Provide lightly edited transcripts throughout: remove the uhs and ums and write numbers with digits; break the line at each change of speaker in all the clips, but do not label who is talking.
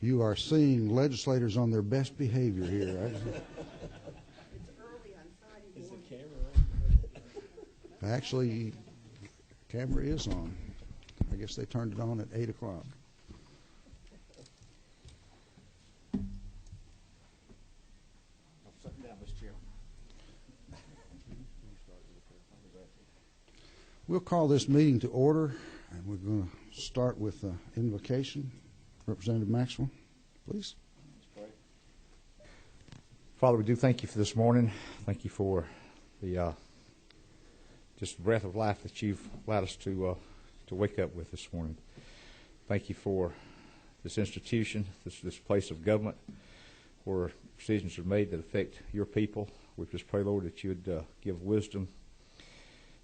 You are seeing legislators on their best behavior here.
It's early on Friday morning.
Is the camera on?
Actually, the camera is on. I guess they turned it on at 8 o'clock.
I'm sitting down this chair.
We'll call this meeting to order, and we're going to start with invocation. Representative Maxwell, please.
Father, we do thank you for this morning. Thank you for the just breath of life that you've allowed us to wake up with this morning. Thank you for this institution, this place of government where decisions are made that affect your people. We just pray, Lord, that you would give wisdom,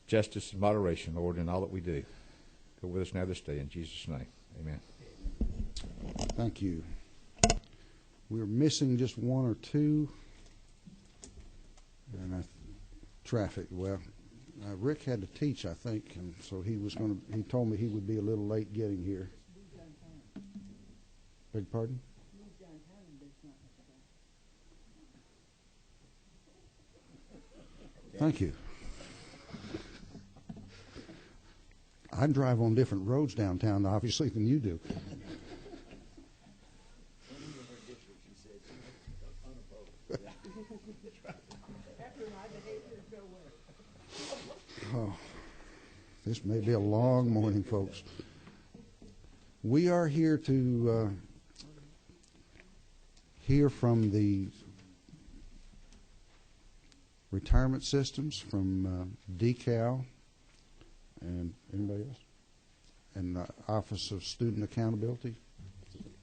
justice, and moderation, Lord, in all that we do. Go with us now this day. In Jesus' name, amen.
Thank you. We're missing just one or two. And traffic. Well, Rick had to teach, I think, and so he told me he would be a little late getting here. Beg pardon? Thank you. I drive on different roads downtown, obviously, than you do. Oh, this may be a long morning, folks. We are here to hear from the retirement systems, from DECAL, and anybody else? And the Office of Student Accountability,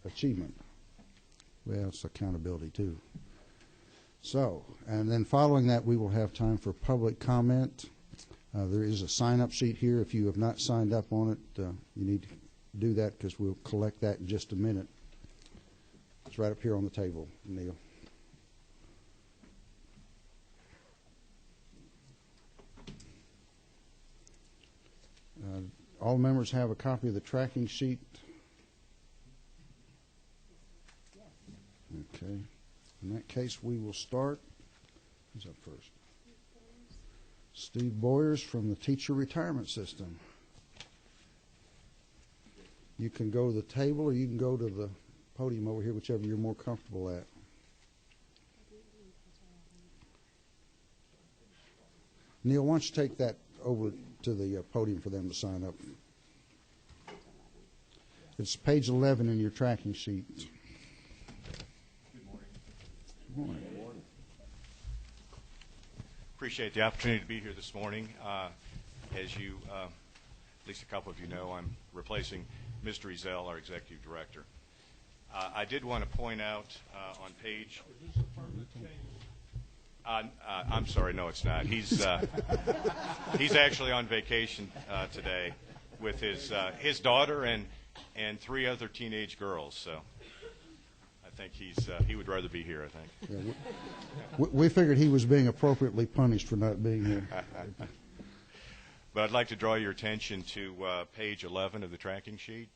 Achievement. Well, it's accountability too. So, and then following that, we will have time for public comment. There is a sign-up sheet here. If you have not signed up on it, you need to do that because we'll collect that in just a minute. It's right up here on the table, Neil. All members have a copy of the tracking sheet. Okay. In that case, we will start. Who's up first? Steve Boyers from the Teacher Retirement System. You can go to the table or you can go to the podium over here, whichever you're more comfortable at. Neil, why don't you take that over to the podium for them to sign up. It's page 11 in your tracking sheet.
Good morning.
Good morning.
Good morning. Appreciate the opportunity to be here this morning. As you, at least a couple of you know, I'm replacing Mr. Ezell, our Executive Director. I did want to point out on page...
Is this a permanent change?
I'm sorry, no, it's not. He's actually on vacation today with his daughter and 3 other teenage girls. So I think he would rather be here, I think.
Yeah, we figured he was being appropriately punished for not being here.
But I'd like to draw your attention to page 11 of the tracking sheet,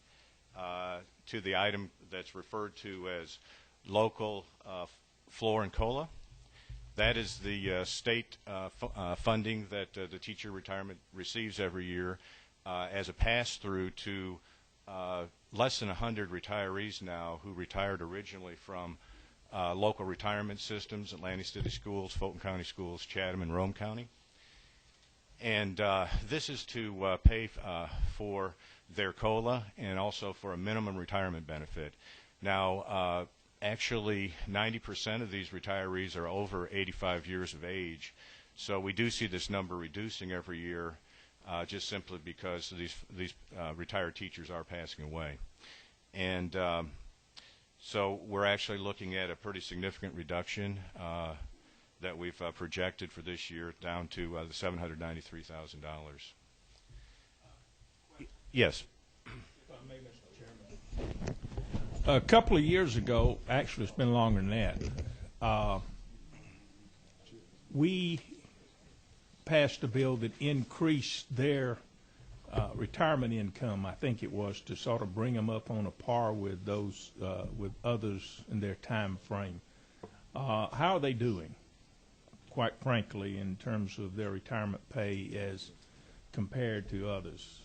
to the item that's referred to as local floor and COLA. That is the state funding that the teacher retirement receives every year as a pass-through to less than 100 retirees now who retired originally from local retirement systems, Atlantic City Schools, Fulton County Schools, Chatham, and Rome County. And this is to pay for their COLA and also for a minimum retirement benefit. Now, actually, 90% of these retirees are over 85 years of age. So we do see this number reducing every year just simply because these retired teachers are passing away. And so we're actually looking at a pretty significant reduction that we've projected for this year down to the $793,000. Yes.
If I may, Mr. Chairman. A couple of years ago, actually it's been longer than that, we passed a bill that increased their retirement income, I think it was, to sort of bring them up on a par with those with others in their time frame. How are they doing, quite frankly, in terms of their retirement pay as compared to others?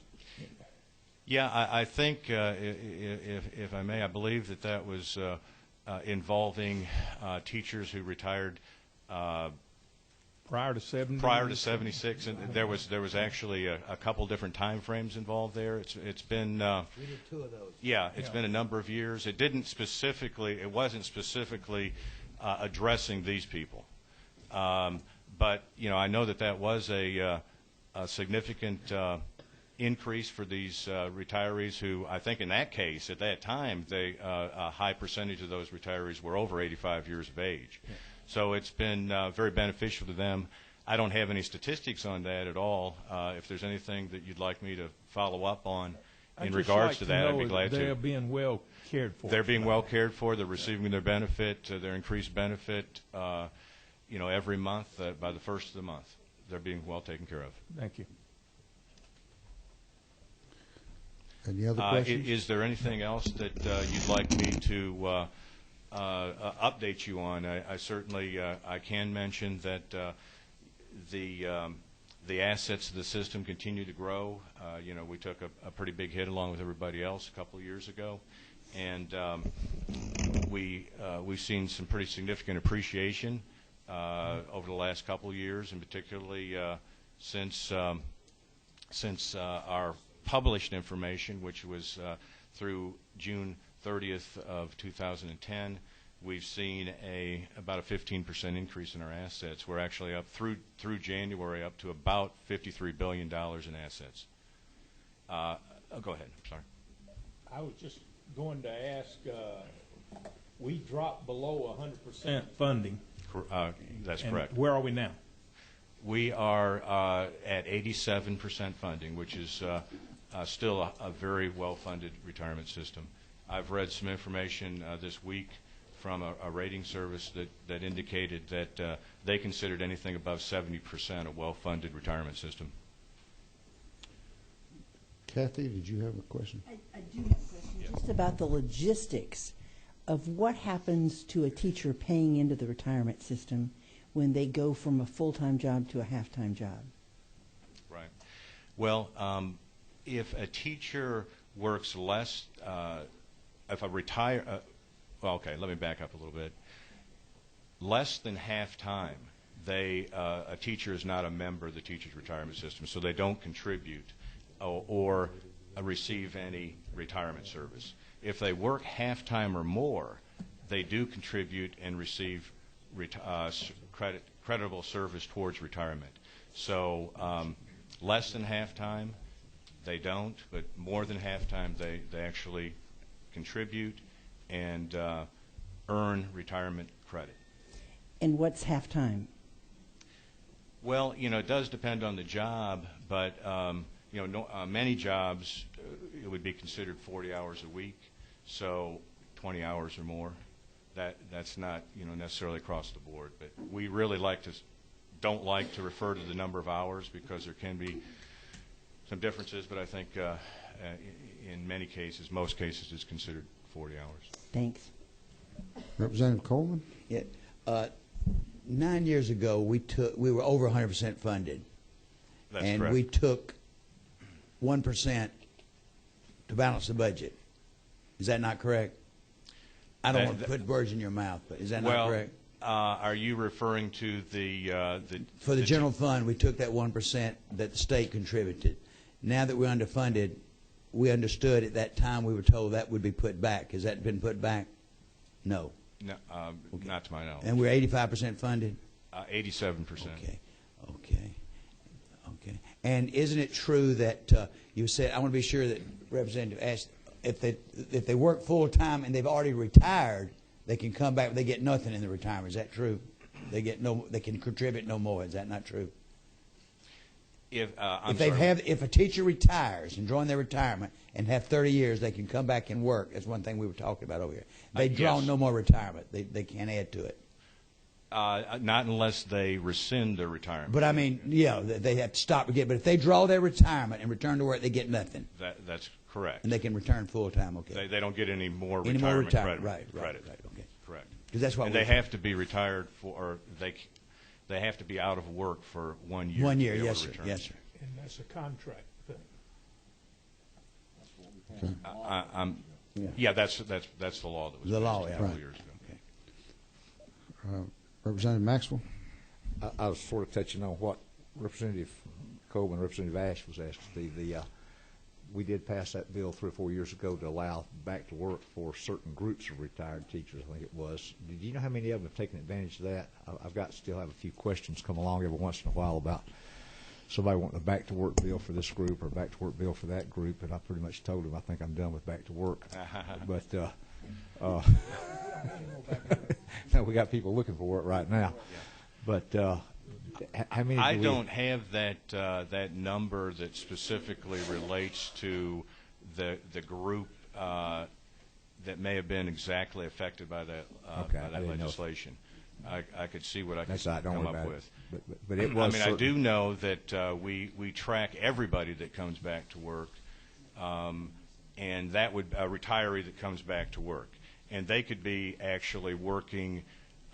Yeah, I think, if I may, I believe that was involving teachers who retired
Prior to 70?
Prior to 76, and there was actually a couple different time frames involved there. It's been
We did 2 of those.
yeah, it's been a number of years. It wasn't specifically addressing these people, but I know that was a significant increase for these retirees who, I think in that case, at that time, a high percentage of those retirees were over 85 years of age. Yeah. So it's been very beneficial to them. I don't have any statistics on that at all. If there's anything that you'd like me to follow up on in regards to that, I'd be glad to.
They're being well cared for.
They're being well cared for. They're receiving their benefit, their increased benefit, every month by the first of the month. They're being well taken care of.
Thank you.
Any other questions?
Is there anything else that you'd like me to update you on? I certainly I can mention that the assets of the system continue to grow. We took a pretty big hit along with everybody else a couple of years ago, and we've seen some pretty significant appreciation over the last couple of years, and particularly since our published information, which was through June 30th of 2010, we've seen about a 15% increase in our assets. We're actually up through January up to about $53 billion in assets. Go ahead. I'm sorry.
I was just going to ask, we dropped below 100% funding.
That's correct.
Where are we now?
We are at 87% funding, which is still a very well-funded retirement system. I've read some information this week from a rating service that indicated that they considered anything above 70% a well-funded retirement system.
Kathy, did you have a question?
I do have a question just about the logistics of what happens to a teacher paying into the retirement system when they go from a full-time job to a half-time job.
Right. Well, if a teacher works less, if a okay, let me back up a little bit. Less than half-time, a teacher is not a member of the teacher's retirement system, so they don't contribute or receive any retirement service. If they work half-time or more, they do contribute and receive creditable service towards retirement. So less than half-time, they don't, but more than half-time, they actually contribute and earn retirement credit.
And what's half-time?
Well, it does depend on the job, but many jobs it would be considered 40 hours a week, so 20 hours or more. That's not necessarily across the board, but we really don't like to refer to the number of hours because there can be some differences, but I think in many cases, most cases, it's considered 40 hours.
Thanks.
Representative Coleman?
Yeah. 9 years ago, we were over 100% funded.
That's
and
correct.
We took 1% to balance the budget. Is that not correct? I don't want to put words in your mouth, but is that not correct?
Are you referring to
for the general fund, we took that 1% that the state contributed. Now that we're underfunded, we understood at that time we were told that would be put back. Has that been put back? No.
No,
Okay.
not to my knowledge.
And we're 85% funded?
87%.
Okay. And isn't it true that you said, I want to be sure that Representative asked, if they work full time and they've already retired, they can come back, they get nothing in the retirement. Is that true? They can contribute no more. Is that not true? If a teacher retires and join their retirement and have 30 years, they can come back and work. That's one thing we were talking about over here. They draw no more retirement. They can't add to it.
Not unless they rescind their retirement.
But I mean, yeah, they have to stop again. But if they draw their retirement and return to work, they get nothing.
That's correct.
And they can return full time, okay.
They don't get any more
Any
retirement
more retirement,
credit.
right, okay.
Correct.
Because that's what
And they have to be retired or they have to be out of work for 1 year.
1
to
year,
be able
yes,
to
sir,
return.
yes, sir.
And that's a contract thing.
Yeah, that's the law that was
The
passed
law,
a
yeah.
couple
Right.
years ago.
Representative Maxwell?
I was sort of touching on what Representative Coleman and Representative Ash was asking. We did pass that bill 3 or 4 years ago to allow back to work for certain groups of retired teachers, I think it was. Did you know how many of them have taken advantage of that? Still have a few questions come along every once in a while about somebody wanting a back to work bill for this group or a back to work bill for that group, and I pretty much told them I think I'm done with back to work. But no, we got people looking for work right now. But how many?
I don't have that number that specifically relates to the group that may have been exactly affected by that legislation. I could see what I could come up with.
But it was.
I do know that we track everybody that comes back to work, and that would a retiree that comes back to work, and they could be actually working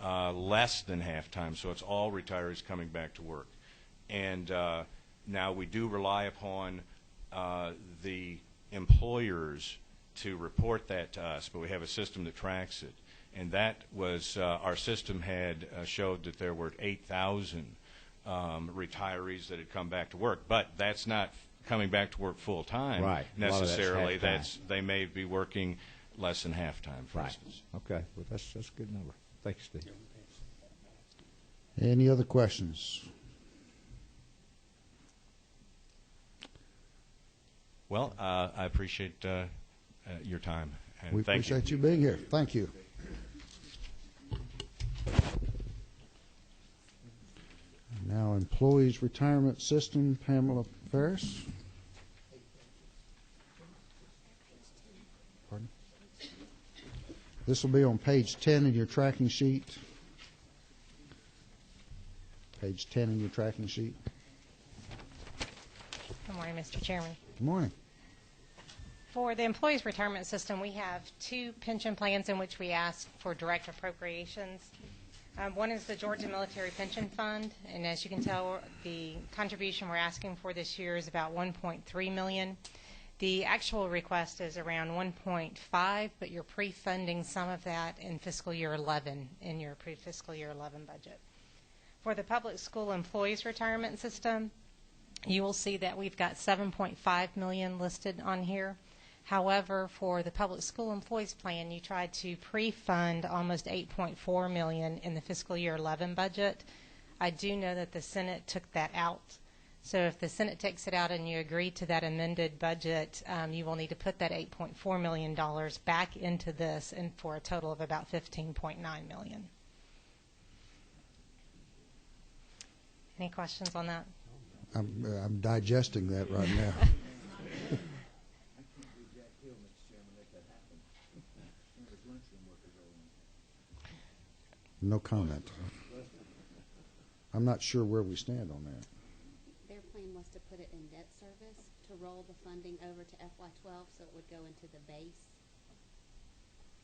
less than half-time, so it's all retirees coming back to work. And now we do rely upon the employers to report that to us, but we have a system that tracks it. And that was, our system had showed that there were 8,000 retirees that had come back to work, but that's not coming back to work full-time necessarily. They may be working less than half-time, for instance.
Okay, well, that's a good number. Thank you, Steve.
Any other questions?
Well, I appreciate your time. And
We
thank
appreciate you being here. Thank you. Now, Employees Retirement System, Pamela Ferris. Pardon? This will be on page 10 in your tracking sheet. Page 10 in your tracking sheet.
Good morning, Mr. Chairman.
Good morning.
For the Employees Retirement System, we have 2 pension plans in which we ask for direct appropriations. One is the Georgia Military Pension Fund, and as you can tell, the contribution we're asking for this year is about $1.3 million. The actual request is around $1.5, but you're pre-funding some of that in fiscal year 11 in your pre-fiscal year 11 budget. For the Public School Employees Retirement System, you will see that we've got $7.5 million listed on here. However, for the Public School Employees Plan, you tried to pre-fund almost $8.4 million in the fiscal year 11 budget. I do know that the Senate took that out. So if the Senate takes it out and you agree to that amended budget, you will need to put that $8.4 million back into this, and for a total of about $15.9 million. Any questions on that?
I'm digesting that right now. No comment. I'm not sure where we stand on that.
Their plan was to put it in debt service, to roll the funding over to FY12 so it would go into the base.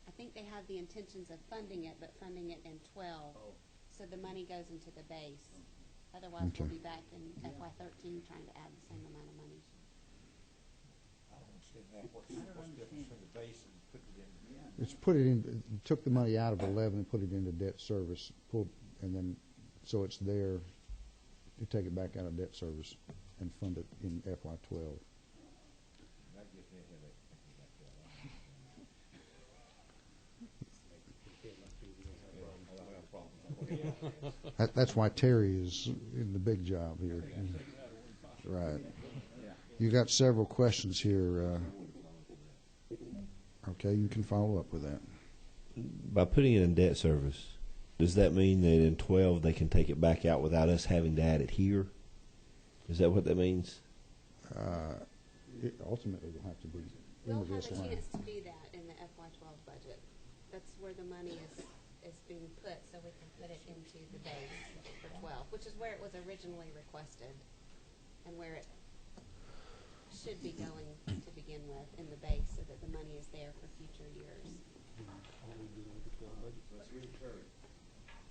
I think they have the intentions of funding it, but funding it in 12, so the money goes into the base. Otherwise,
Okay.
we'll be back in FY13 trying to add the same amount of money.
I don't understand that. What's the difference between the base and putting it in?
It's put it in, took the money out of 11 and put it into debt service, and then, so it's there, you take it back out of debt service and fund it in FY12.
That gives me a headache.
That's why Terry is in the big job here. Right. You got several questions here. Okay, you can follow up with that.
By putting it in debt service, does that mean that in 12 they can take it back out without us having to add it here? Is that what that means?
It ultimately will have to be
We'll
into
have
this
a
line.
chance to do that in the FY12 budget. That's where the money is is being put so we can put it into the base for 12, which is where it was originally requested and where it should be going to begin with, in the base, so that the money is there for future years.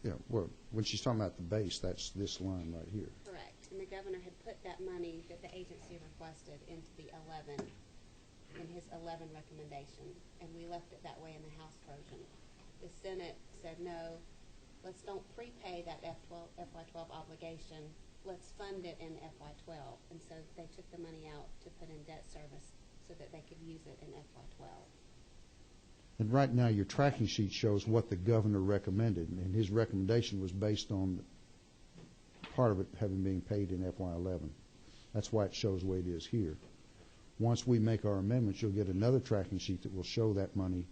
Yeah, well, when she's talking about the base, that's this line right here.
Correct. And the governor had put that money that the agency requested into the 11, in his 11 recommendation, and we left it that way in the House version. The Senate said, no, let's don't prepay that FY12 obligation. Let's fund it in FY12. And so they took the money out to put in debt service so that they could use it in FY12.
And right now, your tracking sheet shows what the governor recommended, and his recommendation was based on part of it having been paid in FY11. That's why it shows the way it is here. Once we make our amendments, you'll get another tracking sheet that will show that money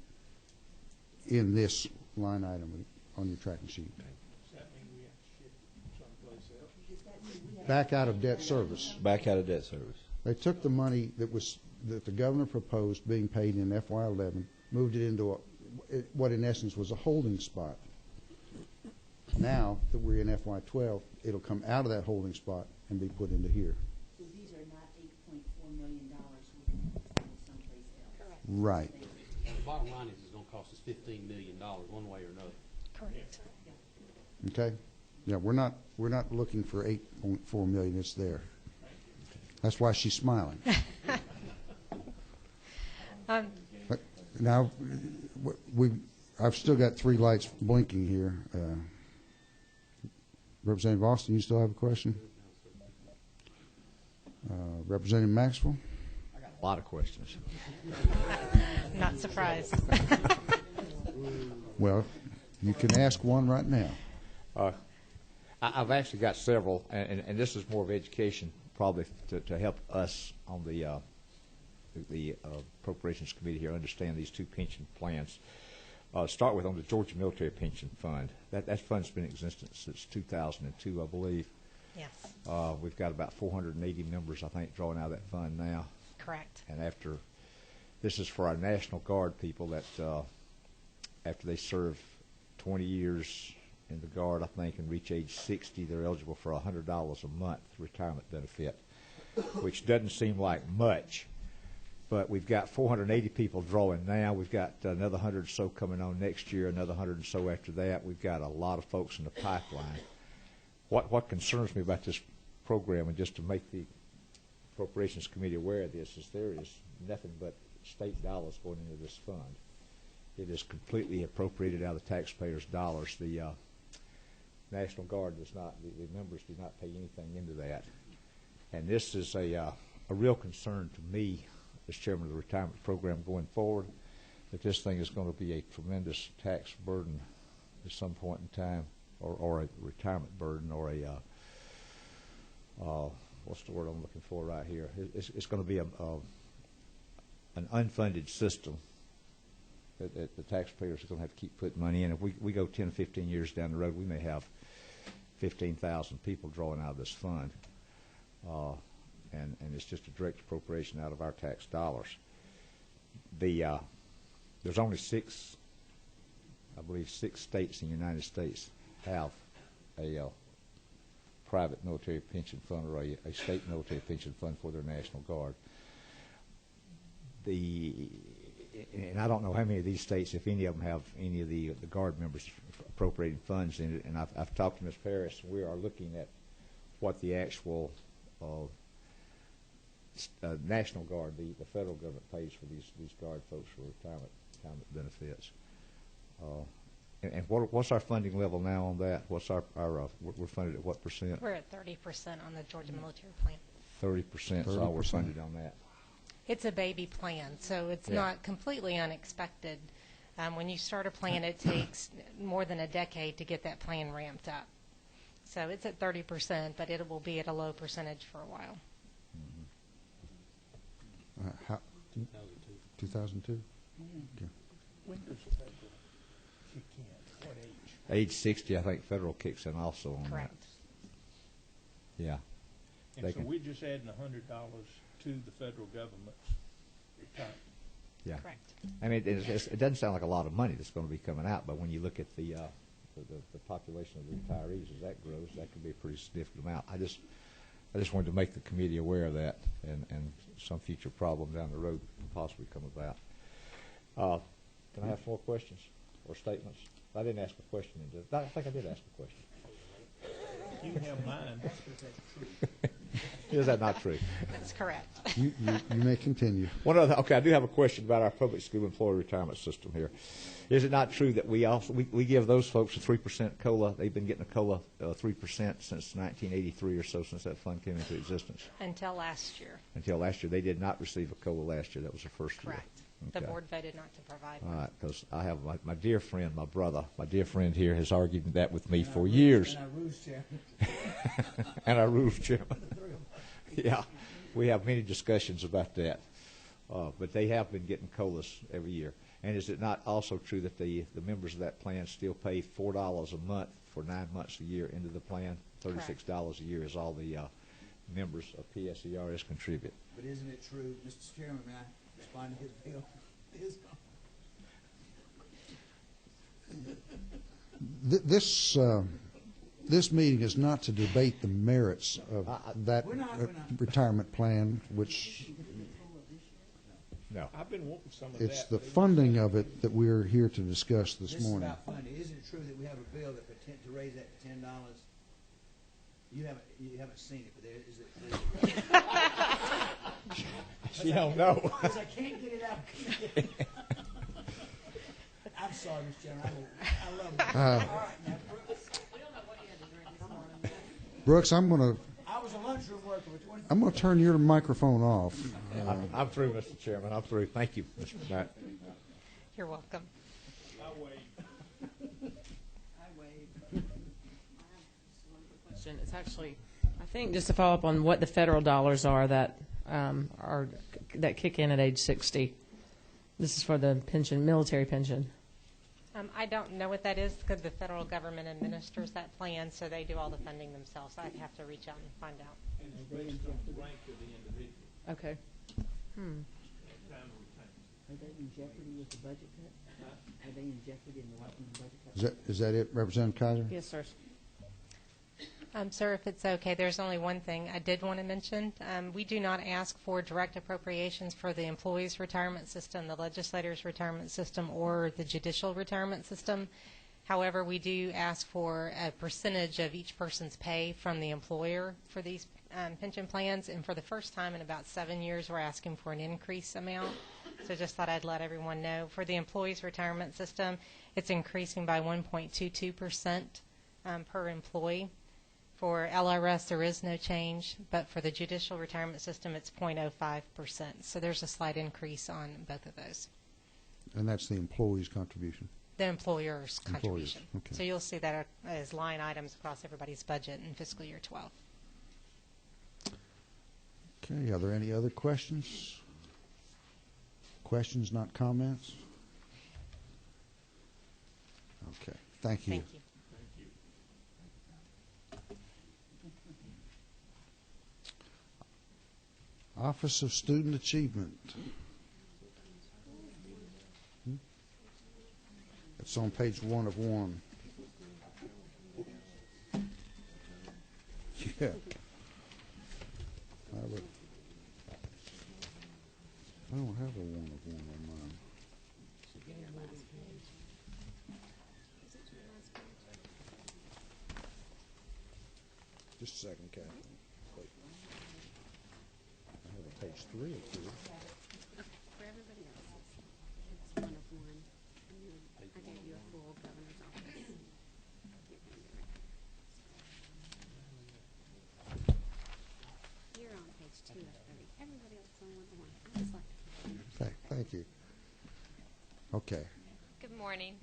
in this line item on your tracking sheet.
Does that mean we have to ship someplace else?
Back out of debt service.
Back out of debt service.
They took the money that the governor proposed being paid in FY11, moved it into what in essence was a holding spot. Now that we're in FY12, it'll come out of that holding spot and be put into here.
So these are not $8.4 million we can put someplace else.
Correct.
Right.
The bottom line is it's going to cost us $15 million one way or another.
Correct.
Okay? Yeah, we're not looking for 8.4 million. It's there. That's why she's smiling. But now, I've still got 3 lights blinking here. Representative Austin, you still have a question? Representative Maxwell?
I got a lot of questions.
Not surprised.
Well, you can ask one right now.
I've actually got several, and this is more of education, probably to help us on the Appropriations Committee here understand these 2 pension plans. Start with on the Georgia Military Pension Fund. That fund's been in existence since 2002, I believe.
Yes.
We've got about 480 members, I think, drawing out of that fund now.
Correct.
And this is for our National Guard people that after they serve 20 years in the Guard, I think, and reach age 60, they're eligible for $100 a month retirement benefit, which doesn't seem like much. But we've got 480 people drawing now. We've got another 100 or so coming on next year, another 100 or so after that. We've got a lot of folks in the pipeline. What concerns me about this program, and just to make the Appropriations Committee aware of this, is there is nothing but state dollars going into this fund. It is completely appropriated out of the taxpayers' dollars. The National Guard does not, the members do not pay anything into that. And this is a real concern to me as chairman of the retirement program going forward, that this thing is going to be a tremendous tax burden at some point in time, or a retirement burden, or a what's the word I'm looking for right here? It's going to be an unfunded system that the taxpayers are going to have to keep putting money in. If we go 10, 15 years down the road, we may have 15,000 people drawing out of this fund. And it's just a direct appropriation out of our tax dollars. There's only 6 states in the United States have a private military pension fund, or a state military pension fund for their National Guard. And I don't know how many of these states, if any of them, have any of the Guard members appropriating funds in it. And I've talked to Ms. Paris, and we are looking at what the actual National Guard, the federal government, pays for these Guard folks for retirement benefits. And what's our funding level now on that? What's our we're funded at what percent?
We're at 30% on the Georgia Military Plan.
30% is all we're funded on that.
It's a baby plan, so it's not completely unexpected. When you start a plan, it takes more than a decade to get that plan ramped up. So it's at 30%, but it will be at a low percentage for a while.
2002? Okay.
When does federal kick in? What age?
Age 60, I think federal kicks in also on
Correct.
that. Yeah.
And so we're just adding $100 to the federal government's retirement.
Yeah.
Correct.
I mean, it doesn't sound like a lot of money that's going to be coming out, but when you look at the population of the retirees, as that grows, that could be a pretty significant amount. I just wanted to make the committee aware of that, and some future problem down the road could possibly come about. Can I have some more questions or statements? I didn't ask a question. I think I did ask a question.
You can have mine.
Is that not true?
That's correct.
You may continue.
Okay, I do have a question about our public school employee retirement system here. Is it not true that we give those folks a 3% COLA? They've been getting a COLA 3% since 1983 or so, since that fund came into existence.
Until last year.
Until last year. They did not receive a COLA last year. That was the first year.
Correct.
Okay.
The board voted not to provide
All
one.
right, because I have my dear friend, my brother, my dear friend here has argued that with me for years.
And our rules chairman.
And our rules chairman. Yeah, we have many discussions about that. But they have been getting COLAs every year. And is it not also true that the members of that plan still pay $4 a month for 9 months a year into the plan? $36 a year is all the members of PSERS contribute.
But isn't it true, Mr. Chairman, may I respond to his bill?
This meeting is not to debate the merits of that
We're not.
retirement plan, which
No.
I've been wanting some of
it's
that.
the funding of it that we're here to discuss this
This is
morning.
about funding. Isn't it true that we have a bill that pretend to raise that to $10? You haven't seen it, but there is it.
She don't know.
Because I can't get it out. I'm sorry, Mr. Chairman. I love it. All right, now,
Brooks,
I was a lunchroom worker for 20.
I'm going to turn your microphone off.
I'm through, Mr. Chairman. I'm through. Thank you, Mr. Matt.
You're welcome.
Question. It's actually, I think, just to follow up on what the federal dollars are that kick in at age 60. This is for the pension, military pension.
I don't know what that is because the federal government administers that plan, so they do all the funding themselves. I'd have to reach out and find out.
And it's based on the rank of the individual.
Okay.
Time of retirement.
Are they in jeopardy with the budget cut? Are they in jeopardy in the budget cut?
Is that it, Representative Kaiser?
Yes, sir.
Sir, if it's okay, there's only one thing I did want to mention. We do not ask for direct appropriations for the employees' retirement system, the legislators' retirement system, or the judicial retirement system. However, we do ask for a percentage of each person's pay from the employer for these pension plans. And for the first time in about 7 years, we're asking for an increase amount. So just thought I'd let everyone know. For the employees' retirement system, it's increasing by 1.22% per employee. For LRS, there is no change, but for the judicial retirement system, it's 0.05%. So there's a slight increase on both of those.
And that's the employee's contribution.
The employer's contribution.
Okay.
So you'll see that as line items across everybody's budget in fiscal year 12.
Okay, are there any other questions? Questions, not comments? Okay, thank you.
Thank you.
Office of Student Achievement. It's on page 1 of 1. Yeah. I don't have a 1 of 1 on mine. Just a second, Kathy. I have a page 3 of 2.
For everybody else, it's 1 of 1. And then I gave you a full governor's office. You're on page 2 of 3. Everybody else is on 1 of 1. I just like to.
Thank you. Okay.
Good morning.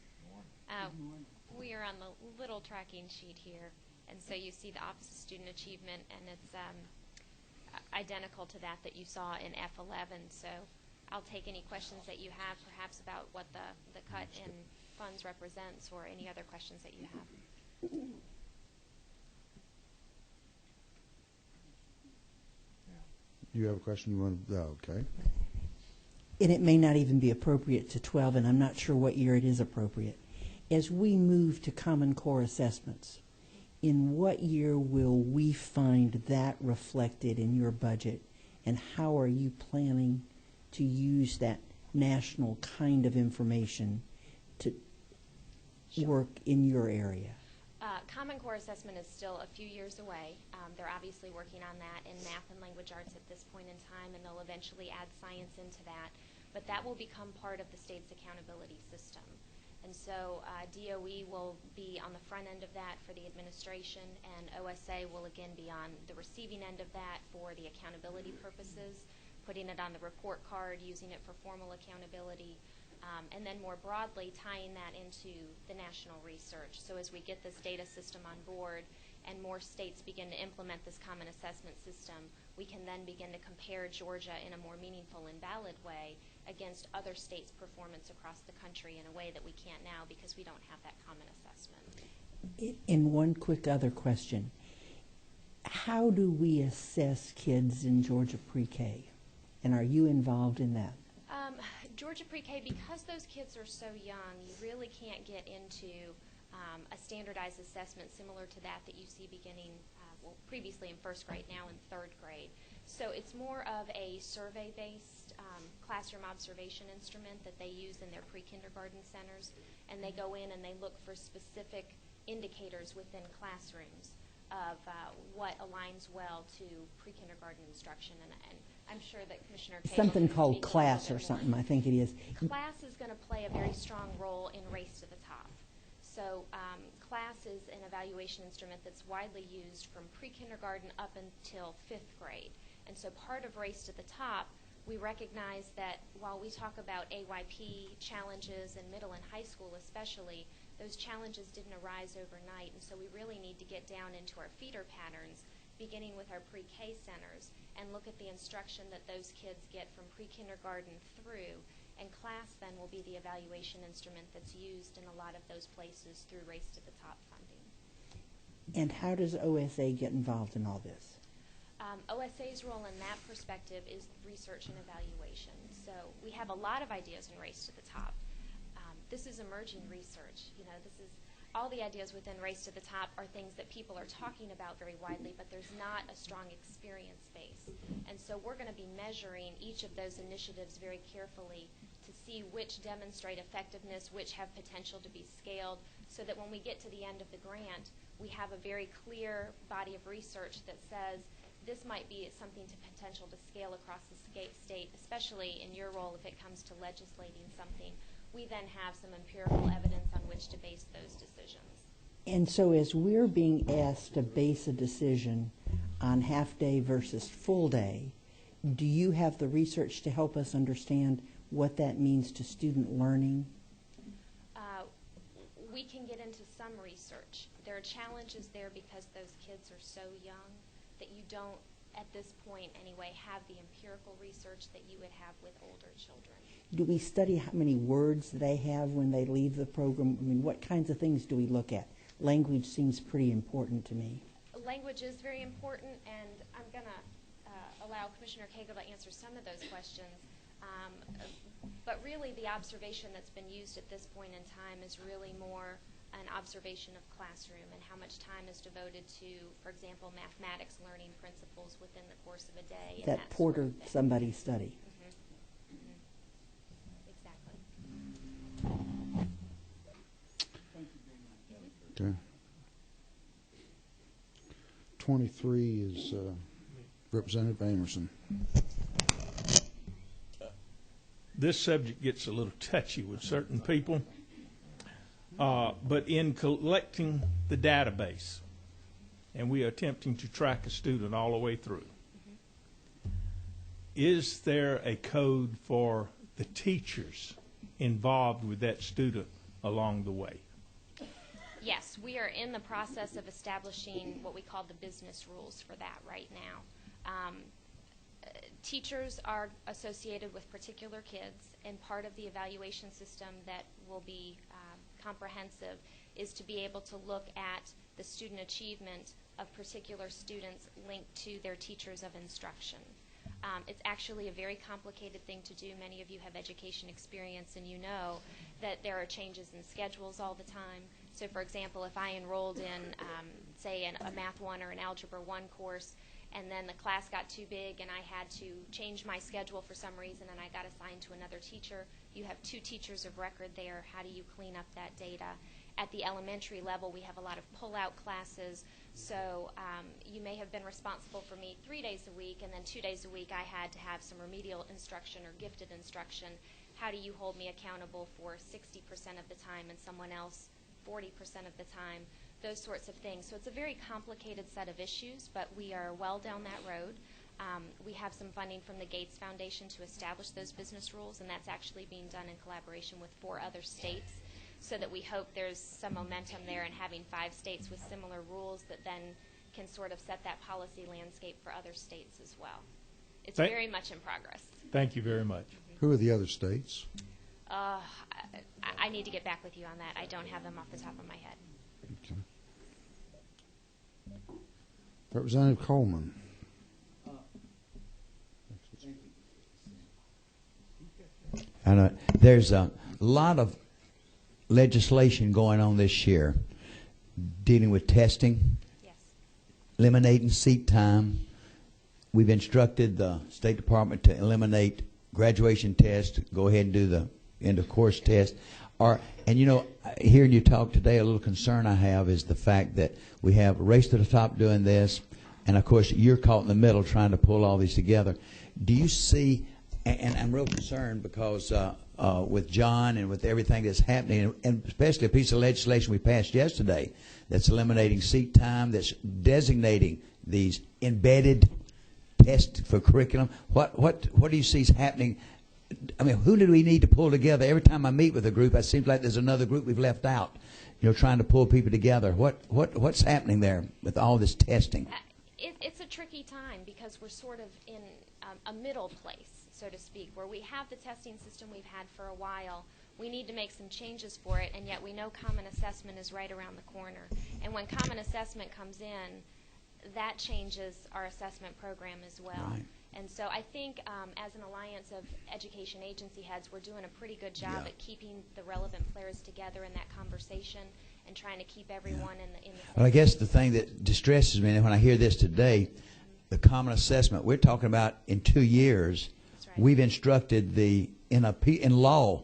We are on the little tracking sheet here, and so you see the Office of Student Achievement, and it's identical to that you saw in F11. So I'll take any questions that you have, perhaps about what the cut in funds represents, or any other questions that you have.
You have a question you want to, okay.
and it may not even be appropriate to 12, and I'm not sure what year it is appropriate. As we move to Common Core assessments, in what year will we find that reflected in your budget, and how are you planning to use that national kind of information to work in your area?
Common Core assessment is still a few years away. They're obviously working on that in math and language arts at this point in time, and they'll eventually add science into that. But that will become part of the state's accountability system. And so DOE will be on the front end of that for the administration, and OSA will again be on the receiving end of that for the accountability purposes, putting it on the report card, using it for formal accountability, and then more broadly tying that into the national research. So as we get this data system on board and more states begin to implement this common assessment system, we can then begin to compare Georgia in a more meaningful and valid way against other states' performance across the country in a way that we can't now because we don't have that common assessment.
And one quick other question. How do we assess kids in Georgia pre-K? And are you involved in that?
Georgia pre-K, because those kids are so young, you really can't get into a standardized assessment similar to that you see beginning, well, previously in first grade, now in third grade. So it's more of a survey-based classroom observation instrument that they use in their pre-kindergarten centers, and they go in and they look for specific indicators within classrooms of what aligns well to pre-kindergarten instruction. And I'm sure that Commissioner Cagle
Something
can
called
speak a
class
little
or
bit
something,
more.
I think it is.
Class is going to play a very strong role in Race to the Top. So class is an evaluation instrument that's widely used from pre-kindergarten up until 5th grade. And so part of Race to the Top, we recognize that while we talk about AYP challenges in middle and high school especially, those challenges didn't arise overnight. And so we really need to get down into our feeder patterns, beginning with our pre-K centers, and look at the instruction that those kids get from pre-kindergarten through. And class then will be the evaluation instrument that's used in a lot of those places through Race to the Top funding.
And how does OSA get involved in all this?
OSA's role in that perspective is research and evaluation. So we have a lot of ideas in Race to the Top. This is emerging research. You know, this is all the ideas within Race to the Top are things that people are talking about very widely, but there's not a strong experience base. And so we're going to be measuring each of those initiatives very carefully to see which demonstrate effectiveness, which have potential to be scaled, so that when we get to the end of the grant, we have a very clear body of research that says this might be something to potential to scale across the state, especially in your role if it comes to legislating something. We then have some empirical evidence on which to base those decisions.
And so as we're being asked to base a decision on half-day versus full day, do you have the research to help us understand what that means to student learning?
We can get into some research. There are challenges there because those kids are so young that you don't, at this point anyway, have the empirical research that you would have with older children.
Do we study how many words they have when they leave the program? I mean, what kinds of things do we look at? Language seems pretty important to me.
Language is very important, and I'm going to allow Commissioner Cagle to answer some of those questions. But really the observation that's been used at this point in time is really more an observation of classroom and how much time is devoted to, for example, mathematics learning principles within the course of a day.
That Porter somebody study.
Exactly.
Okay. 23 is Representative Amerson.
This subject gets a little touchy with certain people, but in collecting the database, and we are attempting to track a student all the way through, is there a code for the teachers involved with that student along the way?
Yes, we are in the process of establishing what we call the business rules for that right now. Teachers are associated with particular kids, and part of the evaluation system that will be comprehensive is to be able to look at the student achievement of particular students linked to their teachers of instruction. It's actually a very complicated thing to do. Many of you have education experience, and you know that there are changes in schedules all the time. So, for example, if I enrolled in, say, a Math 1 or an Algebra 1 course, and then the class got too big and I had to change my schedule for some reason and I got assigned to another teacher, you have 2 teachers of record there. How do you clean up that data? At the elementary level, we have a lot of pull-out classes, so you may have been responsible for me 3 days a week, and then 2 days a week I had to have some remedial instruction or gifted instruction. How do you hold me accountable for 60% of the time and someone else 40% of the time? Those sorts of things. So it's a very complicated set of issues, but we are well down that road. We have some funding from the Gates Foundation to establish those business rules, and that's actually being done in collaboration with 4 other states, so that we hope there's some momentum there in having 5 states with similar rules that then can sort of set that policy landscape for other states as well. It's very much in progress.
Thank you very much.
Who are the other states?
I need to get back with you on that. I don't have them off the top of my head.
Okay. Representative Coleman.
I know there's a lot of legislation going on this year dealing with testing,
Yes.
eliminating seat time. We've instructed the State Department to eliminate graduation tests, go ahead and do the end of course test. And you know, hearing you talk today, a little concern I have is the fact that we have a Race to the Top doing this, and of course you're caught in the middle trying to pull all these together. Do you see, and I'm real concerned because with John and with everything that's happening, and especially a piece of legislation we passed yesterday that's eliminating seat time, that's designating these embedded tests for curriculum. What do you see is happening? I mean, who do we need to pull together? Every time I meet with a group, it seems like there's another group we've left out. You know, trying to pull people together. What's happening there with all this testing?
It's a tricky time because we're sort of in a middle place, so to speak, where we have the testing system we've had for a while. We need to make some changes for it, and yet we know Common Assessment is right around the corner. And when Common Assessment comes in, that changes our assessment program as well.
Right.
And so I think as an alliance of education agency heads, we're doing a pretty good job at keeping the relevant players together in that conversation and trying to keep everyone in the
Well, I guess the thing that distresses me when I hear this today, the Common Assessment, we're talking about in 2 years,
right.
We've instructed in law,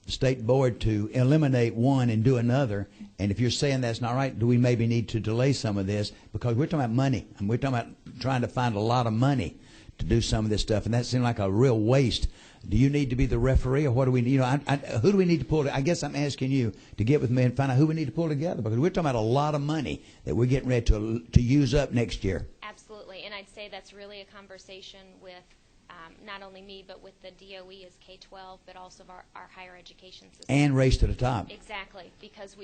the state board to eliminate one and do another. And if you're saying that's not right, do we maybe need to delay some of this? Because we're talking about money, and we're talking about trying to find a lot of money to do some of this stuff, and that seemed like a real waste. Do you need to be the referee, or what do we need? You know, who do we need to pull? I guess I'm asking you to get with me and find out who we need to pull together, because we're talking about a lot of money that we're getting ready to use up next year.
Absolutely, and I'd say that's really a conversation with not only me, but with the DOE as K-12, but also our higher education system.
And Race to the Top.
Exactly, because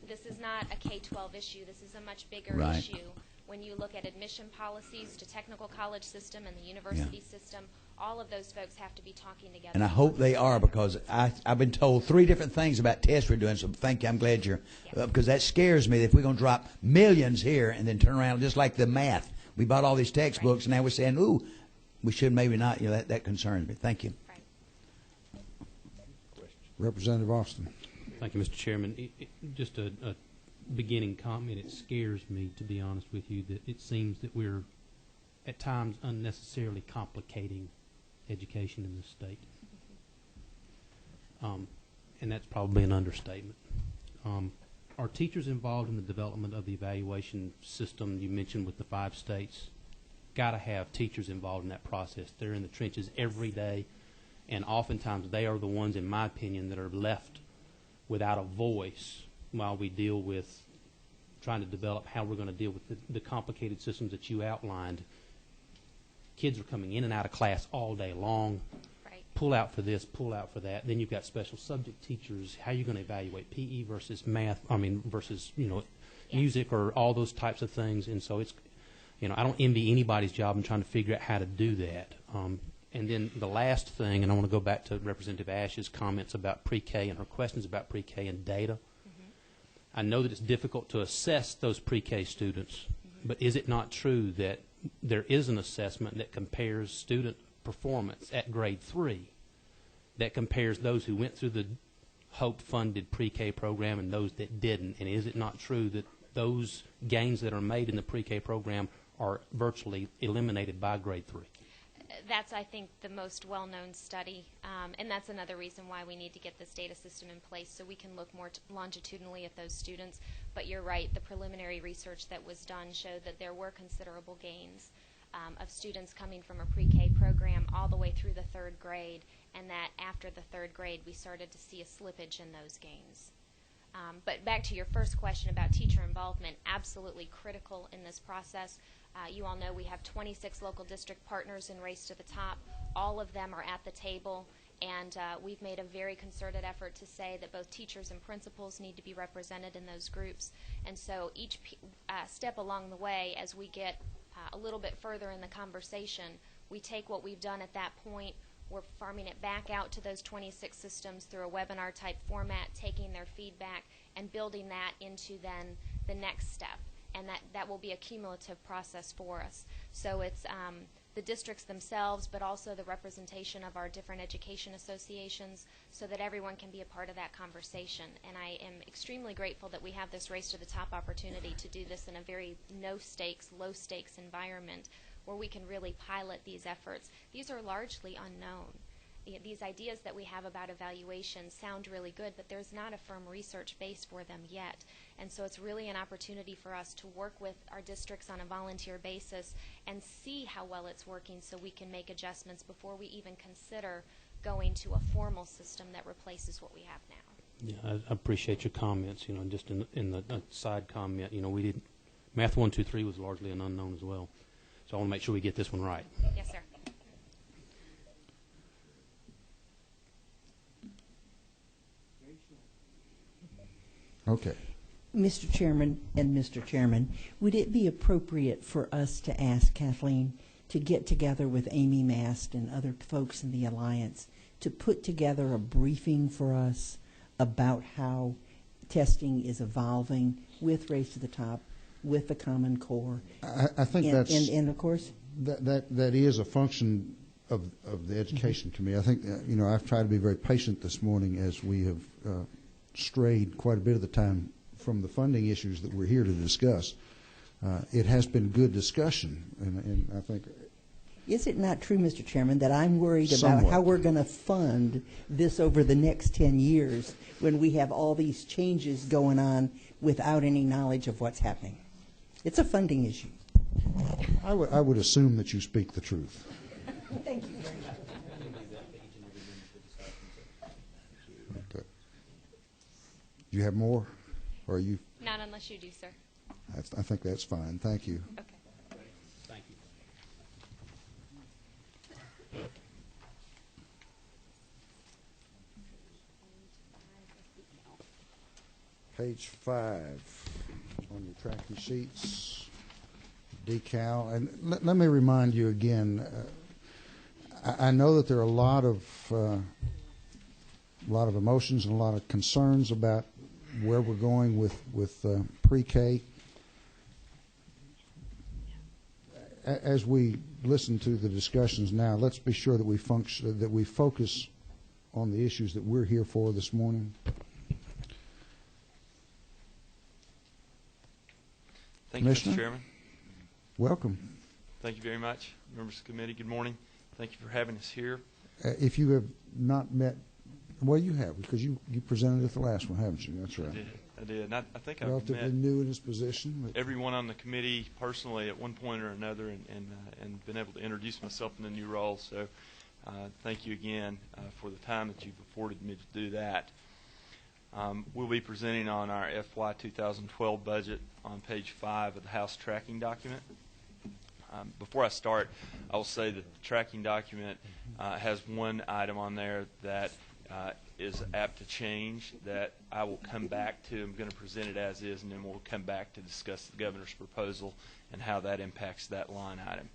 this is not a K-12 issue. This is a much bigger
Right.
issue. When you look at admission policies to technical college system and the university system, all of those folks have to be talking together.
And I hope they are, because I've been told 3 different things about tests we're doing, so thank you. I'm glad you're, because that scares me that if we're going to drop millions here and then turn around just like the math. We bought all these textbooks, and now we're saying, ooh, we should maybe not. You know, that concerns me. Thank you.
Right.
Representative Austin.
Thank you, Mr. Chairman. Just a beginning comment. It scares me, to be honest with you, that it seems that we're at times unnecessarily complicating education in this state. And that's probably an understatement. Are teachers involved in the development of the evaluation system you mentioned with the 5 states? Got to have teachers involved in that process. They're in the trenches every day, and oftentimes they are the ones, in my opinion, that are left without a voice while we deal with trying to develop how we're going to deal with the complicated systems that you outlined. Kids are coming in and out of class all day long.
Right.
Pull out for this, pull out for that. Then you've got special subject teachers. How are you going to evaluate PE versus math? Versus music or all those types of things. And so it's, I don't envy anybody's job in trying to figure out how to do that. And then the last thing, and I want to go back to Representative Ash's comments about pre-K and her questions about pre-K and data. I know that it's difficult to assess those pre-K students, but is it not true that there is an assessment that compares student performance at grade 3, that compares those who went through the Hope-funded pre-K program and those that didn't. And is it not true that those gains that are made in the pre-K program are virtually eliminated by grade 3?
That's, I think, the most well-known study, and that's another reason why we need to get this data system in place so we can look more longitudinally at those students. But you're right, the preliminary research that was done showed that there were considerable gains of students coming from a pre-K program all the way through the 3rd grade, and that after the 3rd grade we started to see a slippage in those gains. But back to your first question about teacher involvement, absolutely critical in this process. You all know we have 26 local district partners in Race to the Top. All of them are at the table, and we've made a very concerted effort to say that both teachers and principals need to be represented in those groups. And so each step along the way, as we get a little bit further in the conversation, we take what we've done at that point, we're farming it back out to those 26 systems through a webinar type format, taking their feedback and building that into then the next step. And that will be a cumulative process for us. So it's the districts themselves, but also the representation of our different education associations so that everyone can be a part of that conversation. And I am extremely grateful that we have this Race to the Top opportunity to do this in a very no-stakes, low-stakes environment where we can really pilot these efforts. These are largely unknown. These ideas that we have about evaluation sound really good, but there's not a firm research base for them yet. And so it's really an opportunity for us to work with our districts on a volunteer basis and see how well it's working so we can make adjustments before we even consider going to a formal system that replaces what we have now.
Yeah, I appreciate your comments. You know, just in the side comment, you know, we did Math 1, 2, 3 was largely an unknown as well. So I want to make sure we get this one right.
Yes, sir.
Okay.
Mr. Chairman and Mr. Chairman, would it be appropriate for us to ask Kathleen to get together with Amy Mast and other folks in the Alliance to put together a briefing for us about how testing is evolving with Race to the Top, with the Common Core?
I think that's
and of course
that is a function of the education committee. I think you know, I've tried to be very patient this morning as we have strayed quite a bit of the time from the funding issues that we're here to discuss. It has been good discussion, and I think.
Is it not true, Mr. Chairman, that I'm worried
Somewhat.
about how we're going to fund this over the next 10 years when we have all these changes going on without any knowledge of what's happening? It's a funding issue.
I would assume that you speak the truth.
Thank you very much.
Okay. Do you have more, or are you?
Not unless you do, sir.
I think that's fine. Thank you.
Okay.
Thank you.
Page 5 on your tracking sheets, decal. And let me remind you again, I know that there are a lot of emotions and a lot of concerns about where we're going with pre-K. As we listen to the discussions now, let's be sure that we focus on the issues that we're here for this morning.
Thank you, Mr. Chairman.
Welcome.
Thank you very much, members of the committee. Good morning. Thank you for having us here.
If you have not met, well, you have, because you presented at the last one, haven't you? That's right.
I did. And I think I've
Relatively
met
new in this position. But
everyone on the committee personally at one point or another, and been able to introduce myself in the new role. So thank you again for the time that you've afforded me to do that. We'll be presenting on our FY 2012 budget on page 5 of the House tracking document. Before I start, I will say that the tracking document has one item on there that is apt to change that I will come back to. I'm going to present it as is, and then we'll come back to discuss the governor's proposal and how that impacts that line item.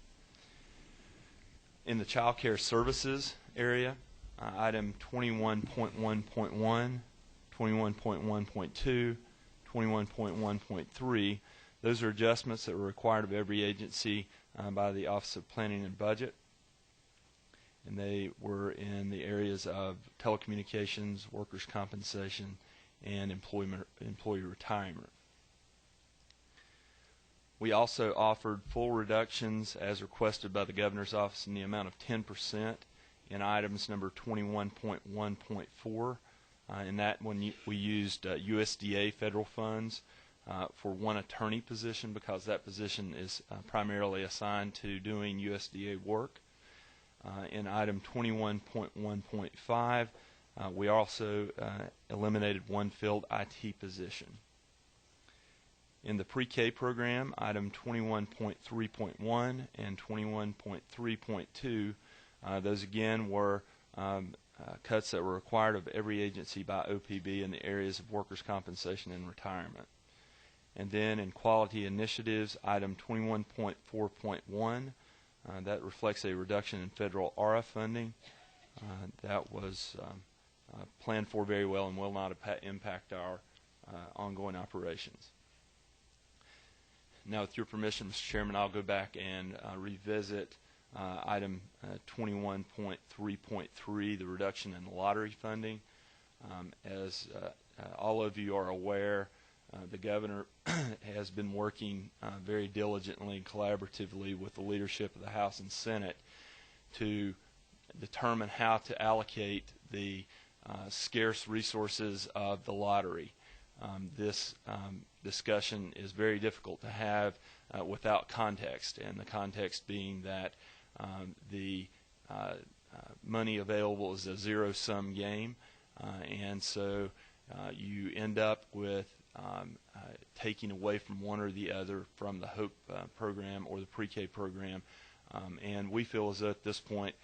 In the child care services area, item 21.1.1, 21.1.2, 21.1.3, those are adjustments that were required of every agency by the Office of Planning and Budget, and they were in the areas of telecommunications, workers' compensation, and employee retirement. We also offered full reductions as requested by the Governor's Office in the amount of 10% in items number 21.1.4. In that one, we used USDA federal funds for one attorney position because that position is primarily assigned to doing USDA work. In item 21.1.5, we also eliminated one filled IT position. In the pre-K program, item 21.3.1 and 21.3.2, those again were cuts that were required of every agency by OPB in the areas of workers' compensation and retirement. And then in quality initiatives, item 21.4.1, that reflects a reduction in federal ARA funding. That was planned for very well and will not impact our ongoing operations. Now, with your permission, Mr. Chairman, I'll go back and revisit item 21.3.3, the reduction in lottery funding. As all of you are aware, the Governor has been working very diligently and collaboratively with the leadership of the House and Senate to determine how to allocate the scarce resources of the lottery. This discussion is very difficult to have without context, and the context being that the money available is a zero-sum game, and so you end up with taking away from one or the other from the HOPE program or the pre-K program, and we feel as though at this point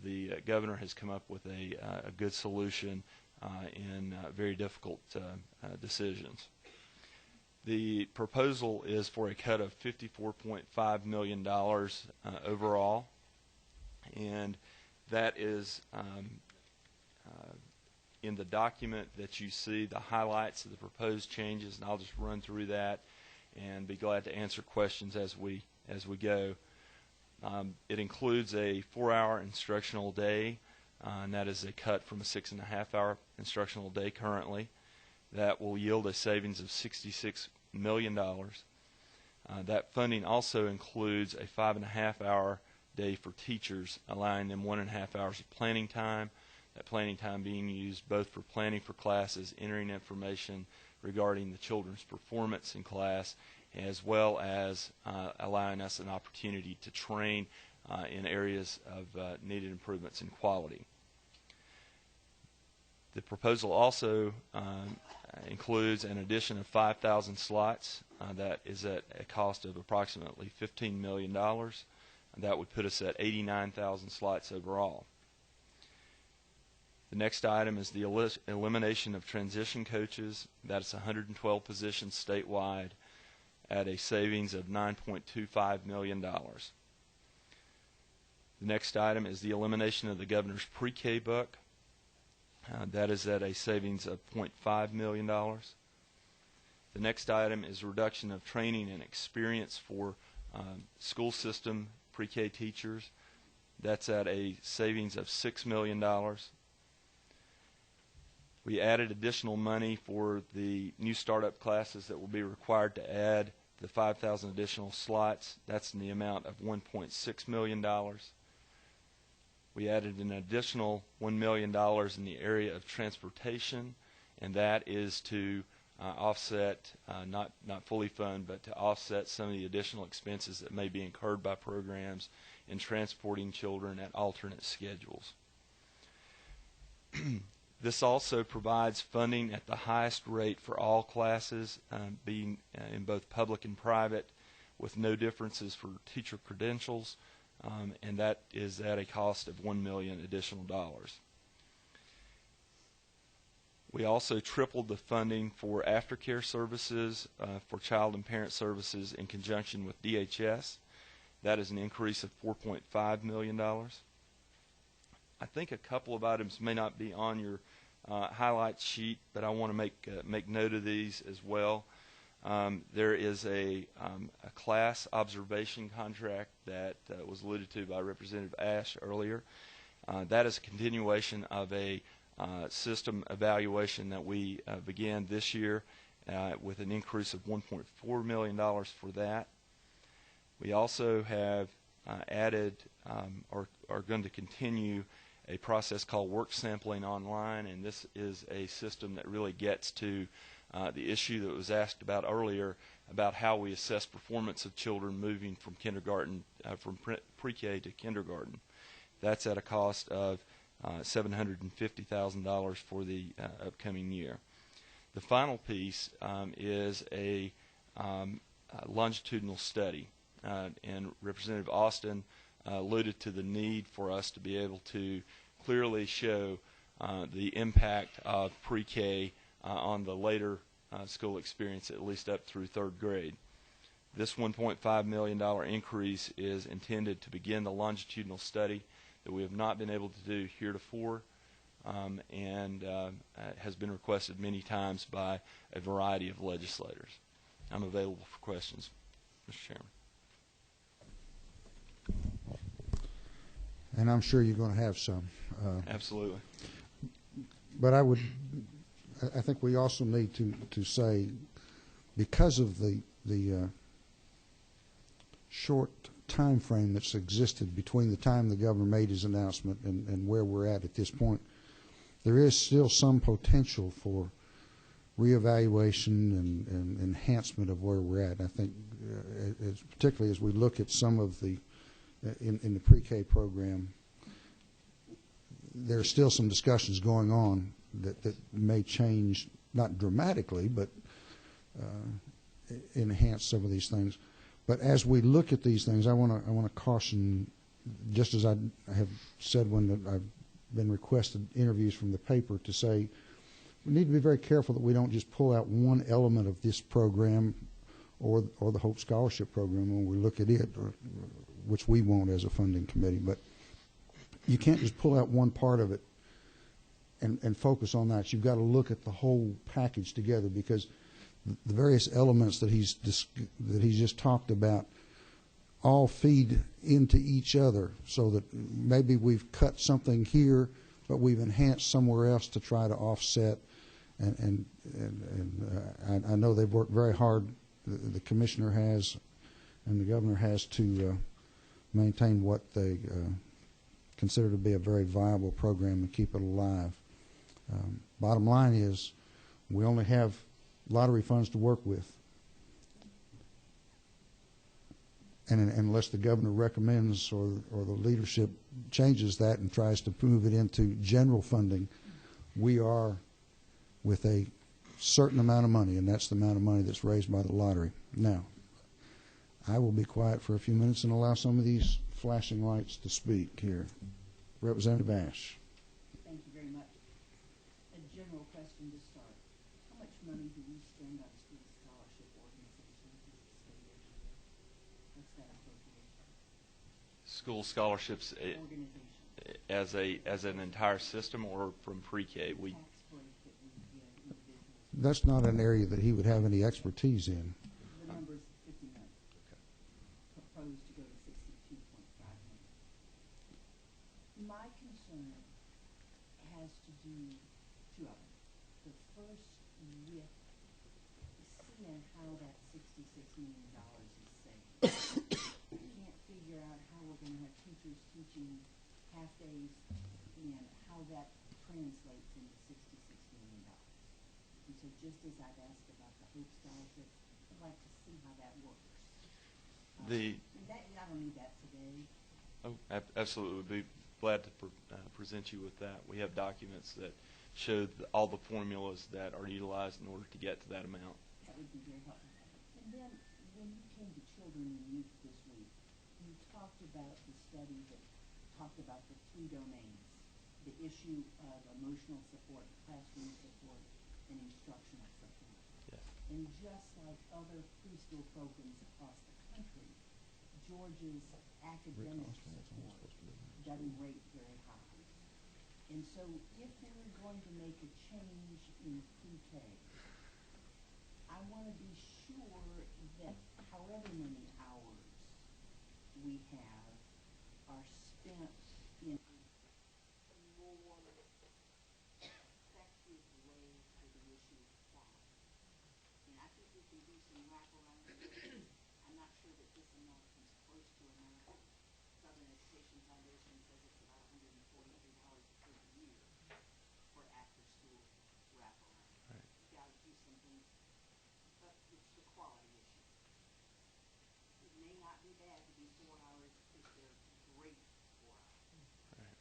the Governor has come up with a good solution in very difficult decisions. The proposal is for a cut of $54.5 million overall, and that is in the document that you see, the highlights of the proposed changes, and I'll just run through that and be glad to answer questions as we go. It includes a 4-hour instructional day, and that is a cut from a 6.5-hour instructional day currently. That will yield a savings of $66 million. That funding also includes a 5.5-hour day for teachers, allowing them 1.5 hours of planning time. That planning time being used both for planning for classes, entering information regarding the children's performance in class, as well as allowing us an opportunity to train in areas of needed improvements in quality. The proposal also includes an addition of 5,000 slots. That is at a cost of approximately $15 million. That would put us at 89,000 slots overall. The next item is the elimination of transition coaches. That's 112 positions statewide at a savings of $9.25 million. The next item is the elimination of the Governor's pre-K book. That is at a savings of $0.5 million. The next item is reduction of training and experience for school system pre-K teachers. That's at a savings of $6 million. We added additional money for the new startup classes that will be required to add the 5,000 additional slots. That's in the amount of $1.6 million. We added an additional $1 million in the area of transportation, and that is to offset, not fully fund, but to offset some of the additional expenses that may be incurred by programs in transporting children at alternate schedules. This also provides funding at the highest rate for all classes, being in both public and private, with no differences for teacher credentials, and that is at a cost of $1 million additional dollars. We also tripled the funding for aftercare services for child and parent services in conjunction with DHS. That is an increase of $4.5 million. I think a couple of items may not be on your highlight sheet, but I want to make note of these as well. There is a class observation contract that was alluded to by Representative Ash earlier. That is a continuation of a system evaluation that we began this year with an increase of $1.4 million for that. We also have added or are going to continue a process called work sampling online, and this is a system that really gets to the issue that was asked about earlier about how we assess performance of children moving from kindergarten, from pre-K to kindergarten. That's at a cost of $750,000 for the upcoming year. The final piece is a longitudinal study, and Representative Austin alluded to the need for us to be able to clearly show the impact of pre-K on the later school experience, at least up through third grade. This $1.5 million increase is intended to begin the longitudinal study that we have not been able to do heretofore, and has been requested many times by a variety of legislators. I'm available for questions, Mr. Chairman.
And I'm sure you're going to have some.
Absolutely.
But I think we also need to say, because of the short time frame that's existed between the time the governor made his announcement and where we're at this point, there is still some potential for reevaluation and enhancement of where we're at. I think, particularly as we look at some of the in the pre-K program, there's still some discussions going on that may change, not dramatically, but enhance some of these things. But as we look at these things, I want to caution, just as I have said when I've been requested interviews from the paper, to say we need to be very careful that we don't just pull out one element of this program or the Hope Scholarship Program when we look at it, which we won't as a funding committee. But you can't just pull out one part of it and focus on that. You've got to look at the whole package together, because the various elements that he's just talked about all feed into each other, so that maybe we've cut something here, but we've enhanced somewhere else to try to offset. And I know they've worked very hard. The commissioner has, and the governor has, to maintain what they consider to be a very viable program and keep it alive. Bottom line is, we only have lottery funds to work with, and unless the governor recommends or the leadership changes that and tries to move it into general funding, we are with a certain amount of money, and that's the amount of money that's raised by the lottery. Now, I will be quiet for a few minutes and allow some of these flashing lights to speak here. Representative Ash.
Thank you very much. A general question to start. How much money do we spend on school scholarship organizations as a state every year? What's that appropriation?
School scholarships as an entire system, or from pre-K?
That's not an area that he would have any expertise in.
The number is 50 million. Okay. Proposed to go to 62.5 million. My concern has to do two of them. The first, with seeing how that $66 million is saved. We can't figure out how we're going to have teachers teaching half days and how that translates into $66 million. And so, just as I've asked about the Hope Scholarship, I'd like to see how that works. I don't need that today.
Oh, absolutely. We'd be glad to present you with that. We have documents that show all the formulas that are utilized in order to get to that amount.
That would be very helpful. And then, when you came to children and youth this week, you talked about the study that talked about the three domains: the issue of emotional support, classroom support, and instructional support.
Yes.
And just like other preschool programs across the country, Georgia's academic support doesn't rate very high. And so, if we're going to make a change in pre-K, I want to be sure that however many hours we have are spent in a more effective way for the issue of quality. And I think we can do some wraparound. I'm not sure that this amount comes close to enough. Southern Education Foundation says it's about $143 per year for after-school wraparound.
Right.
You've got to do some things, but it's the quality issue. It may not be bad to be 4 hours if they're great 4 hours.
Right.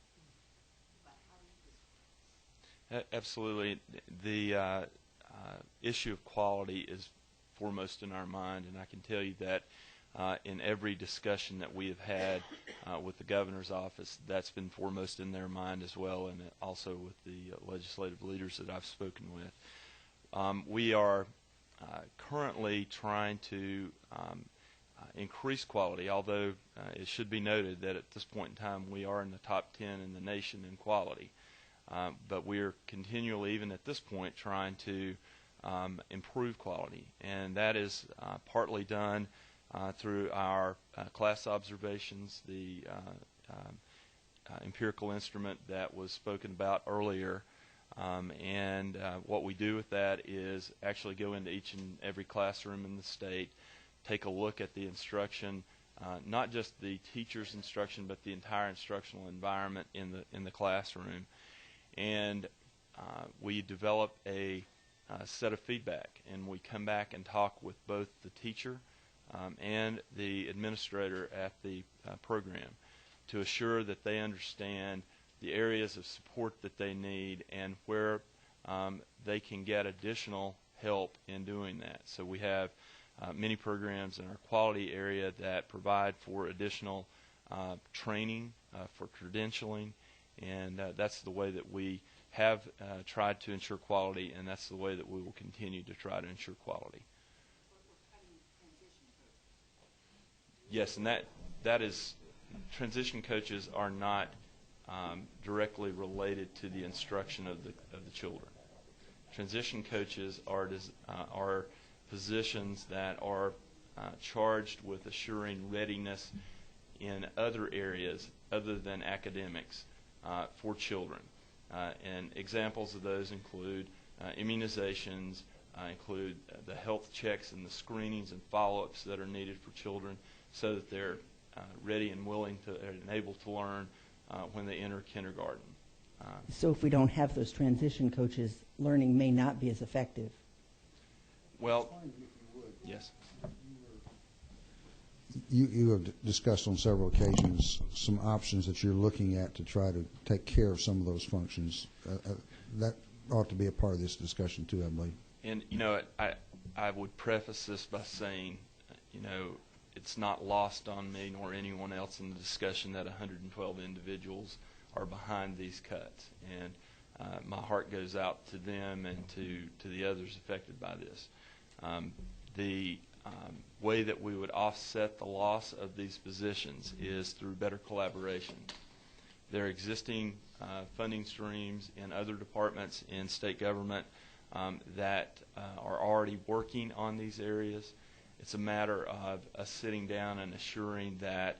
But how do you describe
Absolutely. The issue of quality is foremost in our mind, and I can tell you that in every discussion that we have had with the governor's office, that's been foremost in their mind as well, and also with the legislative leaders that I've spoken with. We are currently trying to increase quality, although it should be noted that at this point in time we are in the top 10 in the nation in quality. But we are continually, even at this point, trying to improve quality, and that is partly done through our class observations, the empirical instrument that was spoken about earlier, and what we do with that is actually go into each and every classroom in the state, take a look at the instruction, not just the teacher's instruction, but the entire instructional environment in the classroom, and we develop a set of feedback, and we come back and talk with both the teacher and the administrator at the program to assure that they understand the areas of support that they need and where they can get additional help in doing that. So we have many programs in our quality area that provide for additional training, for credentialing, and that's the way that we have tried to ensure quality, and that's the way that we will continue to try to ensure quality. Yes, and that is, transition coaches are not directly related to the instruction of the children. Transition coaches are positions that are charged with assuring readiness in other areas other than academics for children. And examples of those include immunizations, include the health checks and the screenings and follow-ups that are needed for children so that they're ready and willing to and able to learn when they enter kindergarten.
So if we don't have those transition coaches, learning may not be as effective.
Well, yes.
You have discussed on several occasions some options that you're looking at to try to take care of some of those functions. That ought to be a part of this discussion too, I believe.
And, I would preface this by saying, it's not lost on me nor anyone else in the discussion that 112 individuals are behind these cuts. And my heart goes out to them and to the others affected by this. The way that we would offset the loss of these positions is through better collaboration. There are existing funding streams in other departments in state government that are already working on these areas. It's a matter of us sitting down and assuring that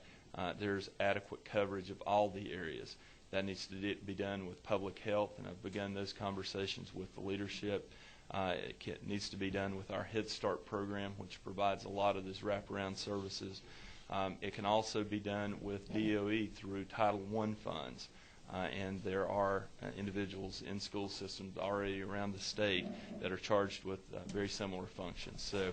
there's adequate coverage of all the areas. That needs to be done with public health, and I've begun those conversations with the leadership. It needs to be done with our Head Start program, which provides a lot of these wraparound services. It can also be done with DOE through Title I funds. And there are individuals in school systems already around the state that are charged with very similar functions. So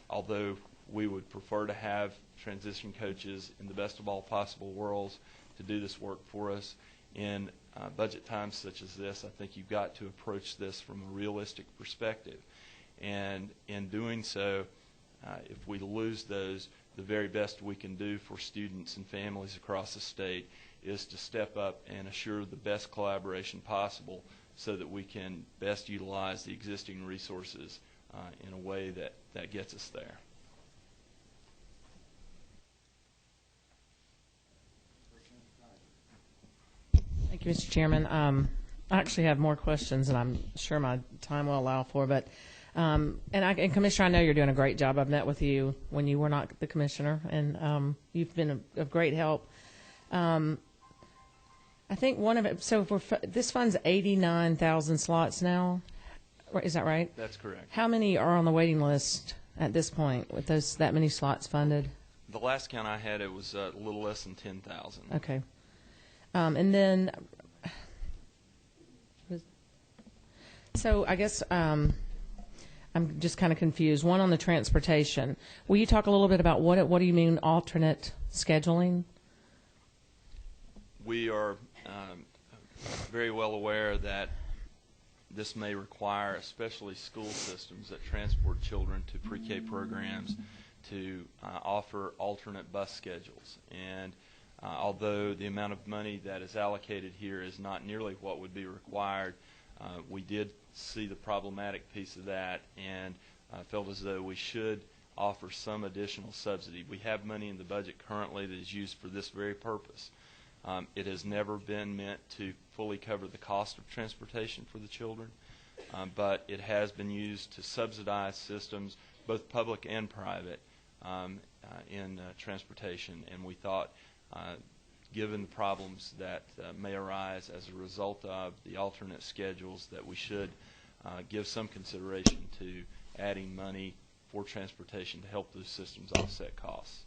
although we would prefer to have transition coaches in the best of all possible worlds to do this work for us, in budget times such as this, I think you've got to approach this from a realistic perspective. And in doing so, if we lose those, the very best we can do for students and families across the state is to step up and assure the best collaboration possible so that we can best utilize the existing resources in a way that gets us there.
Thank you, Mr. Chairman. I actually have more questions, and I'm sure my time will allow for, but And Commissioner, I know you're doing a great job. I've met with you when you were not the commissioner, and you've been of great help. I think one of it. So this fund's 89,000 slots now. Is that right?
That's correct.
How many are on the waiting list at this point with that many slots funded?
The last count I had, it was a little less than 10,000.
Okay. And then, so I guess I'm just kind of confused. One on the transportation. Will you talk a little bit about what do you mean alternate scheduling?
We are very well aware that this may require, especially school systems that transport children to pre-K programs, to offer alternate bus schedules. And although the amount of money that is allocated here is not nearly what would be required, we did see the problematic piece of that and felt as though we should offer some additional subsidy. We have money in the budget currently that is used for this very purpose. It has never been meant to fully cover the cost of transportation for the children, but it has been used to subsidize systems, both public and private, in transportation. And we thought, given the problems that may arise as a result of the alternate schedules, that we should give some consideration to adding money for transportation to help those systems offset costs.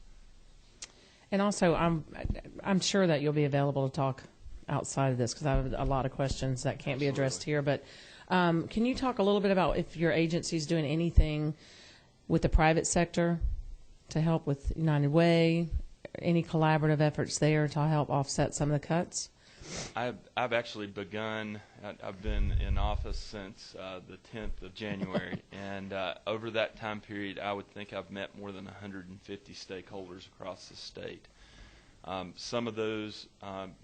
And also, I'm sure that you'll be available to talk outside of this because I have a lot of questions that can't be addressed here. But can you talk a little bit about if your agency is doing anything with the private sector to help with United Way, any collaborative efforts there to help offset some of the cuts?
I've actually begun. I've been in office since the 10th of January, and over that time period, I would think I've met more than 150 stakeholders across the state. Some of those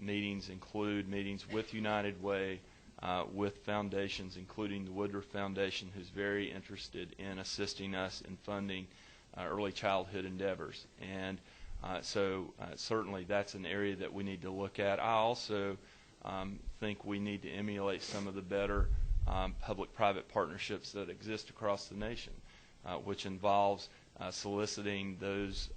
meetings include meetings with United Way, with foundations, including the Woodruff Foundation, who's very interested in assisting us in funding early childhood endeavors. And so certainly that's an area that we need to look at. I also think we need to emulate some of the better public-private partnerships that exist across the nation, which involves soliciting those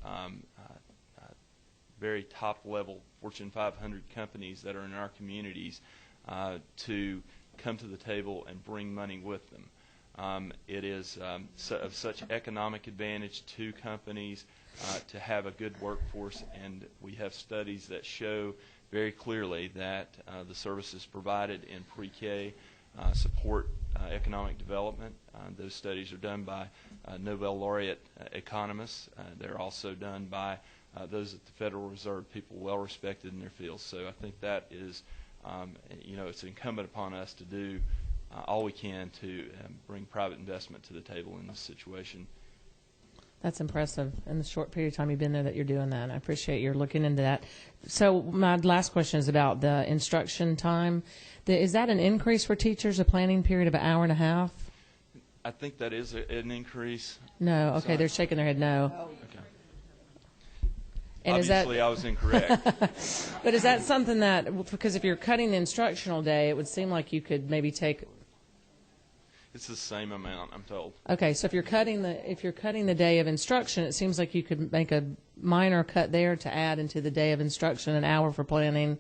very top-level Fortune 500 companies that are in our communities to come to the table and bring money with them. It is of such economic advantage to companies to have a good workforce, and we have studies that show very clearly that the services provided in pre-K support economic development. Those studies are done by Nobel laureate economists. They're also done by those at the Federal Reserve, people well respected in their fields. So I think that is, it's incumbent upon us to do all we can to bring private investment to the table in this situation.
That's impressive in the short period of time you've been there that you're doing that. I appreciate you're looking into that. So my last question is about the instruction time. Is that an increase for teachers, a planning period of an hour and a half?
I think that is an increase.
No. Okay,
Sorry.
they're shaking their head no.
Okay.
And
obviously, I was incorrect.
But is that something that, because if you're cutting the instructional day, it would seem like you could maybe take.
It's the same amount, I'm told.
Okay, so if you're cutting the day of instruction, it seems like you could make a minor cut there to add into the day of instruction, an hour for planning,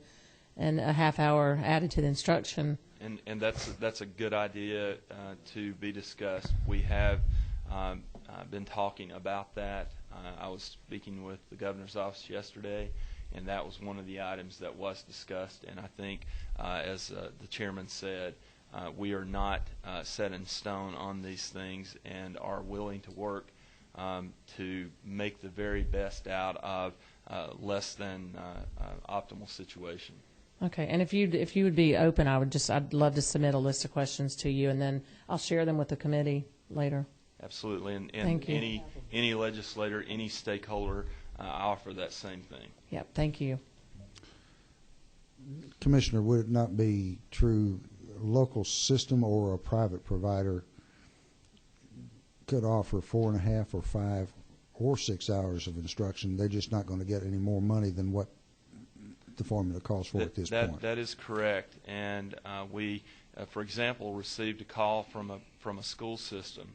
and a half hour added to the instruction.
And that's a good idea to be discussed. We have been talking about that. I was speaking with the governor's office yesterday, and that was one of the items that was discussed. And I think, as the chairman said, we are not set in stone on these things and are willing to work to make the very best out of less than optimal situation.
Okay, and if you would be open, I'd love to submit a list of questions to you, and then I'll share them with the committee later.
Absolutely, and
Thank you.
any legislator, any stakeholder, I offer that same thing.
Yep, thank you.
Commissioner, would it not be true a local system or a private provider could offer 4.5 or 5 or 6 hours of instruction? They're just not going to get any more money than what the formula calls for at this point.
That is correct, and we, for example, received a call from a school system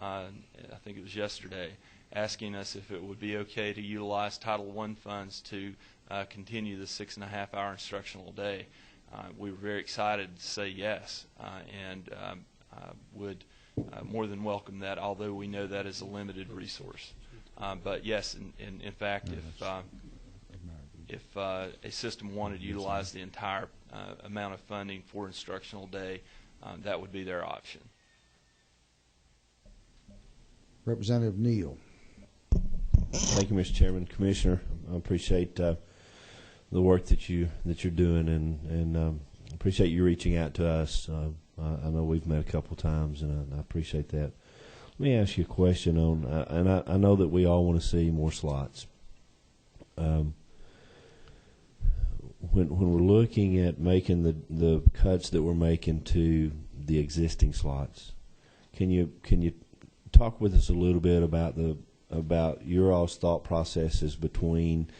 I think it was yesterday, asking us if it would be okay to utilize Title I funds to continue the 6.5-hour instructional day. We were very excited to say yes, and would more than welcome that, although we know that is a limited resource. But yes, in fact, if a system wanted to utilize the entire amount of funding for instructional day, that would be their option.
Representative Neal.
Thank you, Mr. Chairman. Commissioner, I appreciate the work that you're doing, and appreciate you reaching out to us. I know we've met a couple times, and I appreciate that. Let me ask you a question on, and I know that we all want to see more slots. When we're looking at making the cuts that we're making to the existing slots, can you talk with us a little bit about your all's thought processes between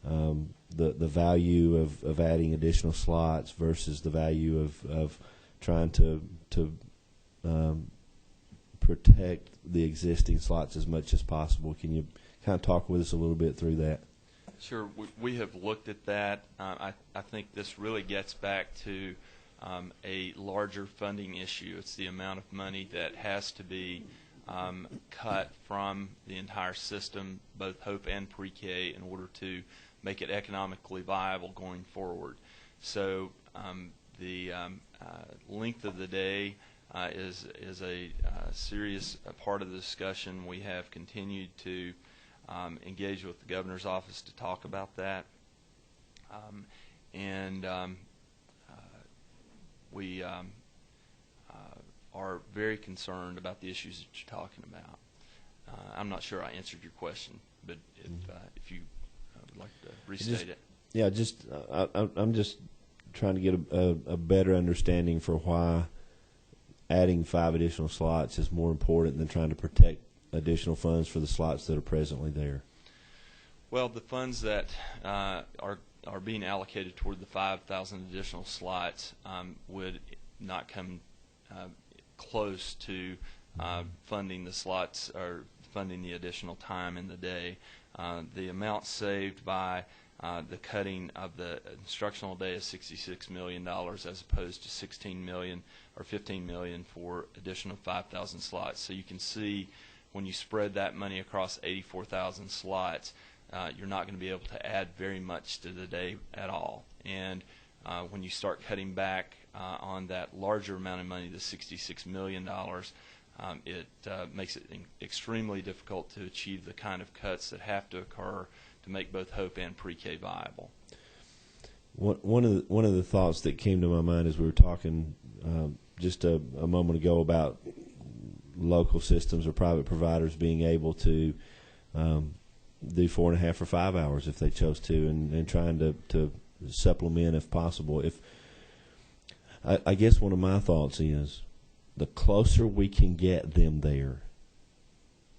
the value of adding additional slots versus the value of trying to protect the existing slots as much as possible? Can you kind of talk with us a little bit through that?
Sure. We have looked at that. I think this really gets back to a larger funding issue. It's the amount of money that has to be cut from the entire system, both Hope and pre-K, in order to make it economically viable going forward. So the length of the day is a serious part of the discussion. We have continued to engage with the governor's office to talk about that, and we are very concerned about the issues that you're talking about. I'm not sure I answered your question, but if you would like to restate it.
Yeah, I'm just trying to get a better understanding for why adding 5 additional slots is more important than trying to protect additional funds for the slots that are presently there.
Well, the funds that are being allocated toward the 5,000 additional slots would not come close to funding the slots or funding the additional time in the day. The amount saved by the cutting of the instructional day is $66 million as opposed to $16 million or $15 million for additional 5,000 slots. So you can see when you spread that money across 84,000 slots, you're not going to be able to add very much to the day at all. And when you start cutting back on that larger amount of money, the $66 million, it makes it extremely difficult to achieve the kind of cuts that have to occur to make both Hope and pre-K viable.
One of the thoughts that came to my mind as we were talking just a moment ago about local systems or private providers being able to do 4.5 or 5 hours if they chose to, and trying to supplement if possible. If I guess one of my thoughts is the closer we can get them there,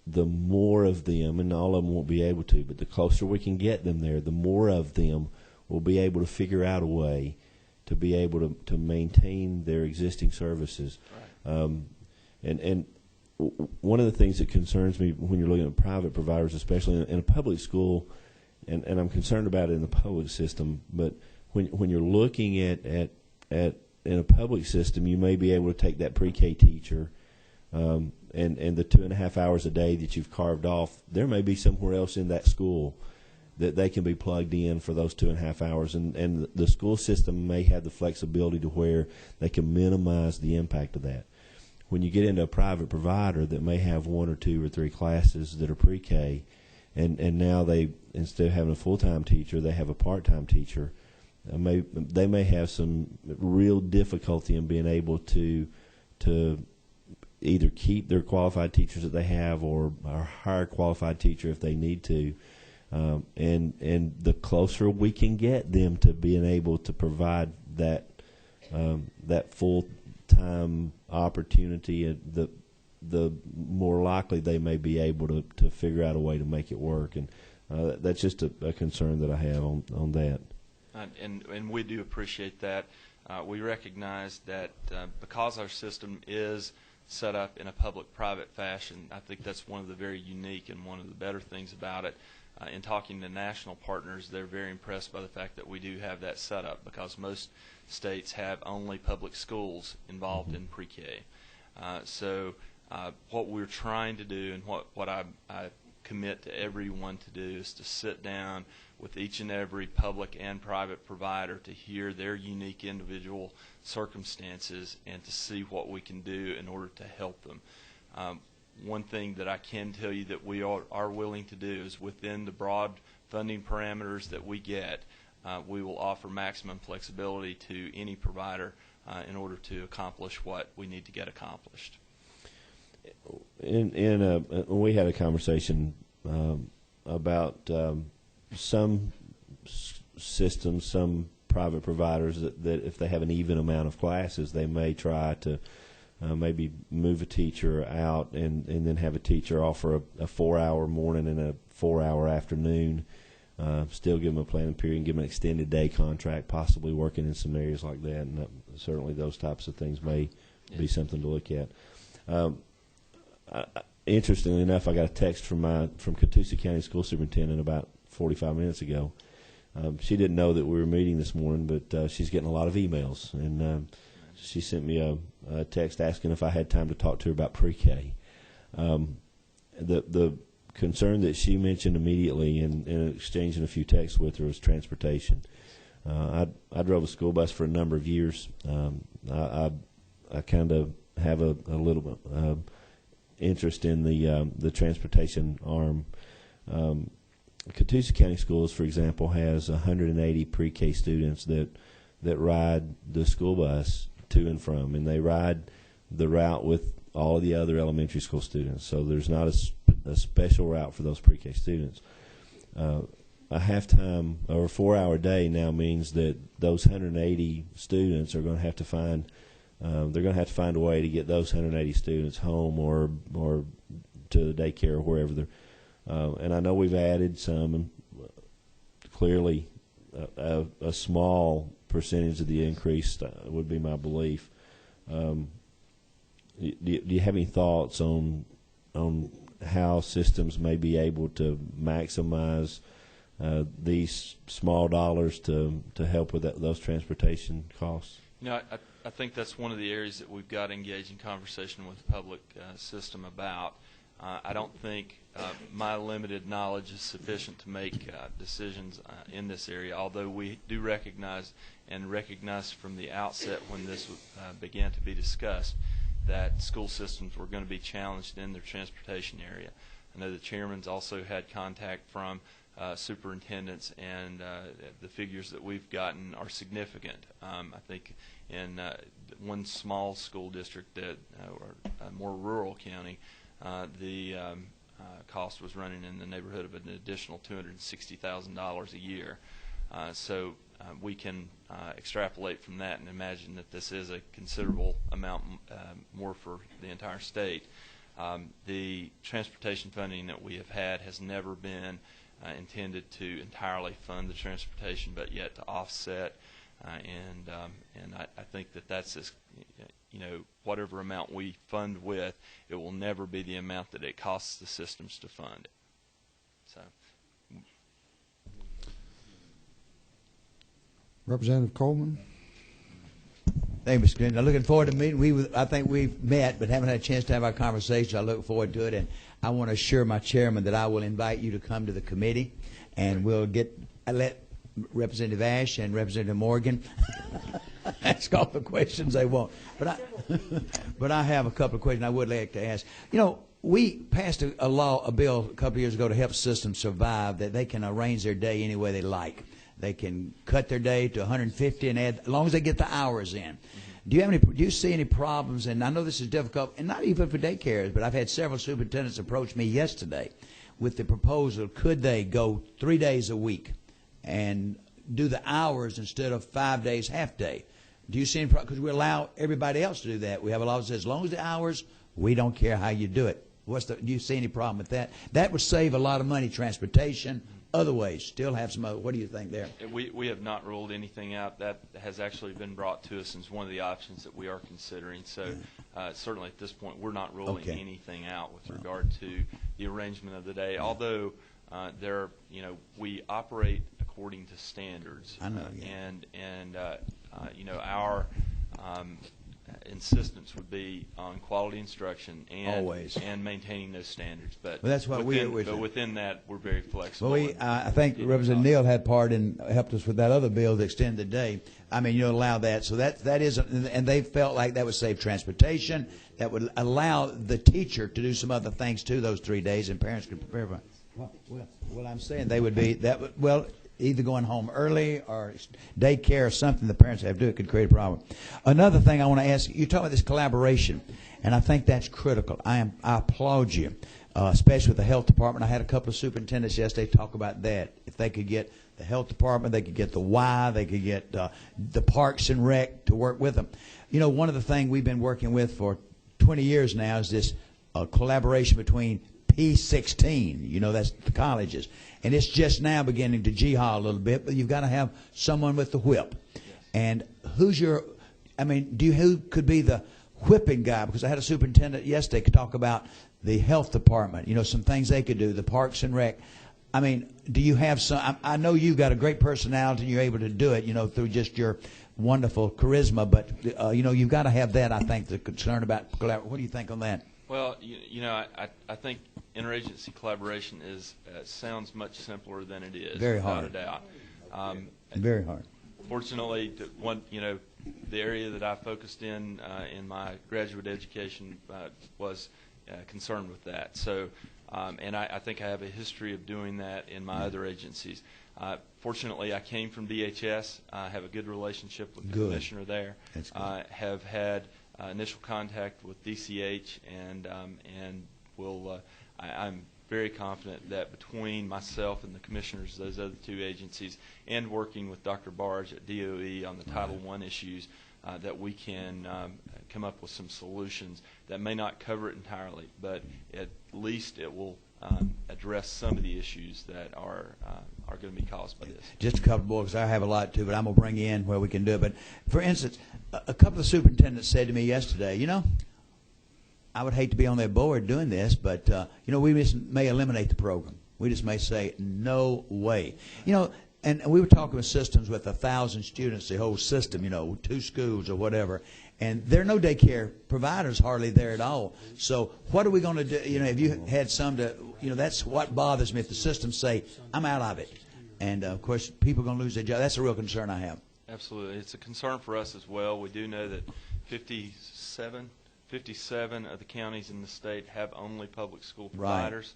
the more of them, and all of them won't be able to, but the closer we can get them there, the more of them will be able to figure out a way to be able to maintain their existing services. Right. And one of the things that concerns me when you're looking at private providers, especially in a public school, and I'm concerned about it in the public system, but when you're looking at in a public system, you may be able to take that pre-K teacher and the 2.5 hours a day that you've carved off, there may be somewhere else in that school that they can be plugged in for those 2.5 hours, and the school system may have the flexibility to where they can minimize the impact of that. When you get into a private provider that may have 1 or 2 or 3 classes that are pre-K, and now they, instead of having a full-time teacher, they have a part-time teacher, they may have some real difficulty in being able to either keep their qualified teachers that they have or hire a qualified teacher if they need to. And the closer we can get them to being able to provide that full-time opportunity, the more likely they may be able to figure out a way to make it work. And that's just a concern that I have on that.
And we do appreciate that. We recognize that because our system is set up in a public-private fashion. I think that's one of the very unique and one of the better things about it. In talking to national partners, they're very impressed by the fact that we do have that set up, because most states have only public schools involved in pre-K. So what we're trying to do, and what I commit to everyone to do, is to sit down with each and every public and private provider to hear their unique individual circumstances and to see what we can do in order to help them. One thing that I can tell you that we are willing to do is, within the broad funding parameters that we get, we will offer maximum flexibility to any provider in order to accomplish what we need to get accomplished.
We had a conversation about some systems, some private providers that if they have an even amount of classes, they may try to maybe move a teacher out and then have a teacher offer a 4-hour morning and a 4-hour afternoon, still give them a planning period and give them an extended day contract, possibly working in some areas like that. And certainly those types of things may be something to look at. Interestingly enough, I got a text from Catoosa County School Superintendent about 45 minutes ago. She didn't know that we were meeting this morning, but she's getting a lot of emails, and she sent me a text asking if I had time to talk to her about pre-K. The concern that she mentioned immediately in exchanging a few texts with her was transportation. I drove a school bus for a number of years. I kind of have a little bit interest in the transportation arm. Catoosa County Schools, for example, has 180 pre-K students that ride the school bus to and from, and they ride the route with all of the other elementary school students. So there's not a special route for those pre-K students. A half-time or a 4-hour day now means that those 180 students are going to have to find a way to get those 180 students home or to the daycare or wherever they're. And I know we've added some, and clearly a small percentage of the increase would be my belief. Do you have any thoughts on how systems may be able to maximize these small dollars to help with those transportation costs?
I think that's one of the areas that we've got to engage in conversation with the public system about. I don't think my limited knowledge is sufficient to make decisions in this area, although we do recognize from the outset when this began to be discussed that school systems were going to be challenged in their transportation area. I know the chairman's also had contact from superintendents, and the figures that we've gotten are significant. I think in one small school district or a more rural county, the cost was running in the neighborhood of an additional $260,000 a year. So we can extrapolate from that and imagine that this is a considerable amount more for the entire state. The transportation funding that we have had has never been intended to entirely fund the transportation, but yet to offset. And I think that that's just, whatever amount we fund with, it will never be the amount that it costs the systems to fund it. So,
Representative Coleman.
Thank you, Mr. Clinton. I'm looking forward to meeting. I think we've met, but haven't had a chance to have our conversation. I look forward to it, and I want to assure my chairman that I will invite you to come to the committee, and I let Representative Ash and Representative Morgan ask all the questions they want. But I have a couple of questions I would like to ask. We passed a bill a couple of years ago to help systems survive, that they can arrange their day any way they like. They can cut their day to 150 and add, as long as they get the hours in. Do you see any problems? And I know this is difficult, and not even for daycares, but I've had several superintendents approach me yesterday with the proposal: could they go 3 days a week and do the hours instead of 5 days half day? Do you see any problem? Because we allow everybody else to do that. We have a law that says as long as the hours, we don't care how you do it. Do you see any problem with that? That would save a lot of money, transportation, other ways. Still have some other. What do you think there?
We have not ruled anything out. That has actually been brought to us as one of the options that we are considering. So certainly at this point, we're not ruling
Okay.
anything out with regard to the arrangement of the day. Although we operate according to standards.
I know, yeah.
And our insistence would be on quality instruction and
Always.
and maintaining those standards. But
Well, that's what
within that, we're very flexible.
Well, I think Representative Neal had part in helped us with that other bill to extend the day. I mean, allow that. So that is, and they felt like that would save transportation. That would allow the teacher to do some other things too those 3 days, and parents could prepare for it. Well, I'm saying they would be either going home early or daycare or something the parents have to do. It could create a problem. Another thing I want to ask you talk about this collaboration, and I think that's critical. I applaud you, especially with the health department. I had a couple of superintendents yesterday talk about that. If they could get the health department, they could get the Y, they could get the Parks and Rec to work with them. One of the things we've been working with for 20 years now is this collaboration between P16, that's the colleges. And it's just now beginning to jihad a little bit, but you've got to have someone with the whip. Yes. And who could be the whipping guy? Because I had a superintendent yesterday could talk about the health department, some things they could do, the Parks and Rec. I mean, do you have some? I know you've got a great personality and you're able to do it, through just your wonderful charisma, but, you've got to have that, I think, the concern about collaboration. What do you think on that?
Well, I think interagency collaboration sounds much simpler than it is.
Very hard.
Without a doubt.
Very hard.
Fortunately, the area that I focused in my graduate education was concerned with that. So, and I think I have a history of doing that in my other agencies. Fortunately, I came from DHS. I have a good relationship with the commissioner there.
That's good.
Have had initial contact with DCH, and I'm very confident that between myself and the commissioners of those other two agencies, and working with Dr. Barge at DOE on the Title I issues, that we can come up with some solutions that may not cover it entirely, but at least it will address some of the issues that are going to be caused by this.
Just a couple more, because I have a lot too, but I'm going to bring you in where we can do it. But, for instance, a couple of superintendents said to me yesterday, I would hate to be on their board doing this, but, we just may eliminate the program. We just may say, no way. And we were talking with systems with 1,000 students, the whole system, 2 schools or whatever. And there are no daycare providers hardly there at all. So what are we going to do? If you had some to, that's what bothers me. If the systems say, I'm out of it. And, of course, people are going to lose their job. That's a real concern I have.
Absolutely. It's a concern for us as well. We do know that 57 of the counties in the state have only public school providers.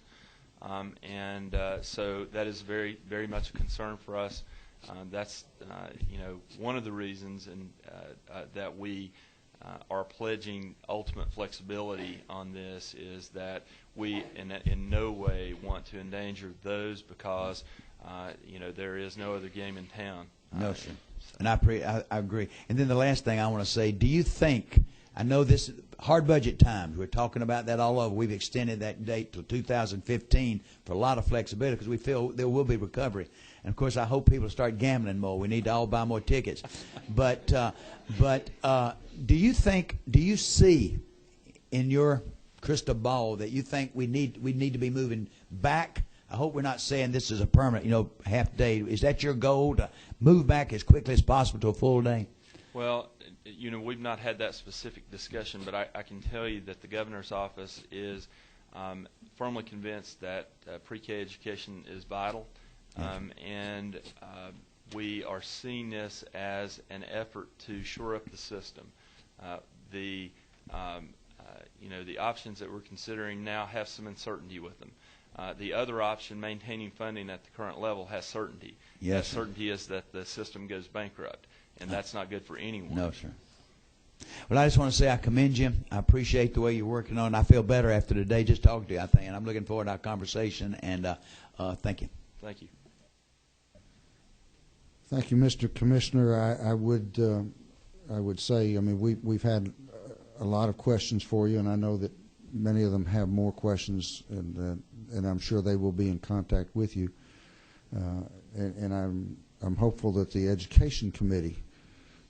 Right. So that is very, very much a concern for us. That's, one of the reasons that we are pledging ultimate flexibility on this is that we in no way want to endanger those because, there is no other game in town.
No, sir. And I agree. And then the last thing I want to say, do you think, I know this hard budget times, we're talking about that all over. We've extended that date till 2015 for a lot of flexibility because we feel there will be recovery. And, of course, I hope people start gambling more. We need to all buy more tickets. But do you see in your crystal ball that you think we need to be moving back? I hope we're not saying this is a permanent, half day. Is that your goal, to move back as quickly as possible to a full day?
Well, we've not had that specific discussion, but I can tell you that the governor's office is firmly convinced that pre-K education is vital. And we are seeing this as an effort to shore up the system. The options that we're considering now have some uncertainty with them. The other option, maintaining funding at the current level, has certainty.
Yes,
that certainty is that the system goes bankrupt, and that's not good for anyone.
No, sir. Well, I just want to say I commend you. I appreciate the way you're working on it. I feel better after today just talking to you, I think. And I'm looking forward to our conversation. And thank you.
Thank you.
Thank you, Mr. Commissioner. I would say, we've had a lot of questions for you, and I know that many of them have more questions, and I'm sure they will be in contact with you. And I'm hopeful that the Education Committee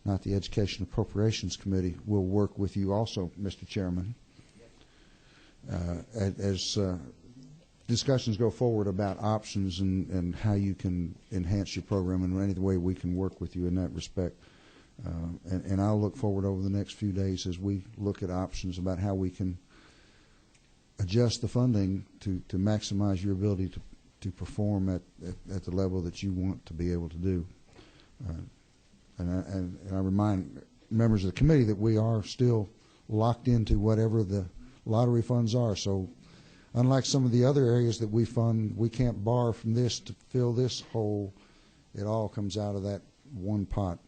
not the Education Appropriations Committee, will work with you also, Mr. Chairman, as discussions go forward about options and how you can enhance your program and any way we can work with you in that respect. And I'll look forward over the next few days as we look at options about how we can adjust the funding to maximize your ability to perform at the level that you want to be able to do. And I remind members of the committee that we are still locked into whatever the lottery funds are. So unlike some of the other areas that we fund, we can't borrow from this to fill this hole. It all comes out of that one pot.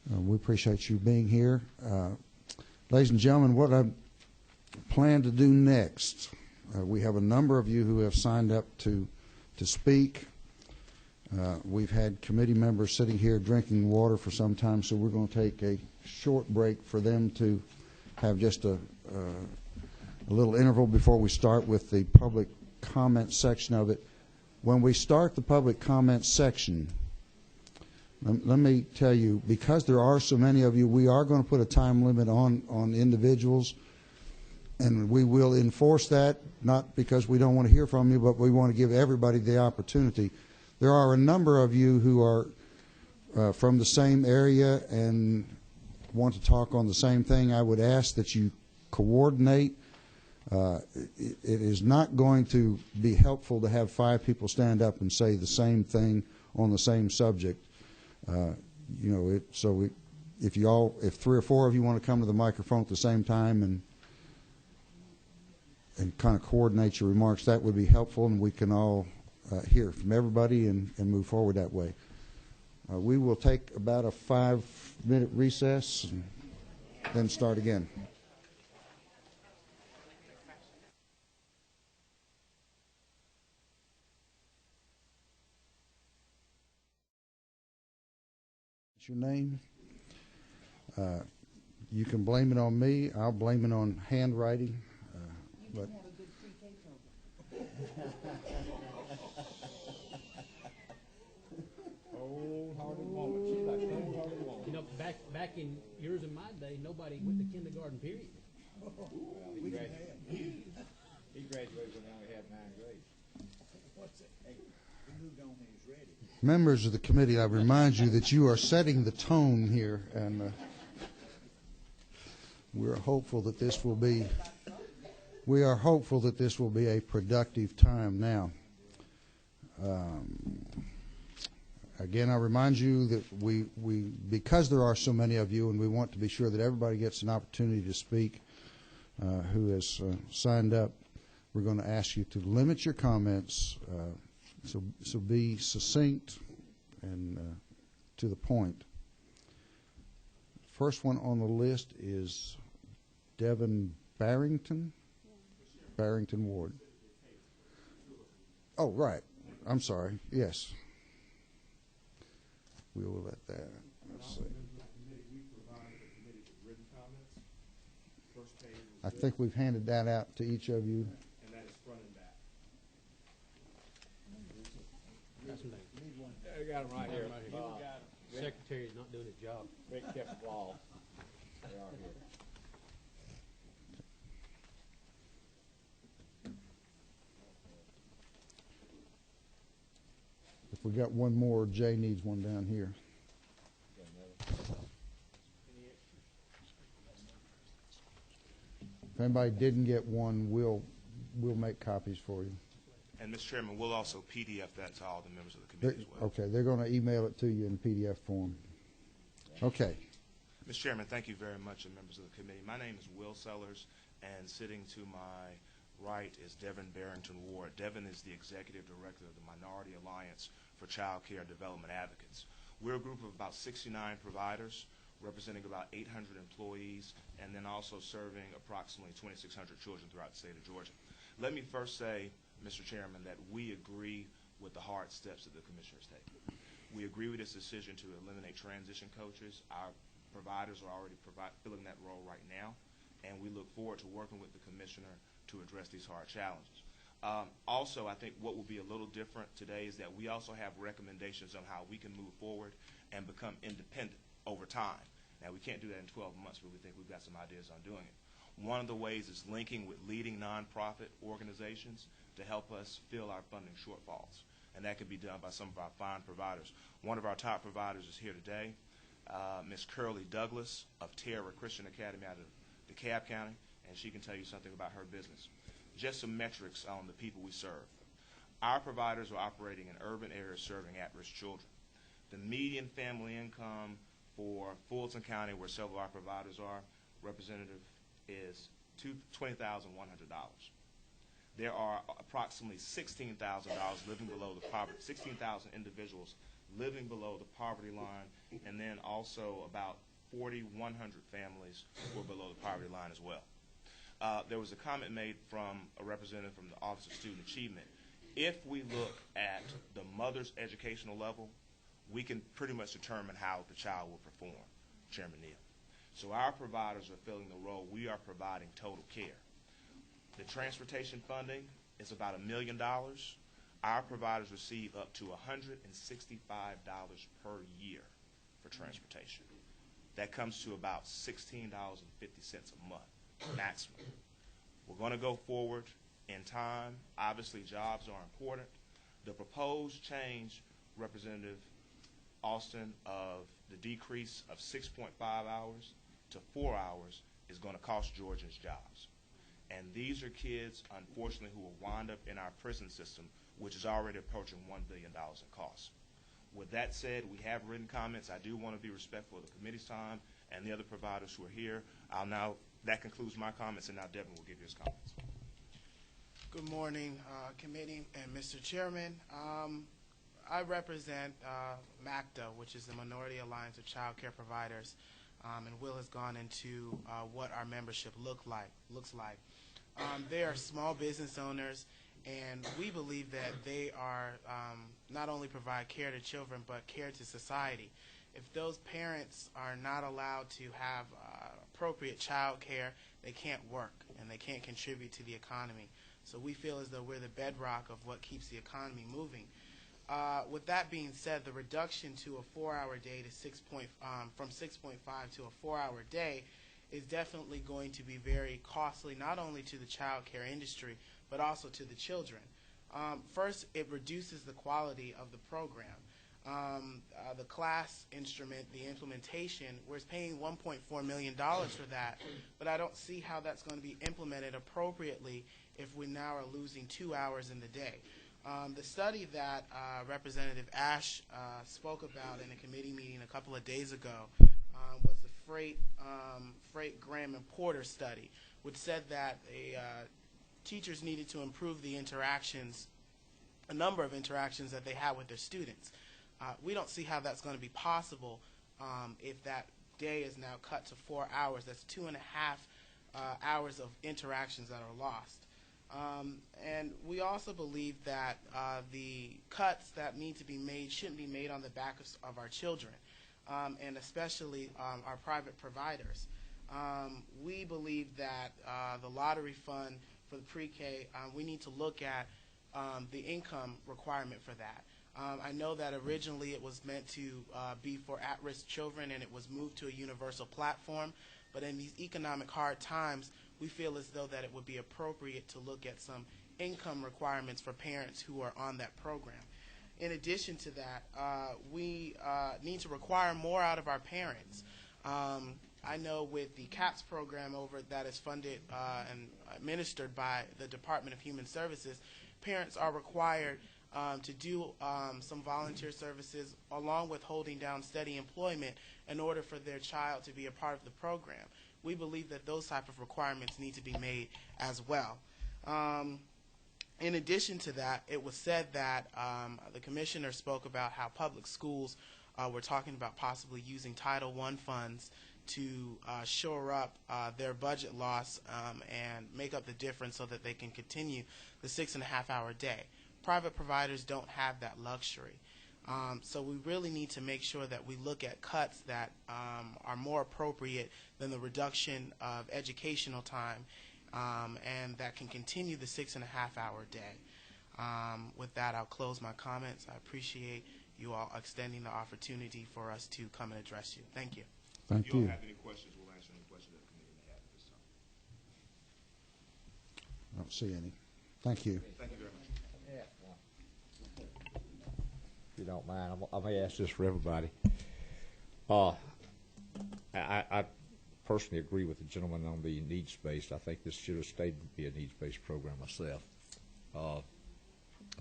We appreciate you being here. Ladies and gentlemen, what I plan to do next, we have a number of you who have signed up to speak. We've had committee members sitting here drinking water for some time, so we're going to take a short break for them to have just a little interval before we start with the public comment section of it. When we start the public comment section, let me tell you, because there are so many of you, we are going to put a time limit on individuals, and we will enforce that, not because we don't want to hear from you, but we want to give everybody the opportunity. There are a number of you who are from the same area and want to talk on the same thing. I would ask that you coordinate. It is not going to be helpful to have 5 people stand up and say the same thing on the same subject. If 3 or 4 of you want to come to the microphone at the same time and kind of coordinate your remarks, that would be helpful, and we can all hear from everybody and move forward that way. We will take about a 5-minute recess and then start again. What's your name? You can blame it on me. I'll blame it on handwriting. But have a good pre-K program.
Cold-hearted woman. She's like cold-hearted woman. You know, back in yours and my day, nobody went to kindergarten, period.
Well, he graduated when he only had 9 grades. What's it? Hey, he moved on when he was ready.
Members of the committee, I remind you that you are setting the tone here, and we're hopeful that this will be. We are hopeful that this will be a productive time now. Again, I remind you that we because there are so many of you, and we want to be sure that everybody gets an opportunity to speak who has signed up, we're going to ask you to limit your comments, so be succinct and to the point. First one on the list is Devin Barrington. Barrington Ward. Oh, right. I'm sorry. Yes. We will let that. Let's see. I think we've handed that out to each of you.
And that is front and back. I got them right here. Secretary's not doing his job.
Rick kept the wall. They are here.
If we got one more, Jay needs one down here. If anybody didn't get one, we'll make copies for you.
And, Mr. Chairman, we'll also PDF that to all the members of the committee as well.
Okay, they're going to email it to you in PDF form. Okay.
Mr. Chairman, thank you very much, and members of the committee. My name is Will Sellers, and sitting to my right is Devin Barrington Ward. Devin is the Executive Director of the Minority Alliance for Child Care and Development Advocates. We're a group of about 69 providers representing about 800 employees and then also serving approximately 2,600 children throughout the state of Georgia. Let me first say, Mr. Chairman, that we agree with the hard steps that the Commissioner has taken. We agree with his decision to eliminate transition coaches. Our providers are already filling that role right now, and we look forward to working with the Commissioner to address these hard challenges. Also, I think what will be a little different today is that we also have recommendations on how we can move forward and become independent over time. Now, we can't do that in 12 months, but we think we've got some ideas on doing it. One of the ways is linking with leading nonprofit organizations to help us fill our funding shortfalls, and that could be done by some of our fine providers. One of our top providers is here today, Ms. Curly Douglas of Terra Christian Academy out of DeKalb County, and she can tell you something about her business. Just some metrics on the people we serve. Our providers are operating in urban areas serving at-risk children. The median family income for Fulton County, where several of our providers are, Representative, is $20,100. There are approximately $16,000 living below the poverty, 16,000 individuals living below the poverty line, and then also about 4,100 families who are below the poverty line as well. There was a comment made from a representative from the Office of Student Achievement. If we look at the mother's educational level, we can pretty much determine how the child will perform, Chairman Neal. So our providers are filling the role. We are providing total care. The transportation funding is about $1 million. Our providers receive up to $165 per year for transportation. That comes to about $16.50 a month, maximum. We're going to go forward in time. Obviously, jobs are important. The proposed change, Representative Austin, of the decrease of 6.5 hours to 4 hours is going to cost Georgians jobs. And these are kids, unfortunately, who will wind up in our prison system, which is already approaching $1 billion in costs. With that said, we have written comments. I do want to be respectful of the committee's time and the other providers who are here. That concludes my comments, and now Devin will give you his comments.
Good morning, committee and Mr. Chairman. I represent MACTA, which is the Minority Alliance of Child Care Providers, and Will has gone into what our membership looks like. They are small business owners, and we believe that they are not only provide care to children, but care to society. If those parents are not allowed to have appropriate child care, they can't work and they can't contribute to the economy. So we feel as though we're the bedrock of what keeps the economy moving. With that being said, the reduction to a 4-hour day to from 6.5 to a 4-hour day is definitely going to be very costly, not only to the child care industry, but also to the children. First, it reduces the quality of the program. The class instrument, the implementation, we're paying $1.4 million for that, but I don't see how that's going to be implemented appropriately if we now are losing 2 hours in the day. The study that Representative Ash spoke about in a committee meeting a couple of days ago was the Freight, Graham, and Porter study, which said that teachers needed to improve the interactions, a number of interactions that they had with their students. We don't see how that's going to be possible if that day is now cut to 4 hours. That's 2.5 hours of interactions that are lost. And we also believe that the cuts that need to be made shouldn't be made on the back of our children, and especially our private providers. We believe that the lottery fund for the pre-K, we need to look at the income requirement for that. I know that originally it was meant to be for at-risk children, and it was moved to a universal platform, but in these economic hard times, we feel as though that it would be appropriate to look at some income requirements for parents who are on that program. In addition to that, we need to require more out of our parents. I know with the CAPS program that is funded and administered by the Department of Human Services, parents are required to do some volunteer services along with holding down steady employment in order for their child to be a part of the program. We believe that those type of requirements need to be made as well. In addition to that, it was said that the commissioner spoke about how public schools were talking about possibly using Title I funds to shore up their budget loss and make up the difference so that they can continue the 6.5-hour day. Private providers don't have that luxury. So we really need to make sure that we look at cuts that are more appropriate than the reduction of educational time and that can continue the 6.5-hour day. With that, I'll close my comments. I appreciate you all extending the opportunity for us to come and address you. Thank you.
Thank
If you
you.
don't have any questions, we'll answer any questions that the committee may have at this time.
I don't see any. Thank you.
Thank you very much.
If you don't mind, I may ask this for everybody. I personally agree with the gentleman on the needs-based. I think this should have stayed to be a needs-based program myself. I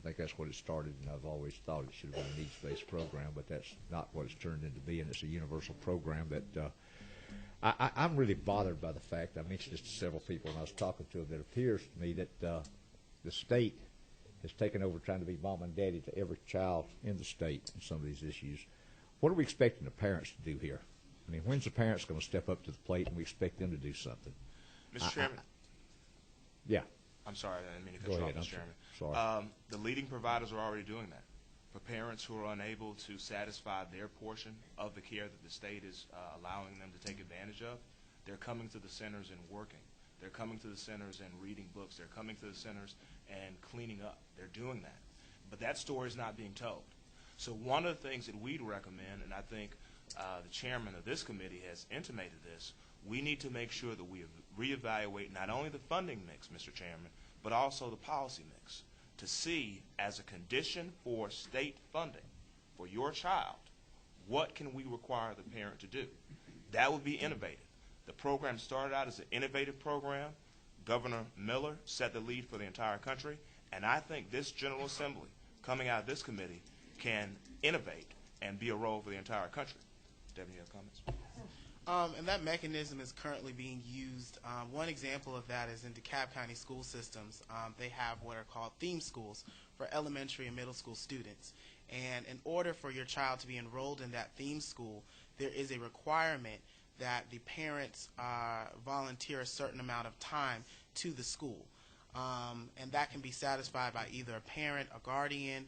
think that's what it started, and I've always thought it should have been a needs-based program, but that's not what it's turned into being. It's a universal program that I'm really bothered by the fact, I mentioned this to several people when I was talking to them, that it appears to me that the state has taken over trying to be mom and daddy to every child in the state in some of these issues. What are we expecting the parents to do here? I mean, when's the parents going to step up to the plate and we expect them to do something?
Mr. Chairman.
Yeah.
I'm sorry, I didn't mean to
Go
cut you
ahead,
off,
I'm
Mr. Chairman.
sorry.
The leading providers are already doing that. For parents who are unable to satisfy their portion of the care that the state is allowing them to take advantage of, they're coming to the centers and working. They're coming to the centers and reading books. They're coming to the centers and cleaning up. They're doing that. But that story is not being told. So one of the things that we'd recommend, and I think the chairman of this committee has intimated this, we need to make sure that we reevaluate not only the funding mix, Mr. Chairman, but also the policy mix to see, as a condition for state funding for your child, what can we require the parent to do? That would be innovative. The program started out as an innovative program. Governor Miller set the lead for the entire country, and I think this General Assembly, coming out of this committee, can innovate and be a role for the entire country. Devin, you have comments?
And that mechanism is currently being used. One example of that is in DeKalb County school systems. They have what are called theme schools for elementary and middle school students. And in order for your child to be enrolled in that theme school, there is a requirement that the parents volunteer a certain amount of time to the school. And that can be satisfied by either a parent, a guardian,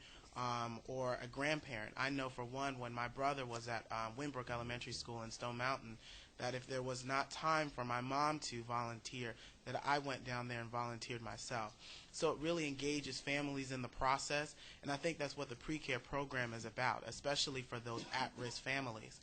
or a grandparent. I know for one, when my brother was at Winbrook Elementary School in Stone Mountain, that if there was not time for my mom to volunteer, that I went down there and volunteered myself. So it really engages families in the process, and I think that's what the pre-care program is about, especially for those at-risk families.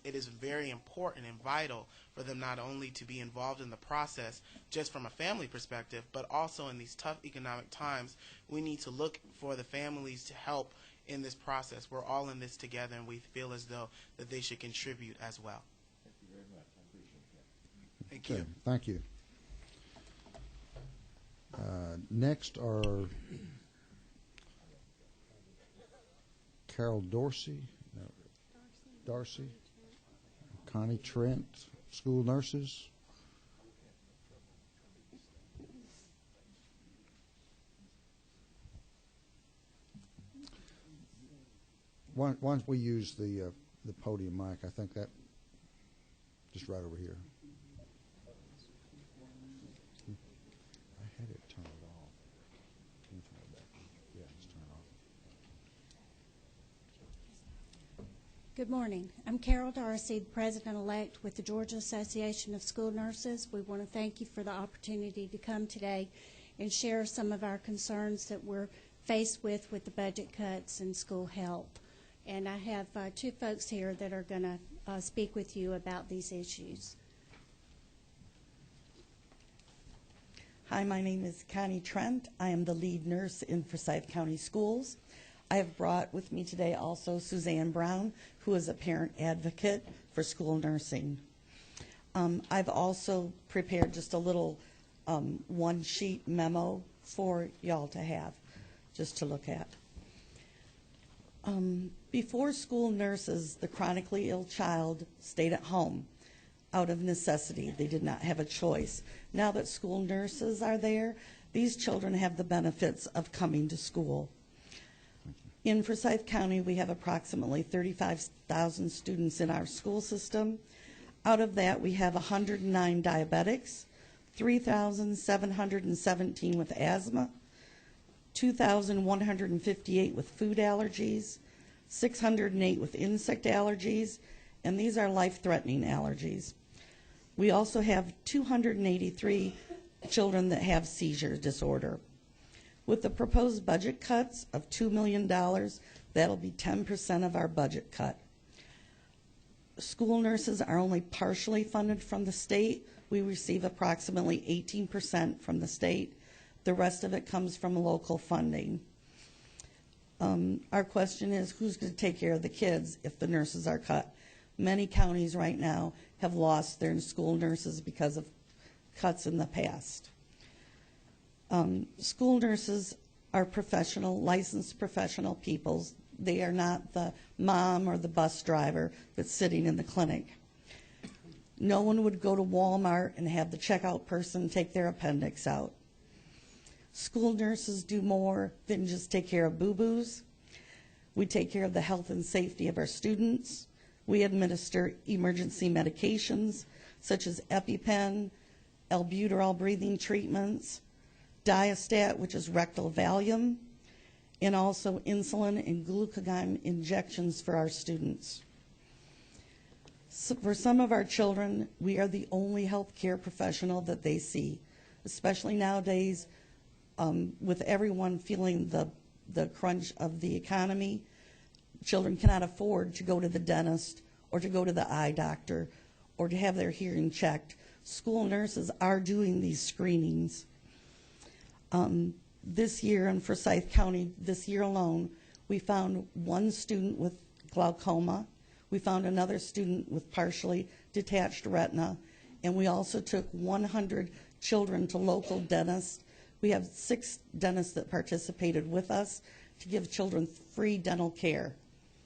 It is very important and vital for them not only to be involved in the process just from a family perspective, but also in these tough economic times, we need to look for the families to help in this process. We're all in this together, and we feel as though that they should contribute as well.
Thank you very much. I appreciate that.
Thank you.
Okay, thank you. Next are Carol Dorsey, Darcy, Connie Trent, school nurses. Once we use the podium mic, I think that just right over here. I had it turned off. Can you turn it back? Yeah, it's turned off.
Good morning. I'm Carol Darcy, the President-elect with the Georgia Association of School Nurses. We want to thank you for the opportunity to come today and share some of our concerns that we're faced with the budget cuts and school health. And I have two folks here that are going to speak with you about these issues.
Hi, my name is Connie Trent. I am the lead nurse in Forsyth County Schools. I have brought with me today also Suzanne Brown, who is a parent advocate for school nursing. I've also prepared just a little one-sheet memo for y'all to have, just to look at. Before school nurses, the chronically ill child stayed at home out of necessity. They did not have a choice. Now that school nurses are there, these children have the benefits of coming to school. In Forsyth County, we have approximately 35,000 students in our school system. Out of that, we have 109 diabetics, 3,717 with asthma, 2,158 with food allergies, 608 with insect allergies, and these are life-threatening allergies. We also have 283 children that have seizure disorder. With the proposed budget cuts of $2 million, that'll be 10% of our budget cut. School nurses are only partially funded from the state. We receive approximately 18% from the state. The rest of it comes from local funding. Our question is, who's going to take care of the kids if the nurses are cut? Many counties right now have lost their school nurses because of cuts in the past. School nurses are professional, licensed professional people. They are not the mom or the bus driver that's sitting in the clinic. No one would go to Walmart and have the checkout person take their appendix out. School nurses do more than just take care of boo-boos. We take care of the health and safety of our students. We administer emergency medications such as EpiPen, albuterol breathing treatments, Diastat, which is rectal Valium, and also insulin and glucagon injections for our students. So for some of our children, we are the only healthcare professional that they see, especially nowadays with everyone feeling the crunch of the economy. Children cannot afford to go to the dentist or to go to the eye doctor or to have their hearing checked. School nurses are doing these screenings. This year in Forsyth County, this year alone, we found one student with glaucoma. We found another student with partially detached retina. And we also took 100 children to local dentists. We have 6 dentists that participated with us to give children free dental care.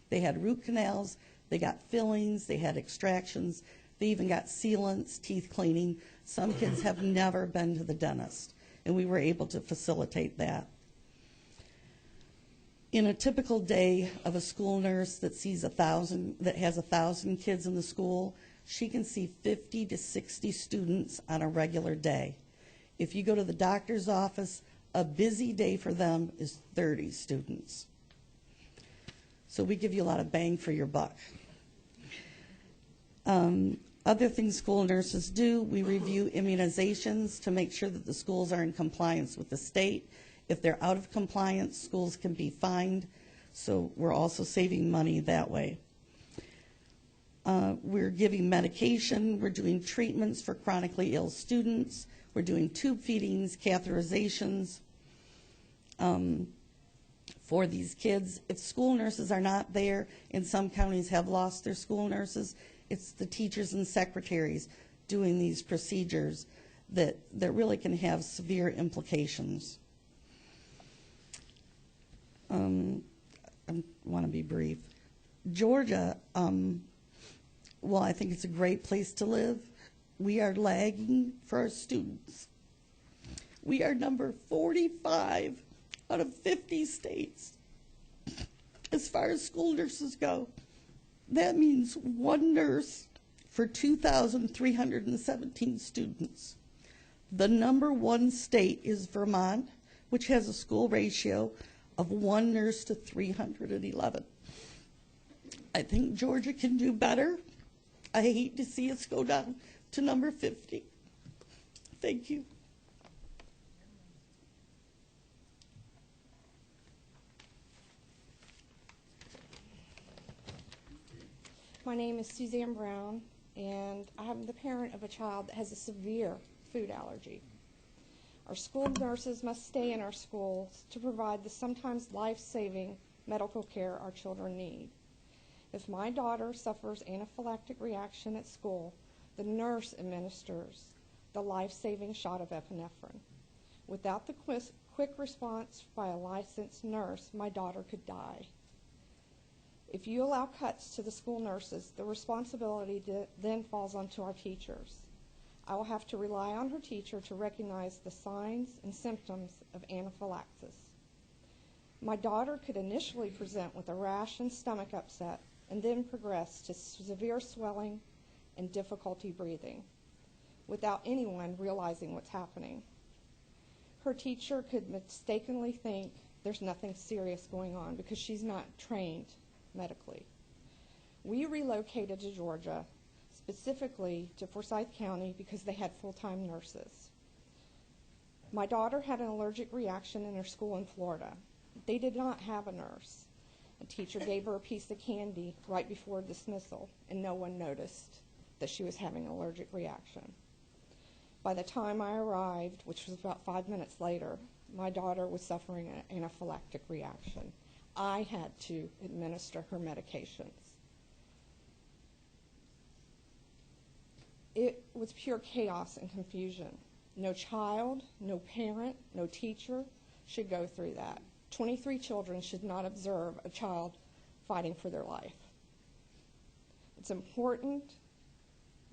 They had root canals, they got fillings, they had extractions, they even got sealants, teeth cleaning. Some kids have never been to the dentist, and we were able to facilitate that. In a typical day of a school nurse that sees that has 1,000 kids in the school, she can see 50 to 60 students on a regular day. If you go to the doctor's office, a busy day for them is 30 students. So we give you a lot of bang for your buck. Other things school nurses do, we review immunizations to make sure that the schools are in compliance with the state. If they're out of compliance, schools can be fined. So we're also saving money that way. We're giving medication. We're doing treatments for chronically ill students. We're doing tube feedings, catheterizations for these kids. If school nurses are not there, and some counties have lost their school nurses, it's the teachers and secretaries doing these procedures that really can have severe implications. I want to be brief. Georgia, well, I think it's a great place to live. We are lagging for our students. We are number 45 out of 50 states as far as school nurses go. That means one nurse for 2,317 students. The number 1 state is Vermont, which has a school ratio of 1 nurse to 311. I think Georgia can do better. I hate to see us go down to number 50. Thank you.
My name is Suzanne Brown, and I'm the parent of a child that has a severe food allergy. Our school nurses must stay in our schools to provide the sometimes life-saving medical care our children need. If my daughter suffers anaphylactic reaction at school, the nurse administers the life-saving shot of epinephrine. Without the quick response by a licensed nurse, my daughter could die. If you allow cuts to the school nurses, the responsibility then falls onto our teachers. I will have to rely on her teacher to recognize the signs and symptoms of anaphylaxis. My daughter could initially present with a rash and stomach upset and then progress to severe swelling and difficulty breathing without anyone realizing what's happening. Her teacher could mistakenly think there's nothing serious going on because she's not trained medically. We relocated to Georgia, specifically to Forsyth County, because they had full-time nurses. My daughter had an allergic reaction in her school in Florida. They did not have a nurse. A teacher gave her a piece of candy right before dismissal, and no one noticed that she was having an allergic reaction. By the time I arrived, which was about 5 minutes later, my daughter was suffering an anaphylactic reaction. I had to administer her medications. It was pure chaos and confusion. No child, no parent, no teacher should go through that. 23 children should not observe a child fighting for their life. It's important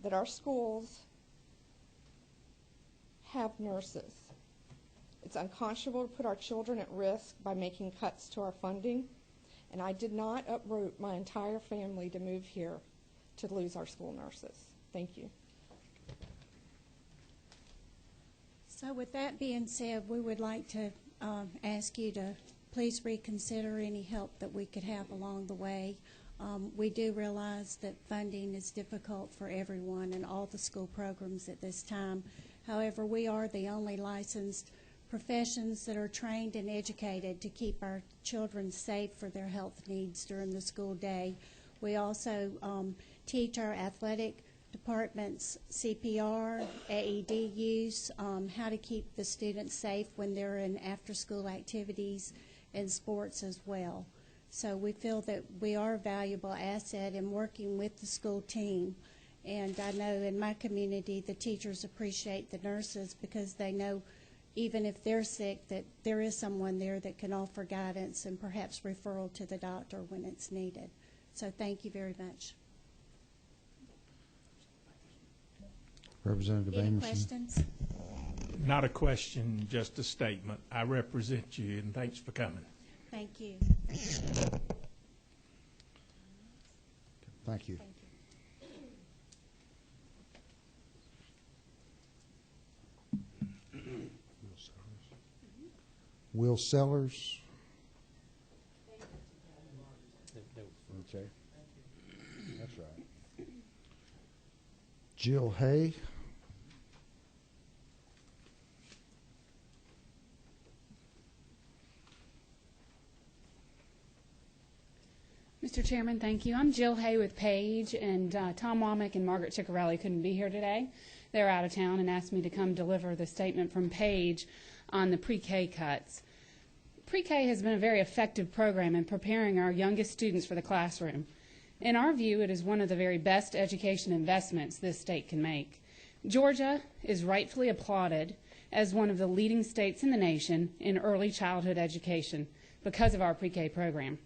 that our schools have nurses. It's unconscionable to put our children at risk by making cuts to our funding, and I did not uproot my entire family to move here to lose our school nurses. Thank you.
So with that being said, we would like to ask you to please reconsider any help that we could have along the way. We do realize that funding is difficult for everyone in all the school programs at this time. However, we are the only licensed professions that are trained and educated to keep our children safe for their health needs during the school day. We also teach our athletic departments CPR, AED use, how to keep the students safe when they're in after-school activities and sports as well. So we feel that we are a valuable asset in working with the school team. And I know in my community the teachers appreciate the nurses because they know even if they're sick that there is someone there that can offer guidance and perhaps referral to the doctor when it's needed. So thank you very much.
Representative
Any
Amerson.
questions?
Not a question, just a statement. I represent you, and thanks for coming.
Thank you.
Thank you. Will Sellers. Okay. That's right. Jill Hay.
Mr. Chairman, thank you. I'm Jill Hay with Page, and Tom Womack and Margaret Ciccarelli couldn't be here today. They're out of town and asked me to come deliver the statement from Page on the pre-K cuts. Pre-K has been a very effective program in preparing our youngest students for the classroom. In our view, it is one of the very best education investments this state can make. Georgia is rightfully applauded as one of the leading states in the nation in early childhood education because of our pre-K program.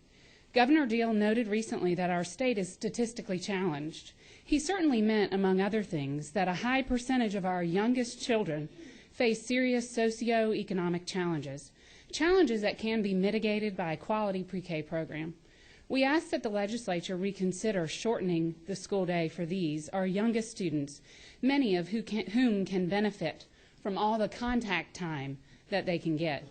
Governor Deal noted recently that our state is statistically challenged. He certainly meant, among other things, that a high percentage of our youngest children face serious socioeconomic challenges, challenges that can be mitigated by a quality pre-K program. We ask that the legislature reconsider shortening the school day for these, our youngest students, many of whom can benefit from all the contact time that they can get.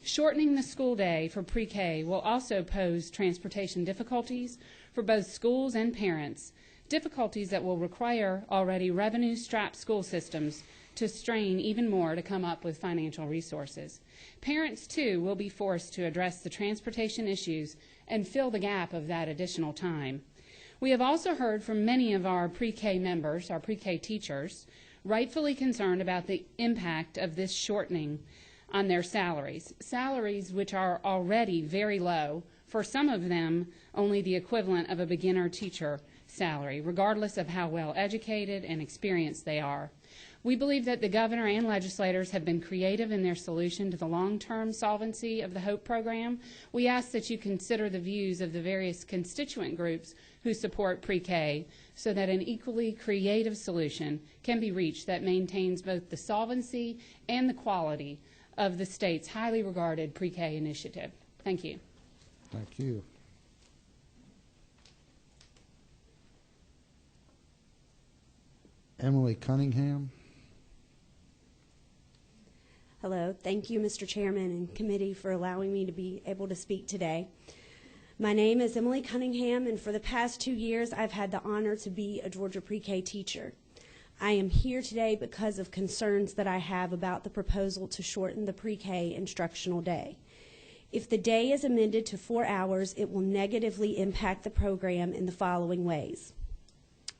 Shortening the school day for pre-K will also pose transportation difficulties for both schools and parents, difficulties that will require already revenue-strapped school systems to strain even more to come up with financial resources. Parents, too, will be forced to address the transportation issues and fill the gap of that additional time. We have also heard from many of our pre-K members, our pre-K teachers, rightfully concerned about the impact of this shortening on their salaries which are already very low, for some of them only the equivalent of a beginner teacher salary, regardless of how well educated and experienced they are. We believe that the governor and legislators have been creative in their solution to the long-term solvency of the HOPE program. We ask that you consider the views of the various constituent groups who support pre-K so that an equally creative solution can be reached that maintains both the solvency and the quality of the state's highly regarded pre-K initiative. Thank you.
Thank you. Emily Cunningham.
Hello. Thank you, Mr. Chairman and committee, for allowing me to be able to speak today. My name is Emily Cunningham, and for the past 2 years, I've had the honor to be a Georgia pre-K teacher. I am here today because of concerns that I have about the proposal to shorten the pre-K instructional day. If the day is amended to 4 hours, it will negatively impact the program in the following ways.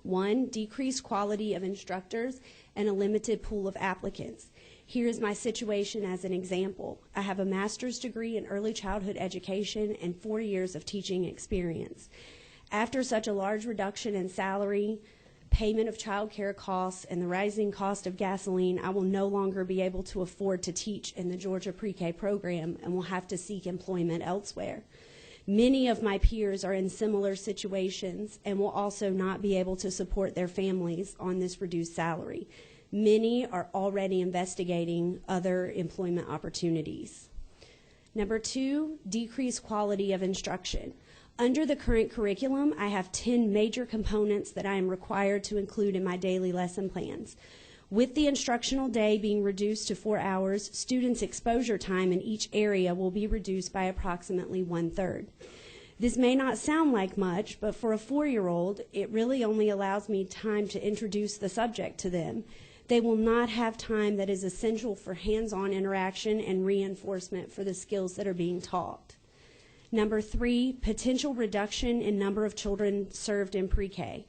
1, decreased quality of instructors and a limited pool of applicants. Here is my situation as an example. I have a master's degree in early childhood education and 4 years of teaching experience. After such a large reduction in salary, payment of child care costs, and the rising cost of gasoline, I will no longer be able to afford to teach in the Georgia pre-K program and will have to seek employment elsewhere. Many of my peers are in similar situations and will also not be able to support their families on this reduced salary. Many are already investigating other employment opportunities. Number 2, decreased quality of instruction. Under the current curriculum, I have 10 major components that I am required to include in my daily lesson plans. With the instructional day being reduced to 4 hours, students' exposure time in each area will be reduced by approximately 1/3. This may not sound like much, but for a 4-year-old, it really only allows me time to introduce the subject to them. They will not have time that is essential for hands-on interaction and reinforcement for the skills that are being taught. Number 3, potential reduction in number of children served in pre-K.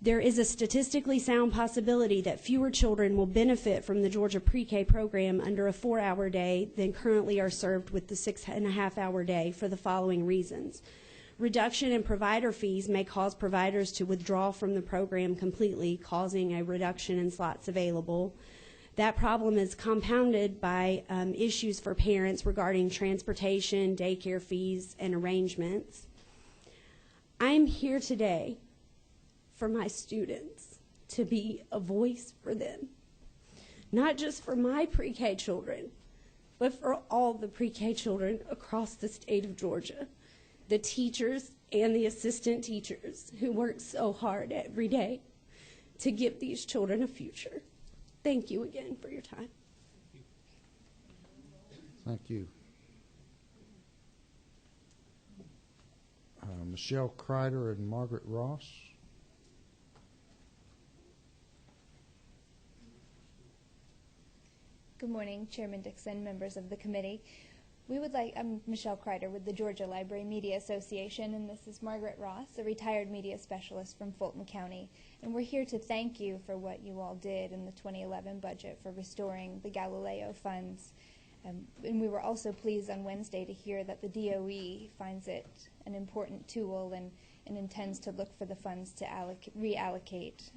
There is a statistically sound possibility that fewer children will benefit from the Georgia pre-K program under a 4-hour day than currently are served with the 6.5-hour day for the following reasons. Reduction in provider fees may cause providers to withdraw from the program completely, causing a reduction in slots available. That problem is compounded by issues for parents regarding transportation, daycare fees, and arrangements. I'm here today for my students, to be a voice for them, not just for my pre-K children, but for all the pre-K children across the state of Georgia, the teachers and the assistant teachers who work so hard every day to give these children a future. Thank you again for your time.
Thank you. Michelle Kreider and Margaret Ross.
Good morning, Chairman Dixon, members of the committee. I'm Michelle Kreider with the Georgia Library Media Association, and this is Margaret Ross, a retired media specialist from Fulton County. And we're here to thank you for what you all did in the 2011 budget for restoring the Galileo funds. And we were also pleased on Wednesday to hear that the DOE finds it an important tool and intends to look for the funds to reallocate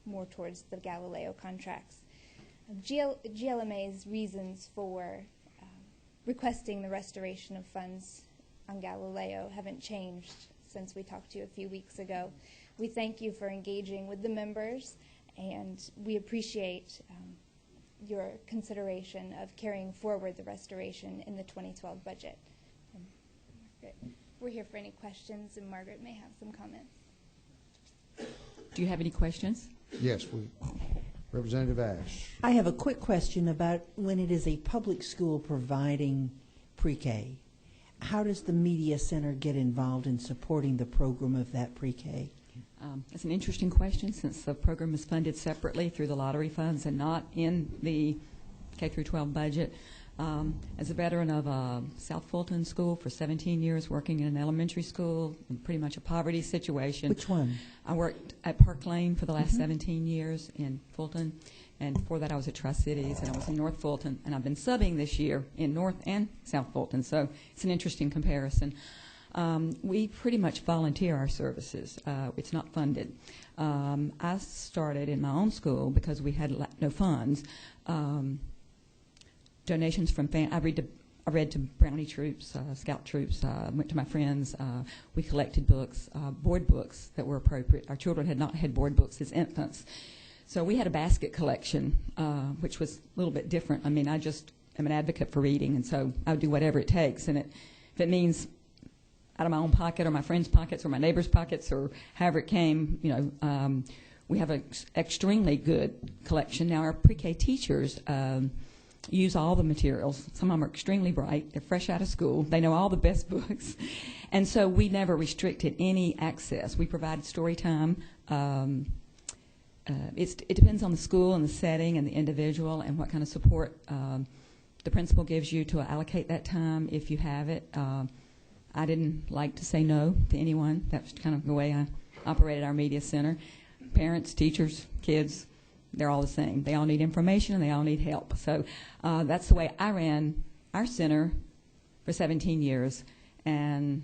more towards the Galileo contracts. GLMA's reasons for requesting the restoration of funds on Galileo haven't changed since we talked to you a few weeks ago. We thank you for engaging with the members, and we appreciate your consideration of carrying forward the restoration in the 2012 budget. We're here for any questions, and Margaret may have some comments.
Do you have any questions?
Yes, Representative Ash.
I have a quick question about when it is a public school providing pre-K. How does the Media Center get involved in supporting the program of that pre-K?
It's an interesting question since the program is funded separately through the lottery funds and not in the K-12 budget. As a veteran of South Fulton School for 17 years, working in an elementary school, in pretty much a poverty situation.
Which one?
I worked at Park Lane for the last 17 years in Fulton, and before that I was at Tri-Cities, and I was in North Fulton, and I've been subbing this year in North and South Fulton, so it's an interesting comparison. We pretty much volunteer our services. It's not funded. I started in my own school because we had no funds. Donations from I read to Brownie troops, Scout troops, went to my friends. We collected books, board books that were appropriate. Our children had not had board books as infants. So we had a basket collection, which was a little bit different. I mean, I just am an advocate for reading, and so I would do whatever it takes. And if it means out of my own pocket or my friends' pockets or my neighbors' pockets or however it came, we have an extremely good collection. Now, our pre-K teachers use all the materials. Some of them are extremely bright. They're fresh out of school. They know all the best books. And so we never restricted any access. We provided story time it depends on the school and the setting and the individual and what kind of support the principal gives you to allocate that time if you have it. I didn't like to say no to anyone. That was kind of the way I operated our media center. Parents, teachers, kids, they're all the same. They all need information and they all need help. So that's the way I ran our center for 17 years and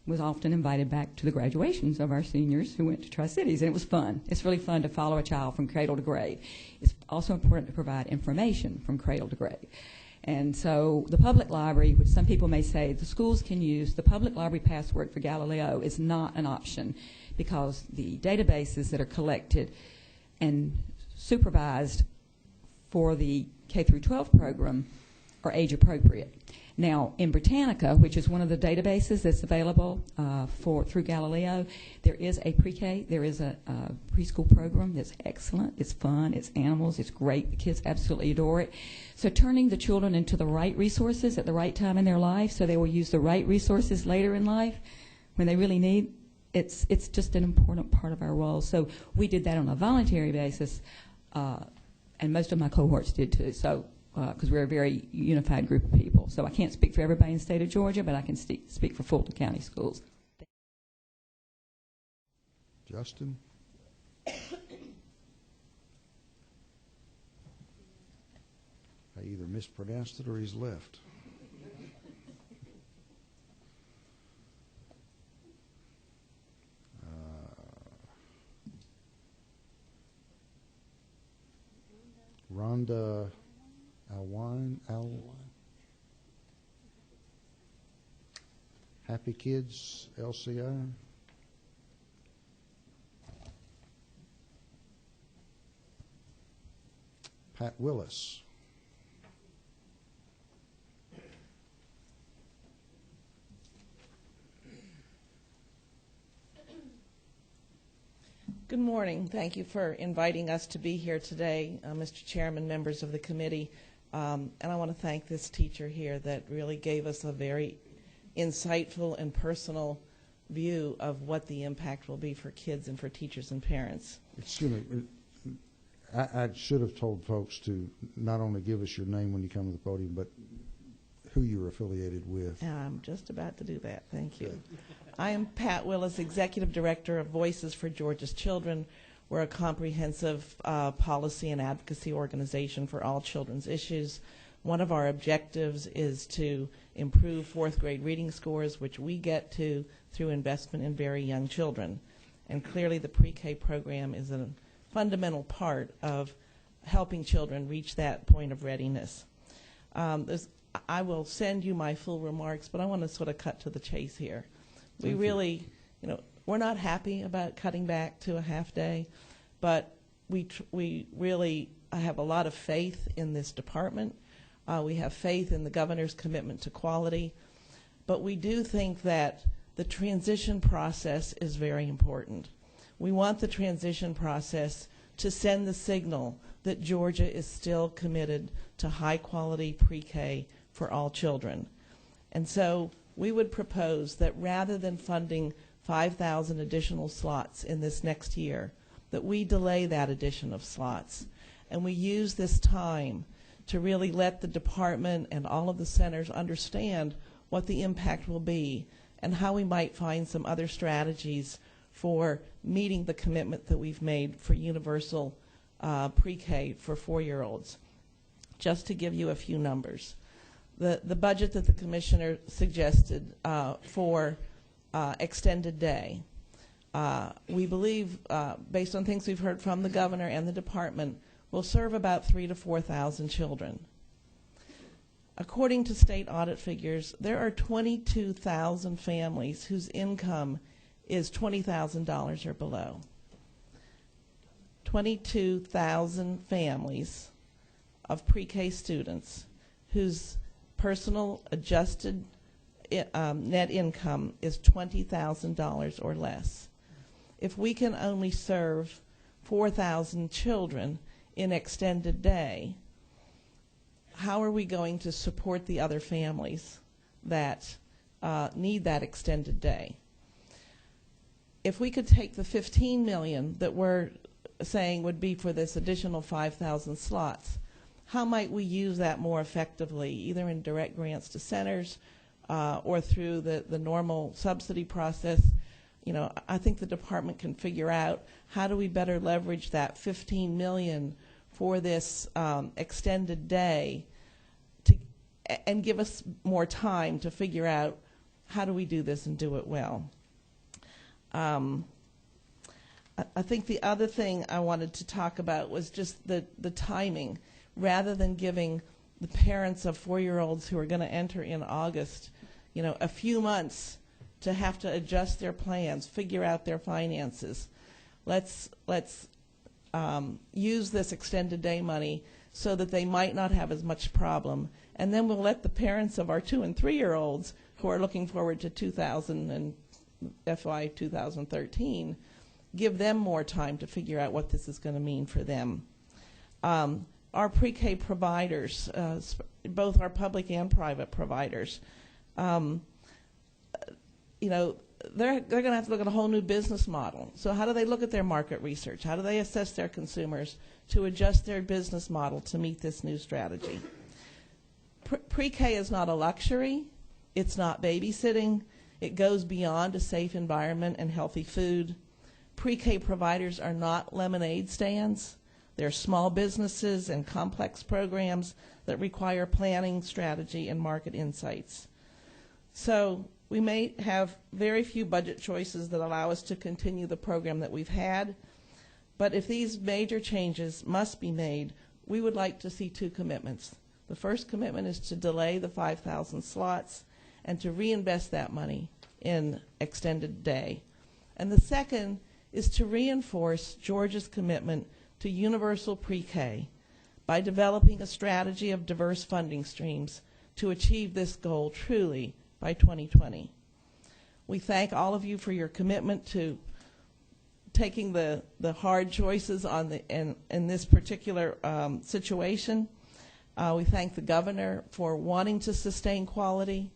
was often invited back to the graduations of our seniors who went to Tri-Cities, and it was fun. It's really fun to follow a child from cradle to grave. It's also important to provide information from cradle to grave. And so the public library, which some people may say the schools can use, the public library password for Galileo is not an option because the databases that are collected and supervised for the K through 12 program are age appropriate. Now, in Britannica, which is one of the databases that's available through Galileo, there is a pre-K, there is a preschool program that's excellent. It's fun, it's animals, it's great. The kids absolutely adore it. So turning the children into the right resources at the right time in their life so they will use the right resources later in life when they really need, it's just an important part of our role. So we did that on a voluntary basis, and most of my cohorts did too. So because we're a very unified group of people. So I can't speak for everybody in the state of Georgia, but I can speak for Fulton County Schools.
Justin? I either mispronounced it or he's left. Rhonda Alwine, Happy Kids, LCI. Pat Willis.
Good morning. Thank you for inviting us to be here today, Mr. Chairman, members of the committee. And I want to thank this teacher here that really gave us a very insightful and personal view of what the impact will be for kids and for teachers and parents.
Excuse me. I should have told folks to not only give us your name when you come to the podium, but who you're affiliated with.
I'm just about to do that. Thank you. I am Pat Willis, Executive Director of Voices for Georgia's Children. We're a comprehensive policy and advocacy organization for all children's issues. One of our objectives is to improve fourth grade reading scores, which we get to through investment in very young children. And clearly the pre-K program is a fundamental part of helping children reach that point of readiness. I will send you my full remarks, but I want to sort of cut to the chase here. We really, we're not happy about cutting back to a half day, but we really have a lot of faith in this department. We have faith in the governor's commitment to quality, but we do think that the transition process is very important. We want the transition process to send the signal that Georgia is still committed to high quality pre-K for all children. And so we would propose that rather than funding 5,000 additional slots in this next year, that we delay that addition of slots. And we use this time to really let the department and all of the centers understand what the impact will be and how we might find some other strategies for meeting the commitment that we've made for universal pre-K for 4-year-olds. Just to give you a few numbers. The budget that the commissioner suggested for extended day, we believe, based on things we've heard from the governor and the department, will serve about 3,000 to 4,000 children. According to state audit figures, there are 22,000 families whose income is $20,000 or below. 22,000 families of pre-K students whose personal adjusted net income is $20,000 or less. If we can only serve 4,000 children in extended day, how are we going to support the other families that need that extended day? If we could take the $15 million that we're saying would be for this additional 5,000 slots. How might we use that more effectively, either in direct grants to centers or through the normal subsidy process? You know, I think the department can figure out how do we better leverage that $15 million for this extended day and give us more time to figure out how do we do this and do it well. I think the other thing I wanted to talk about was just the timing. Rather than giving the parents of 4-year-olds who are going to enter in August, you know, a few months to have to adjust their plans, figure out their finances, let's use this extended day money so that they might not have as much problem. And then we'll let the parents of our 2- and 3-year-olds who are looking forward to FY 2013, give them more time to figure out what this is going to mean for them. Our pre-K providers, both our public and private providers, you know, they're going to have to look at a whole new business model. So how do they look at their market research? How do they assess their consumers to adjust their business model to meet this new strategy? Pre-K is not a luxury. It's not babysitting. It goes beyond a safe environment and healthy food. Pre-K providers are not lemonade stands. They're small businesses and complex programs that require planning, strategy, and market insights. So we may have very few budget choices that allow us to continue the program that we've had, but if these major changes must be made, we would like to see 2 commitments. The first commitment is to delay the 5,000 slots and to reinvest that money in extended day. And the second is to reinforce Georgia's commitment to universal pre-K by developing a strategy of diverse funding streams to achieve this goal truly by 2020. We thank all of you for your commitment to taking the hard choices on in this particular situation. We thank the governor for wanting to sustain quality.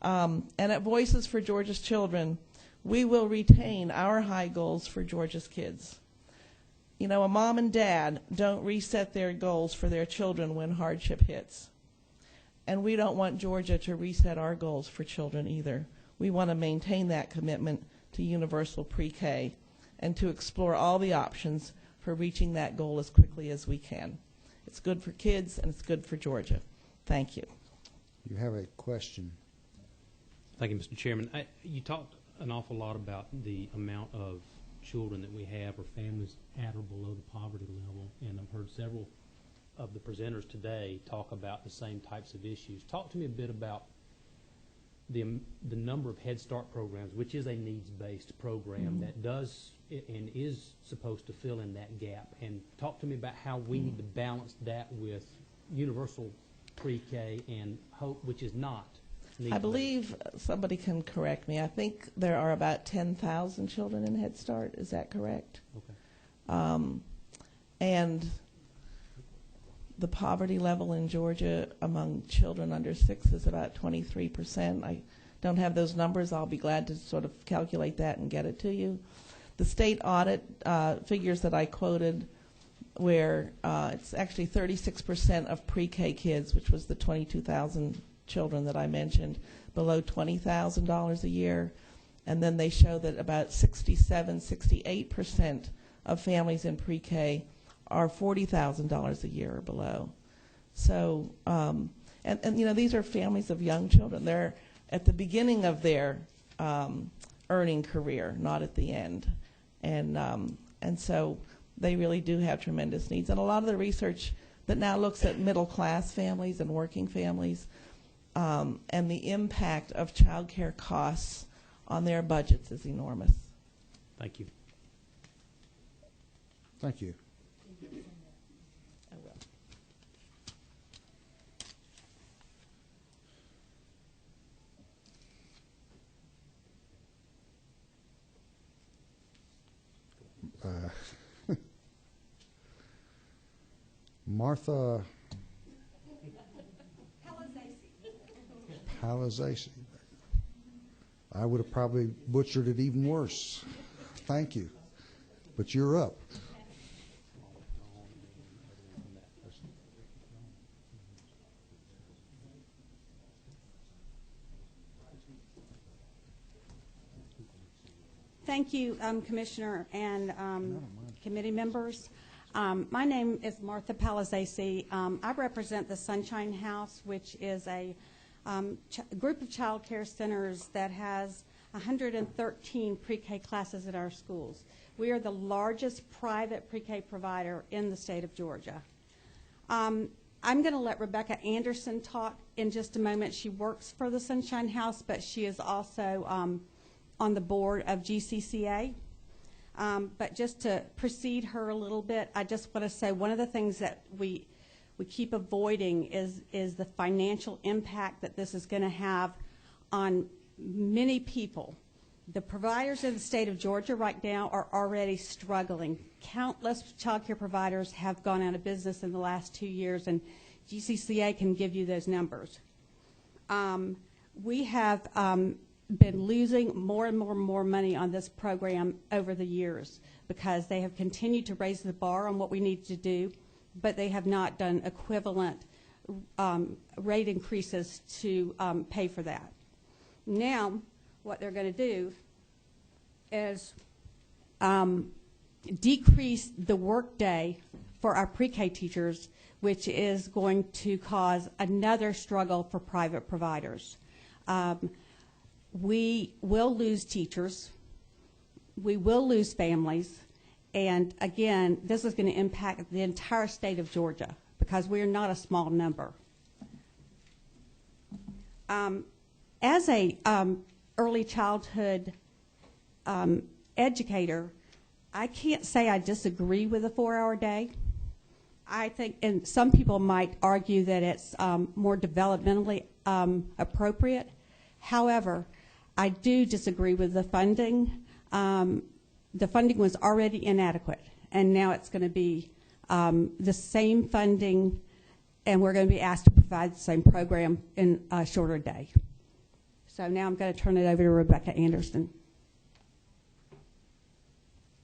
And at Voices for Georgia's Children, we will retain our high goals for Georgia's kids. You know, a mom and dad don't reset their goals for their children when hardship hits. And we don't want Georgia to reset our goals for children either. We want to maintain that commitment to universal pre-K and to explore all the options for reaching that goal as quickly as we can. It's good for kids and it's good for Georgia. Thank you.
You have a question.
Thank you, Mr. Chairman. You talked an awful lot about the amount of children that we have or families at or below the poverty level, and I've heard several of the presenters today talk about the same types of issues. Talk to me a bit about the number of Head Start programs, which is a needs-based program that does and is supposed to fill in that gap, and talk to me about how we need to balance that with universal pre-K and HOPE, which is not.
I believe somebody can correct me. I think there are about 10,000 children in Head Start. Is that correct?
Okay.
And the poverty level in Georgia among children under 6 is about 23%. I don't have those numbers. I'll be glad to sort of calculate that and get it to you. The state audit figures that I quoted, where it's actually 36% of pre-K kids, which was the 22,000 children that I mentioned, below $20,000 a year. And then they show that about 68% of families in pre-K are $40,000 a year or below. So, and you know, these are families of young children. They're at the beginning of their earning career, not at the end. And so they really do have tremendous needs. And a lot of the research that now looks at middle-class families and working families and the impact of child care costs on their budgets is enormous.
Thank you.
Thank you.
I will.
Martha Palizasi. I would have probably butchered it even worse. Thank you. But you're up.
Thank you, Commissioner and committee members. My name is Martha Palazzesi. I represent the Sunshine House, which is a group of child care centers that has 113 pre-K classes at our schools. We are the largest private pre-K provider in the state of Georgia. I'm going to let Rebecca Anderson talk in just a moment. She works for the Sunshine House, but she is also on the board of GCCA. But just to precede her a little bit, I just want to say one of the things that we keep avoiding is the financial impact that this is going to have on many people. The providers in the state of Georgia right now are already struggling. Countless child care providers have gone out of business in the last 2 years, and GCCA can give you those numbers. We have been losing more and more money on this program over the years because they have continued to raise the bar on what we need to do, but they have not done equivalent rate increases to pay for that. Now, what they're going to do is decrease the workday for our pre-K teachers, which is going to cause another struggle for private providers. We will lose teachers, we will lose families, and again, this is going to impact the entire state of Georgia because we are not a small number. As a early childhood educator, I can't say I disagree with a 4-hour day. I think, and some people might argue that it's more developmentally appropriate. However, I do disagree with the funding. The funding was already inadequate, and now it's going to be the same funding, and we're going to be asked to provide the same program in a shorter day. So now I'm going to turn it over to Rebecca Anderson.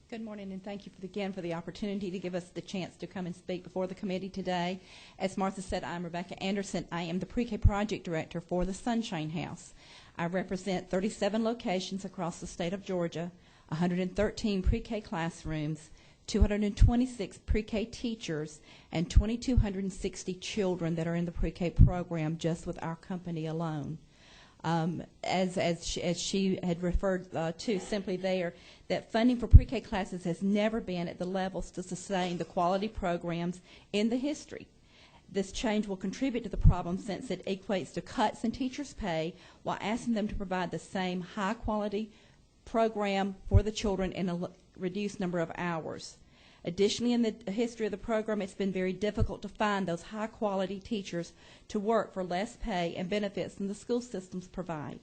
Good morning, and thank you again for the opportunity to give us the chance to come and speak before the committee today. As Martha said, I'm Rebecca Anderson. I am the Pre-K Project Director for the Sunshine House. I represent 37 locations across the state of Georgia, 113 pre-K classrooms, 226 pre-K teachers, and 2,260 children that are in the pre-K program just with our company alone. As she had referred to simply there, that funding for pre-K classes has never been at the levels to sustain the quality programs in the history. This change will contribute to the problem since it equates to cuts in teachers' pay while asking them to provide the same high-quality program for the children in a reduced number of hours. Additionally, in the history of the program, it's been very difficult to find those high-quality teachers to work for less pay and benefits than the school systems provide.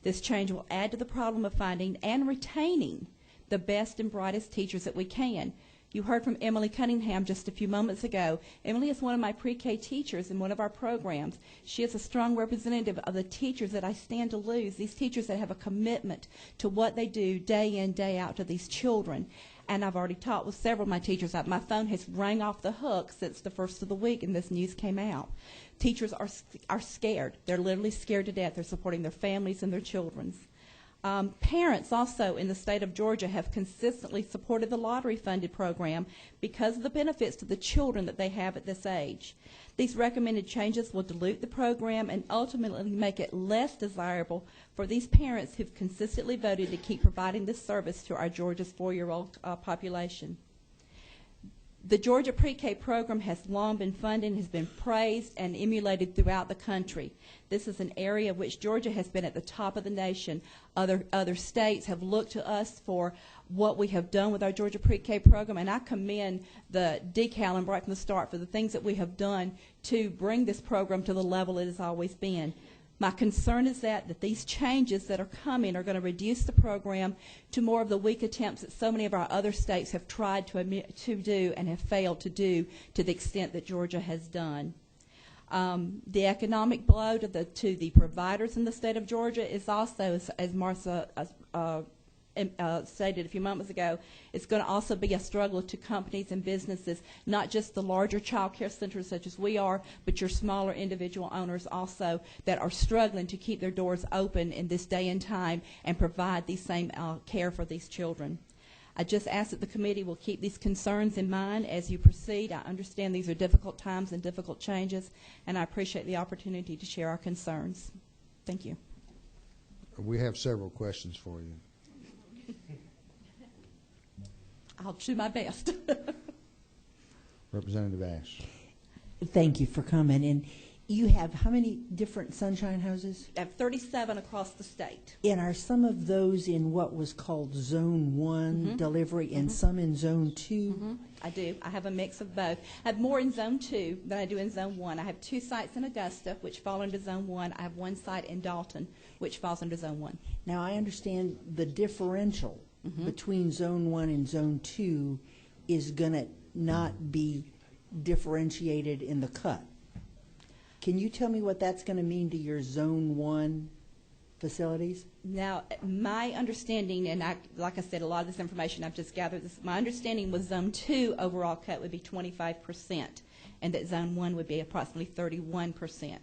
This change will add to the problem of finding and retaining the best and brightest teachers that we can. You heard from Emily Cunningham just a few moments ago. Emily is one of my pre-K teachers in one of our programs. She is a strong representative of the teachers that I stand to lose, these teachers that have a commitment to what they do day in, day out to these children. And I've already talked with several of my teachers. My phone has rang off the hook since the first of the week and this news came out. Teachers are scared. They're literally scared to death. They're supporting their families and their children's. Parents also in the state of Georgia have consistently supported the lottery-funded program because of the benefits to the children that they have at this age. These recommended changes will dilute the program and ultimately make it less desirable for these parents who've consistently voted to keep providing this service to our Georgia's 4-year-old population. The Georgia Pre-K program has long been funded and has been praised and emulated throughout the country. This is an area which Georgia has been at the top of the nation. Other states have looked to us for what we have done with our Georgia Pre-K program, and I commend the DECAL and right from the start for the things that we have done to bring this program to the level it has always been. My concern is that these changes that are coming are going to reduce the program to more of the weak attempts that so many of our other states have tried to do and have failed to do to the extent that Georgia has done. The economic blow to the providers in the state of Georgia is also, as Martha stated a few moments ago, it's going to also be a struggle to companies and businesses, not just the larger child care centers such as we are, but your smaller individual owners also that are struggling to keep their doors open in this day and time and provide the same care for these children. I just ask that the committee will keep these concerns in mind as you proceed. I understand these are difficult times and difficult changes, and I appreciate the opportunity to share our concerns. Thank you.
We have several questions for you.
I'll do my best.
Representative Ash.
Thank you for coming. And you have how many different Sunshine Houses?
I have 37 across the state.
And are some of those in what was called Zone 1 delivery and some in Zone 2?
I do. I have a mix of both. I have more in Zone 2 than I do in Zone 1. I have 2 sites in Augusta, which fall into Zone 1. I have 1 site in Dalton, which falls into Zone 1.
Now, I understand the differential between Zone 1 and Zone 2 is going to not be differentiated in the cut. Can you tell me what that's going to mean to your Zone 1 facilities?
Now, my understanding, and like I said, a lot of this information I've just gathered, my understanding was Zone 2 overall cut would be 25%, and that Zone 1 would be approximately 31%.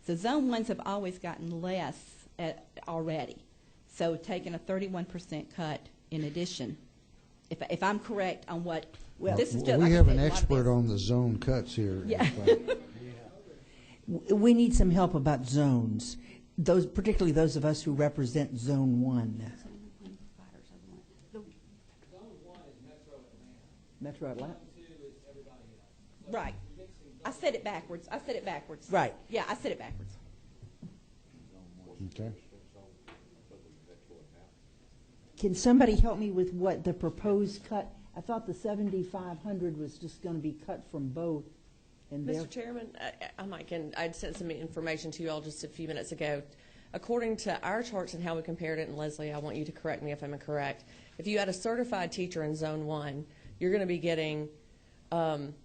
So Zone 1s have always gotten less already. So taking a 31% cut in addition, if I'm correct on what, well, this is just,
we have an expert on the zone cuts here.
Yeah.
We need some help about zones, those, particularly those of us who represent Zone 1. Metro Atlanta?
Right. I said it backwards.
Right.
Yeah, I said it backwards.
Okay.
Can somebody help me with what the proposed cut? I thought the 7,500 was just going to be cut from both. And
Mr. Chairman, I'd sent some information to you all just a few minutes ago. According to our charts and how we compared it, and Leslie, I want you to correct me if I'm incorrect. If you had a certified teacher in Zone 1, you're going to be getting, just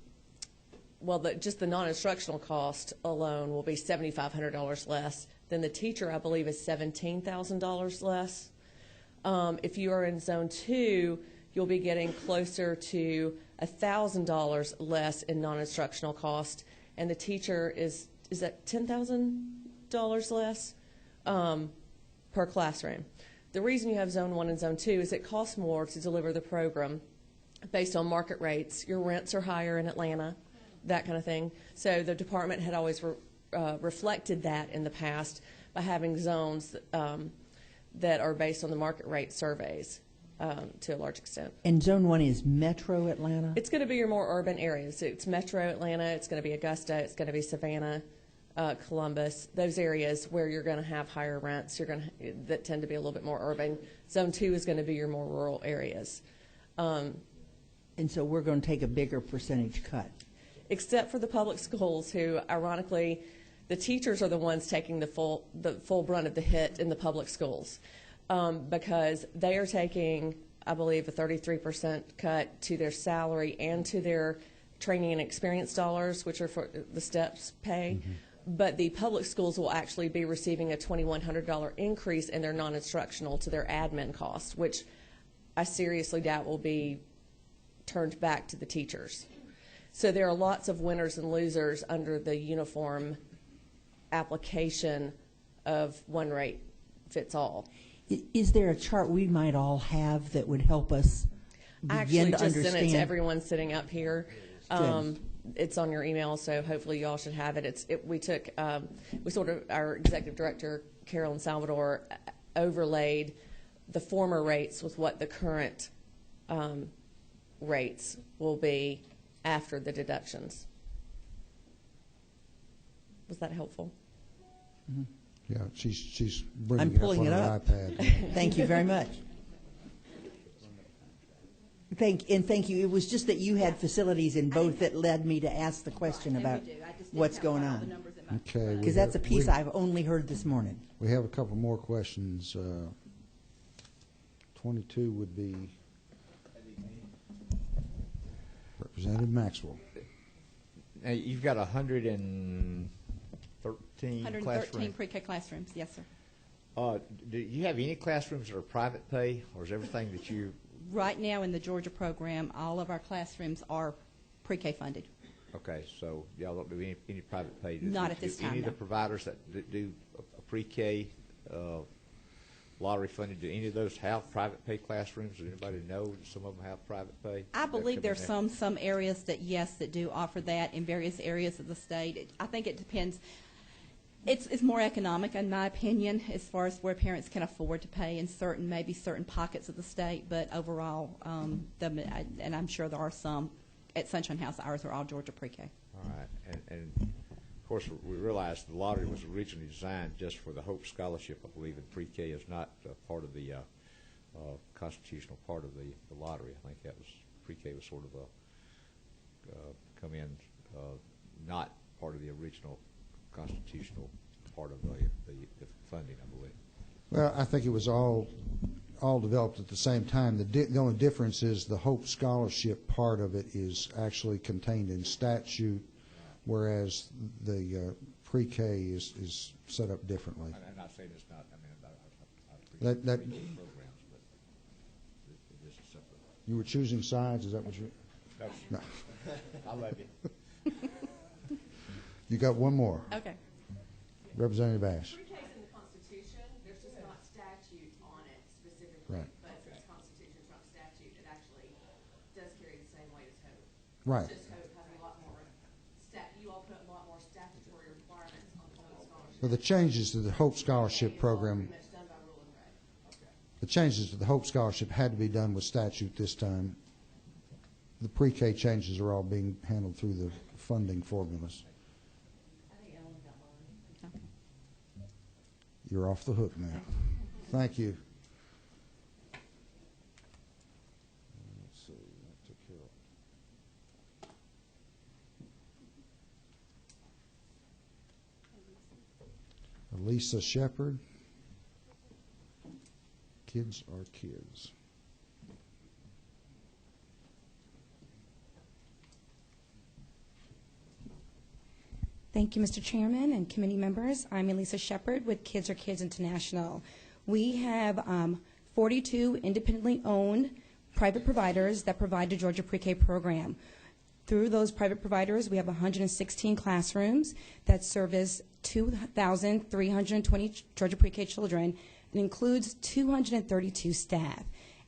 the non-instructional cost alone will be $7,500 less. Then the teacher, I believe, is $17,000 less. If you are in Zone 2, you'll be getting closer to $1,000 less in non-instructional cost, and the teacher is that $10,000 less per classroom. The reason you have Zone 1 and Zone 2 is it costs more to deliver the program based on market rates. Your rents are higher in Atlanta, that kind of thing. So the department had always reflected that in the past by having zones that are based on the market rate surveys. To a large extent.
And Zone 1 is Metro Atlanta?
It's going to be your more urban areas. It's Metro Atlanta, it's going to be Augusta, it's going to be Savannah, Columbus, those areas where you're going to have higher rents that tend to be a little bit more urban. Zone 2 is going to be your more rural areas.
And so we're going to take a bigger percentage cut?
Except for the public schools who, ironically, the teachers are the ones taking the full brunt of the hit in the public schools. Because they are taking, I believe, a 33% cut to their salary and to their training and experience dollars, which are for the STEPS pay. But the public schools will actually be receiving a $2,100 increase in their non-instructional to their admin costs, which I seriously doubt will be turned back to the teachers. So there are lots of winners and losers under the uniform application of one rate fits all.
Is there a chart we might all have that would help us begin to understand?
I actually just sent it to everyone sitting up here. It's on your email, so hopefully you all should have it. Our executive director, Carolyn Salvador, overlaid the former rates with what the current rates will be after the deductions. Was that helpful?
Mm-hmm.
Yeah, she's bringing
I'm pulling
it up
it
on
up.
her iPad.
Thank you very much. Thank you. It was just that you had facilities in both that led me to ask the question about what's going on.
Okay.
Because that's a piece I've only heard this morning.
We have a couple more questions. 22 would be Representative Maxwell.
Now, you've got 113
113
classrooms.
pre-K classrooms, yes, sir.
Do you have any classrooms that are private pay, or is everything that you?
Right now in the Georgia program, all of our classrooms are pre-K funded.
Okay, so y'all don't do any private pay?
Not at this
Do
time,
any of
no.
the providers that do a pre-K lottery funded, do any of those have private pay classrooms? Does anybody know that some of them have private pay?
I believe there's
That come in
some areas that, yes, that do offer that in various areas of the state. I think it depends. It's more economic, in my opinion, as far as where parents can afford to pay in maybe certain pockets of the state. But overall, and I'm sure there are some at Sunshine House. Ours are all Georgia pre-K.
All right, and of course we realize the lottery was originally designed just for the Hope Scholarship. I believe, and pre-K is not part of the constitutional part of the lottery. I think that was pre-K was sort of come in not part of the original constitutional part of the funding, I believe.
Well, I think it was all developed at the same time. The only difference is the Hope Scholarship part of it is actually contained in statute, whereas the pre-K is set up differently.
I'm not saying it's not. I mean, I appreciate
That
programs, but it is a separate.
You were choosing sides. Is that what you?
No. I love you.
You got one more.
Okay.
Representative Ash.
Pre-K's in the Constitution. There's just not statute on it specifically.
Right.
But since Constitution's not statute, it actually does carry the same weight as Hope.
Right.
It's just Hope has a lot more you all put a lot more statutory requirements on the Hope Scholarship.
Well, the changes to the Hope Scholarship program. The changes to the Hope Scholarship had to be done with statute this time. The pre-K changes are all being handled through the funding formulas. You're off the hook now. Thank you. Let's see, that took care of it. Elisa Shepherd. Kids are kids.
Thank you, Mr. Chairman and committee members. I'm Elisa Shepherd with Kids Are Kids International. We have 42 independently owned private providers that provide the Georgia Pre-K program. Through those private providers, we have 116 classrooms that service 2,320 Georgia Pre-K children. It includes 232 staff.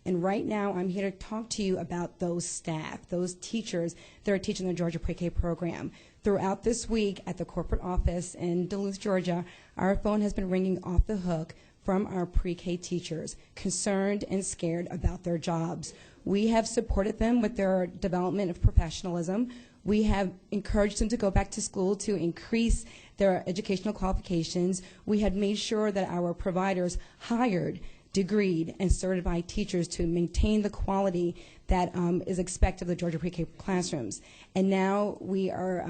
And right now, I'm here to talk to you about those staff, those teachers that are teaching the Georgia Pre-K program. Throughout this week at the corporate office in Duluth, Georgia, our phone has been ringing off the hook from our pre-K teachers, concerned and scared about their jobs. We have supported them with their development of professionalism. We have encouraged them to go back to school to increase their educational qualifications. We had made sure that our providers hired degreed and certified teachers to maintain the quality that is expected of the Georgia Pre-K classrooms. And now we are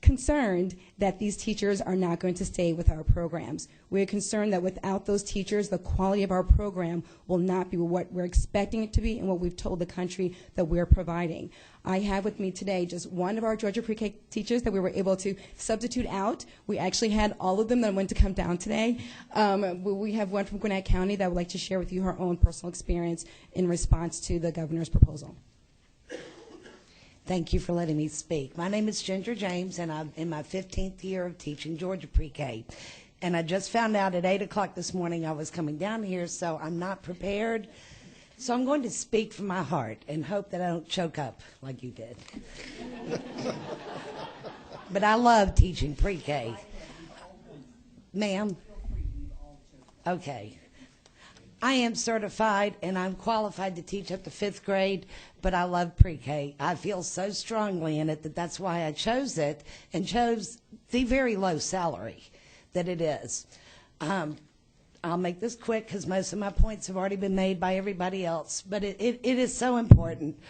concerned that these teachers are not going to stay with our programs. We're concerned that without those teachers, the quality of our program will not be what we're expecting it to be and what we've told the country that we're providing. I have with me today just one of our Georgia Pre-K teachers that we were able to substitute out. We actually had all of them that went to come down today. We have one from Gwinnett County that would like to share with you her own personal experience in response to the governor's proposal.
Thank you for letting me speak. My name is Ginger James, and I'm in my 15th year of teaching Georgia Pre-K. And I just found out at 8 o'clock this morning I was coming down here, so I'm not prepared. So I'm going to speak from my heart and hope that I don't choke up like you did. But I love teaching Pre-K. Ma'am? Okay. I am certified and I'm qualified to teach up to 5th grade, but I love Pre-K. I feel so strongly in it that that's why I chose it and chose the very low salary that it is. I'll make this quick because most of my points have already been made by everybody else, but it is so important.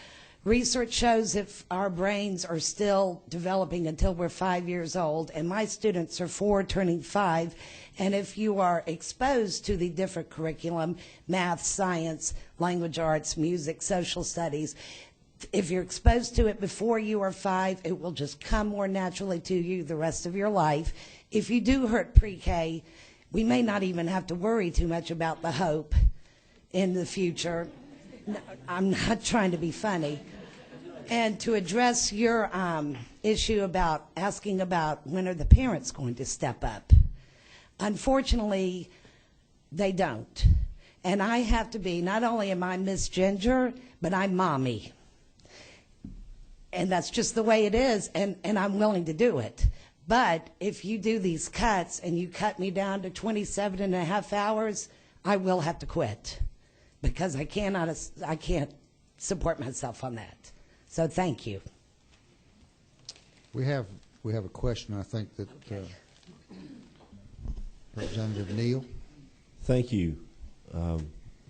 Research shows if our brains are still developing until we're 5 years old, and my students are 4 turning 5, and if you are exposed to the different curriculum, math, science, language arts, music, social studies, if you're exposed to it before you are 5, it will just come more naturally to you the rest of your life. If you do hurt Pre-K, we may not even have to worry too much about the hope in the future. No, I'm not trying to be funny. And to address your issue about asking about when are the parents going to step up, unfortunately, they don't. And I have to be, not only am I Miss Ginger, but I'm mommy. And that's just the way it is, and I'm willing to do it. But if you do these cuts and you cut me down to 27.5 hours, I will have to quit because I can't support myself on that. So thank you.
We have a question, I think, that Representative Neal.
Thank you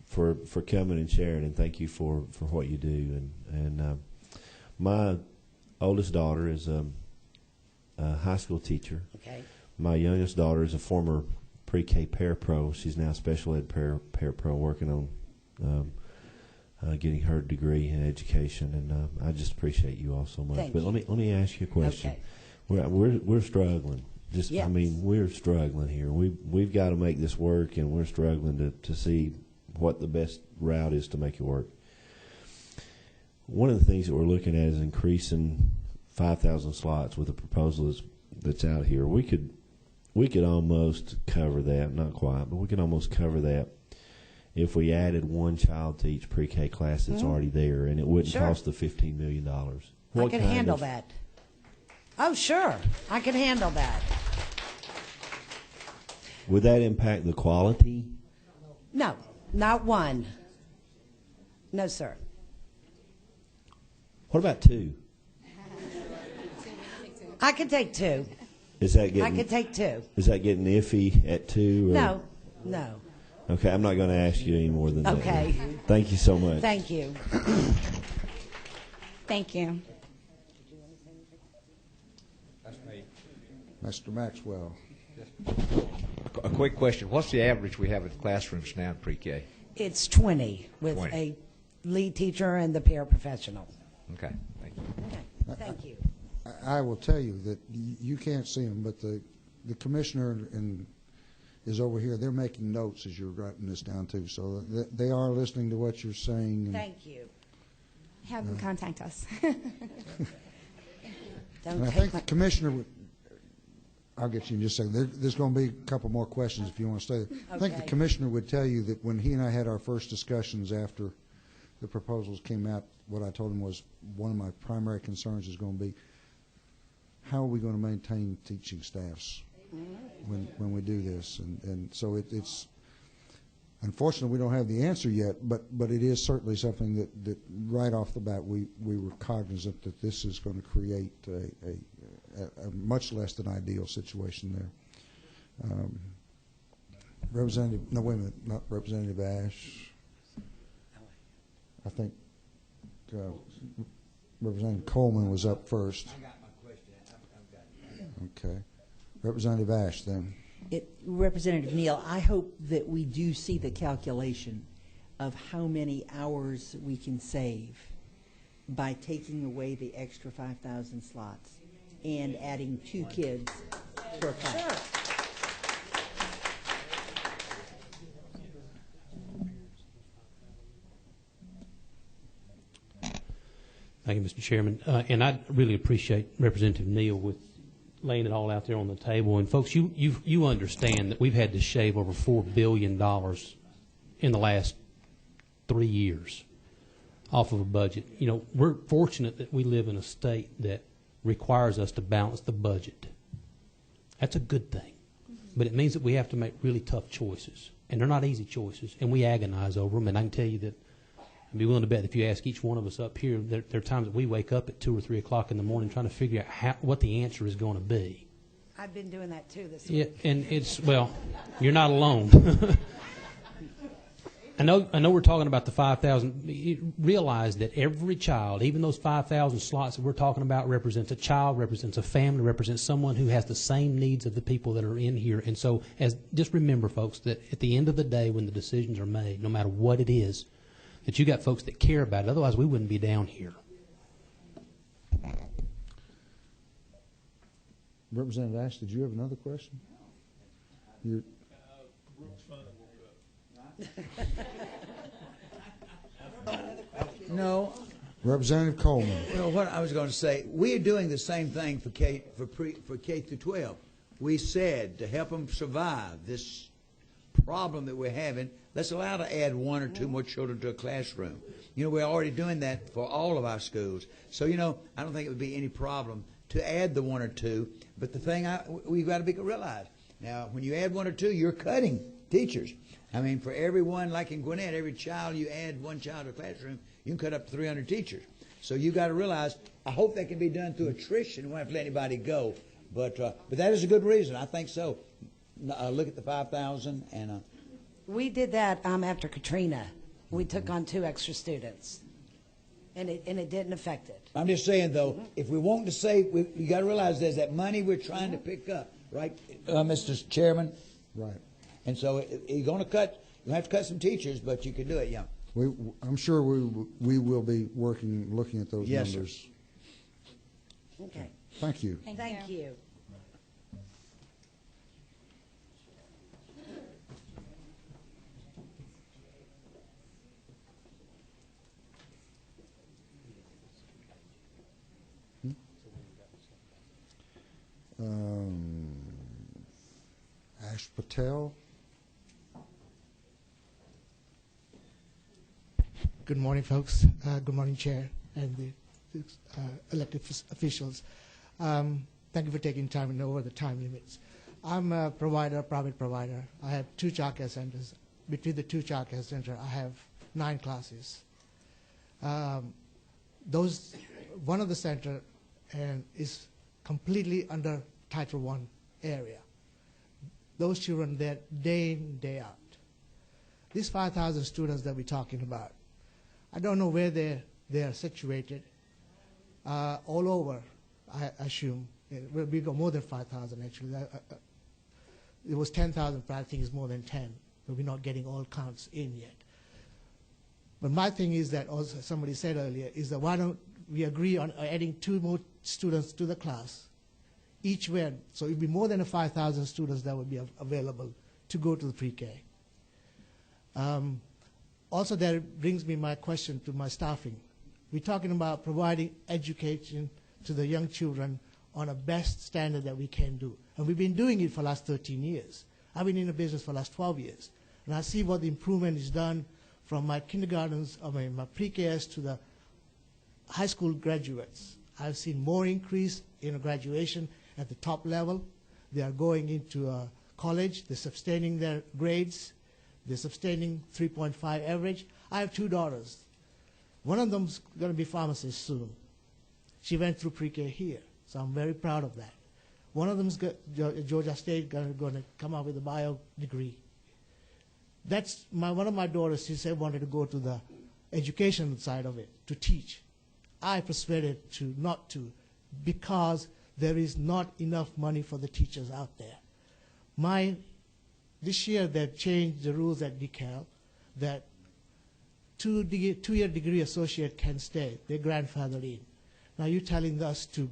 for coming and sharing, and thank you for what you do. And my oldest daughter is a high school teacher.
Okay.
My youngest daughter is a former pre-K parapro. She's now special ed parapro, working on getting her degree in education. And I just appreciate you all so much.
Thank
but
you.
let me ask you a question.
Okay.
We're struggling.
Yes.
I mean, we're struggling here. We've got to make this work, and we're struggling to see what the best route is to make it work. One of the things that we're looking at is increasing 5,000 slots with the proposal that's out here. We could almost cover that, not quite, but we could almost cover that if we added one child to each pre-K class that's already there, and it wouldn't cost the $15 million.
I can handle that. Oh, sure. I can handle that.
Would that impact the quality?
No, not one. No, sir.
What about two?
I could take two.
Is that getting?
I could take two.
Is that getting iffy at two? Or?
No.
Okay, I'm not going to ask you any more than that.
Okay.
Thank you so much.
Thank you.
Thank you.
That's me.
Mr. Maxwell.
A quick question. What's the average we have in classrooms now in pre-K?
It's 20 with
20.
a lead teacher and the paraprofessional.
Okay, thank you.
Okay. Thank you.
I will tell you that you can't see them, but the commissioner is over here. They're making notes as you're writing this down too, so they are listening to what you're saying.
Thank you.
Have them contact us.
And I think the commissioner would. I'll get you in just a second. There's going to be a couple more questions if you want to stay there. I think the commissioner would tell you that when he and I had our first discussions after the proposals came out, what I told him was one of my primary concerns is going to be how are we going to maintain teaching staffs when we do this, and so it's unfortunately we don't have the answer yet, but it is certainly something that right off the bat we were cognizant that this is going to create a much less than ideal situation there. Representative, no, wait a minute, not Representative Ash. I think Representative Coleman was up first.
I got my question. I've got it.
Okay. Representative Ash, then.
Representative Neal, I hope that we do see the calculation of how many hours we can save by taking away the extra 5,000 slots and adding 2 kids per class.
Sure.
Thank you, Mr. Chairman. And I really appreciate Representative Neal with laying it all out there on the table. And folks, you understand that we've had to shave over $4 billion in the last 3 years off of a budget. You know, we're fortunate that we live in a state that requires us to balance the budget. That's a good thing. But it means that we have to make really tough choices. And they're not easy choices. And we agonize over them. And I can tell you that I'd be willing to bet that if you ask each one of us up here, there are times that we wake up at 2 or 3 o'clock in the morning trying to figure out what the answer is going to be.
I've been doing that too this
Yeah,
week.
and it's, well, you're not alone. I know we're talking about the 5,000. Realize that every child, even those 5,000 slots that we're talking about, represents a child, represents a family, represents someone who has the same needs of the people that are in here. And so just remember, folks, that at the end of the day when the decisions are made, no matter what it is, that you got folks that care about it. Otherwise, we wouldn't be down here.
Representative Ash, did you have another question?
No.
Representative Coleman.
Well, what I was going to say, we are doing the same thing for K through 12. We said to help them survive this problem that we're having, let's allow to add 1 or 2 more children to a classroom. You know, we're already doing that for all of our schools. So, you know, I don't think it would be any problem to add the 1 or 2. But the thing we've got to realize, now, when you add 1 or 2, you're cutting teachers. I mean, for everyone, like in Gwinnett, every child you add 1 child to a classroom, you can cut up to 300 teachers. So you got to realize, I hope that can be done through attrition. We won't have to let anybody go. But that is a good reason. I think so. Look at the 5,000 and.
We did that after Katrina. We took on 2 extra students, and it didn't affect it.
I'm just saying though, if we want to save, you got to realize there's that money we're trying to pick up, right, Mr. Chairman?
Right.
And so you're going to cut. You have to cut some teachers, but you can do it, yeah.
I'm sure we will be looking at those
Yes,
numbers.
Sir. Okay.
Thank you.
Thank you.
Ash Patel.
Good morning, folks. Good morning, Chair and the elected officials. Thank you for taking time and over the time limits. I'm a private provider. I have 2 childcare centers. Between the 2 childcare centers, I have 9 classes. One of the center is completely under Title I area. Those children there day in, day out. These 5,000 students that we're talking about, I don't know where they are situated. All over, I assume. We got more than 5,000 actually. It was 10,000, but I think it's more than 10. But we're not getting all counts in yet. But my thing is that, also somebody said earlier, is that why don't we agree on adding 2 more students to the class, each way, so it would be more than 5,000 students that would be available to go to the pre-K. Also, that brings me my question to my staffing. We're talking about providing education to the young children on a best standard that we can do. And we've been doing it for the last 13 years. I've been in the business for the last 12 years. And I see what the improvement is done from my kindergartens, my pre-Ks to the high school graduates. I've seen more increase in graduation at the top level. They are going into college. They're sustaining their grades. They're sustaining 3.5 average. I have 2 daughters. One of them's going to be a pharmacist soon. She went through pre-K here, so I'm very proud of that. One of them's Georgia State going to come out with a bio degree. That's one of my daughters. She said wanted to go to the education side of it to teach. I persuaded to not to, because there is not enough money for the teachers out there. This year they've changed the rules at DeKalb that 2-year degree associate can stay. They're grandfathered in. Now you're telling us to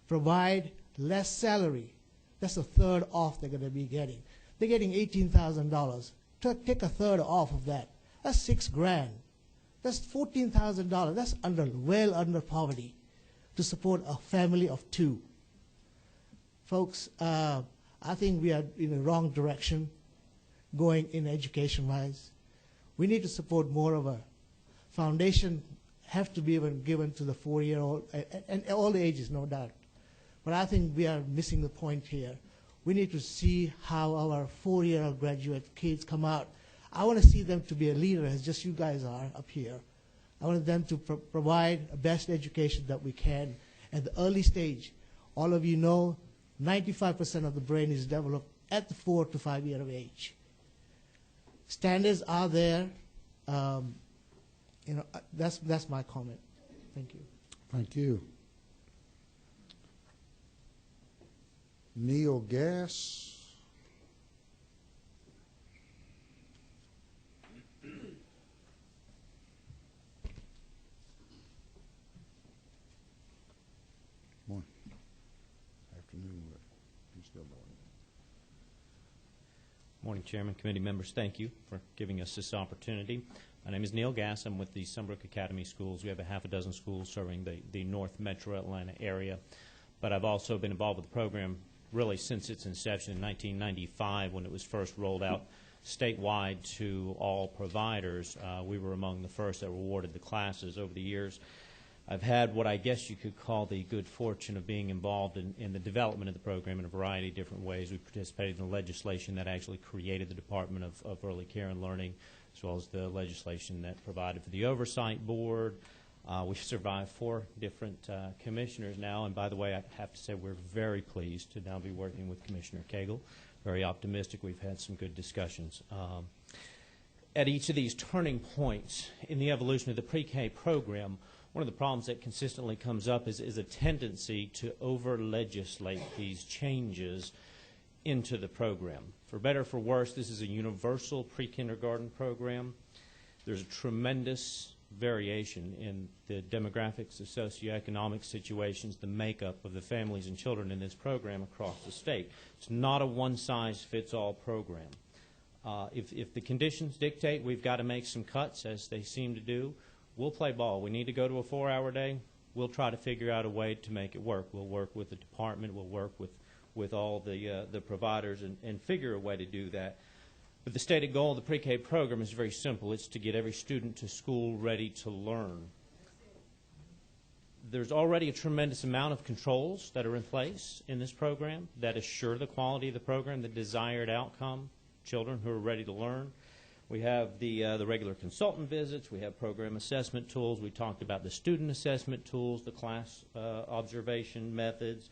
provide less salary. That's a third off they're going to be getting. They're getting $18,000. Take a third off of that. That's $6,000. That's $14,000. That's well under poverty to support a family of 2. Folks, I think we are in the wrong direction going in education-wise. We need to support more of a foundation, have to be given to the 4-year-old, and all ages, no doubt. But I think we are missing the point here. We need to see how our 4-year-old graduate kids come out. I want to see them to be a leader, as just you guys are up here. I want them to provide the best education that we can at the early stage. All of you know 95% of the brain is developed at the 4 to 5 year of age. Standards are there. That's my comment. Thank you.
Thank you. Neil Gass. Morning. Afternoon. He's still morning.
Morning, Chairman, committee members. Thank you for giving us this opportunity. My name is Neil Gass. I'm with the Sunbrook Academy Schools. We have a half a dozen schools serving the North Metro Atlanta area. But I've also been involved with the program really since its inception in 1995 when it was first rolled out statewide to all providers. We were among the first that were awarded the classes. Over the years, I've had what I guess you could call the good fortune of being involved in the development of the program in a variety of different ways. We participated in the legislation that actually created the Department of Early Care and Learning, as well as the legislation that provided for the Oversight Board. We've survived 4 different commissioners now, and by the way, I have to say we're very pleased to now be working with Commissioner Cagle. Very optimistic. We've had some good discussions. At each of these turning points in the evolution of the pre-K program, one of the problems that consistently comes up is a tendency to over-legislate these changes into the program. For better or for worse, this is a universal pre-kindergarten program. There's a tremendous variation in the demographics, the socioeconomic situations, the makeup of the families and children in this program across the state. It's not a one-size-fits-all program. If the conditions dictate we've got to make some cuts, as they seem to do, we'll play ball. We need to go to a 4-hour day. We'll try to figure out a way to make it work. We'll work with the department. We'll work with all the providers and figure a way to do that. But the stated goal of the pre-K program is very simple. It's to get every student to school ready to learn. There's already a tremendous amount of controls that are in place in this program that assure the quality of the program, the desired outcome, children who are ready to learn. We have the regular consultant visits. We have program assessment tools. We talked about the student assessment tools, the class observation methods.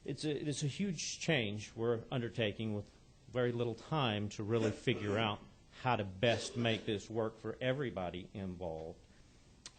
It's a huge change we're undertaking with very little time to really figure out how to best make this work for everybody involved.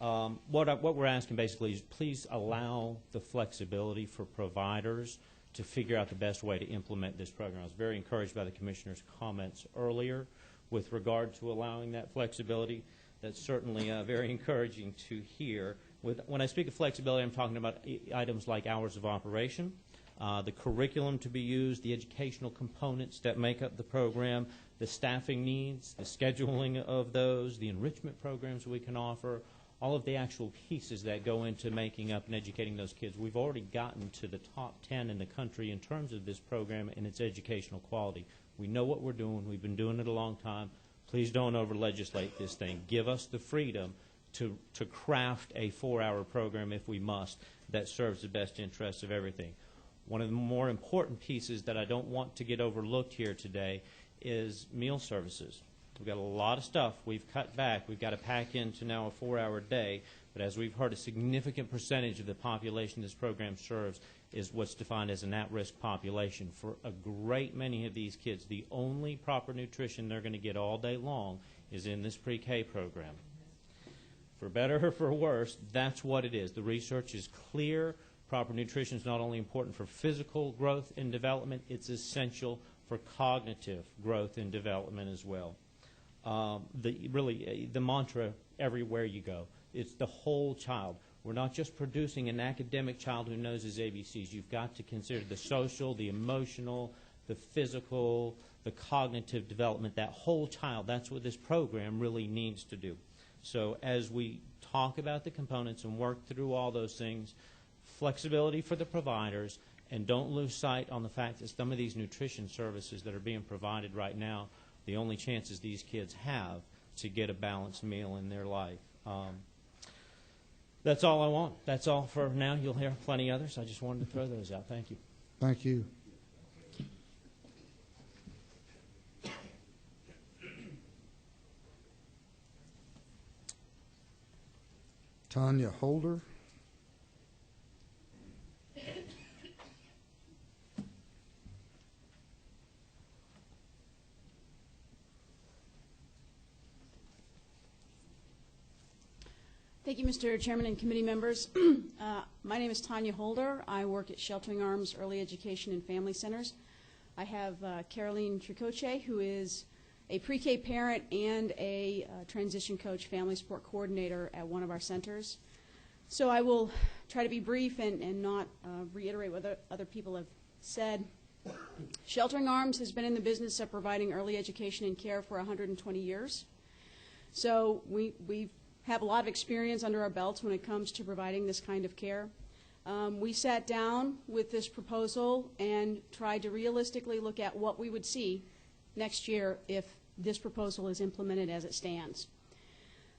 What we're asking basically is please allow the flexibility for providers to figure out the best way to implement this program. I was very encouraged by the Commissioner's comments earlier with regard to allowing that flexibility. That's certainly very encouraging to hear. When I speak of flexibility, I'm talking about items like hours of operation, the curriculum to be used, the educational components that make up the program, the staffing needs, the scheduling of those, the enrichment programs we can offer, all of the actual pieces that go into making up and educating those kids. We've already gotten to the top 10 in the country in terms of this program and its educational quality. We know what we're doing. We've been doing it a long time. Please don't over-legislate this thing. Give us the freedom to craft a 4-hour program, if we must, that serves the best interests of everything. One of the more important pieces that I don't want to get overlooked here today is meal services. We've got a lot of stuff we've cut back. We've got to pack into now a 4-hour day. But as we've heard, a significant percentage of the population this program serves is what's defined as an at-risk population. For a great many of these kids, the only proper nutrition they're going to get all day long is in this pre-K program. For better or for worse, that's what it is. The research is clear. Proper nutrition is not only important for physical growth and development, it's essential for cognitive growth and development as well. The mantra everywhere you go, it's the whole child. We're not just producing an academic child who knows his ABCs. You've got to consider the social, the emotional, the physical, the cognitive development, that whole child. That's what this program really needs to do. So as we talk about the components and work through all those things, flexibility for the providers, and don't lose sight on the fact that some of these nutrition services that are being provided right now, the only chances these kids have to get a balanced meal in their life. That's all I want. That's all for now. You'll hear plenty others. I just wanted to throw those out. Thank you.
Thank you. Tanya Holder.
Thank you, Mr. Chairman and committee members. My name is Tanya Holder. I work at Sheltering Arms Early Education and Family Centers. I have Caroline Tricoche, who is a pre-K parent and a transition coach, family support coordinator at one of our centers. So I will try to be brief and not reiterate what other people have said. Sheltering Arms has been in the business of providing early education and care for 120 years. So we have a lot of experience under our belts when it comes to providing this kind of care. We sat down with this proposal and tried to realistically look at what we would see next year if this proposal is implemented as it stands.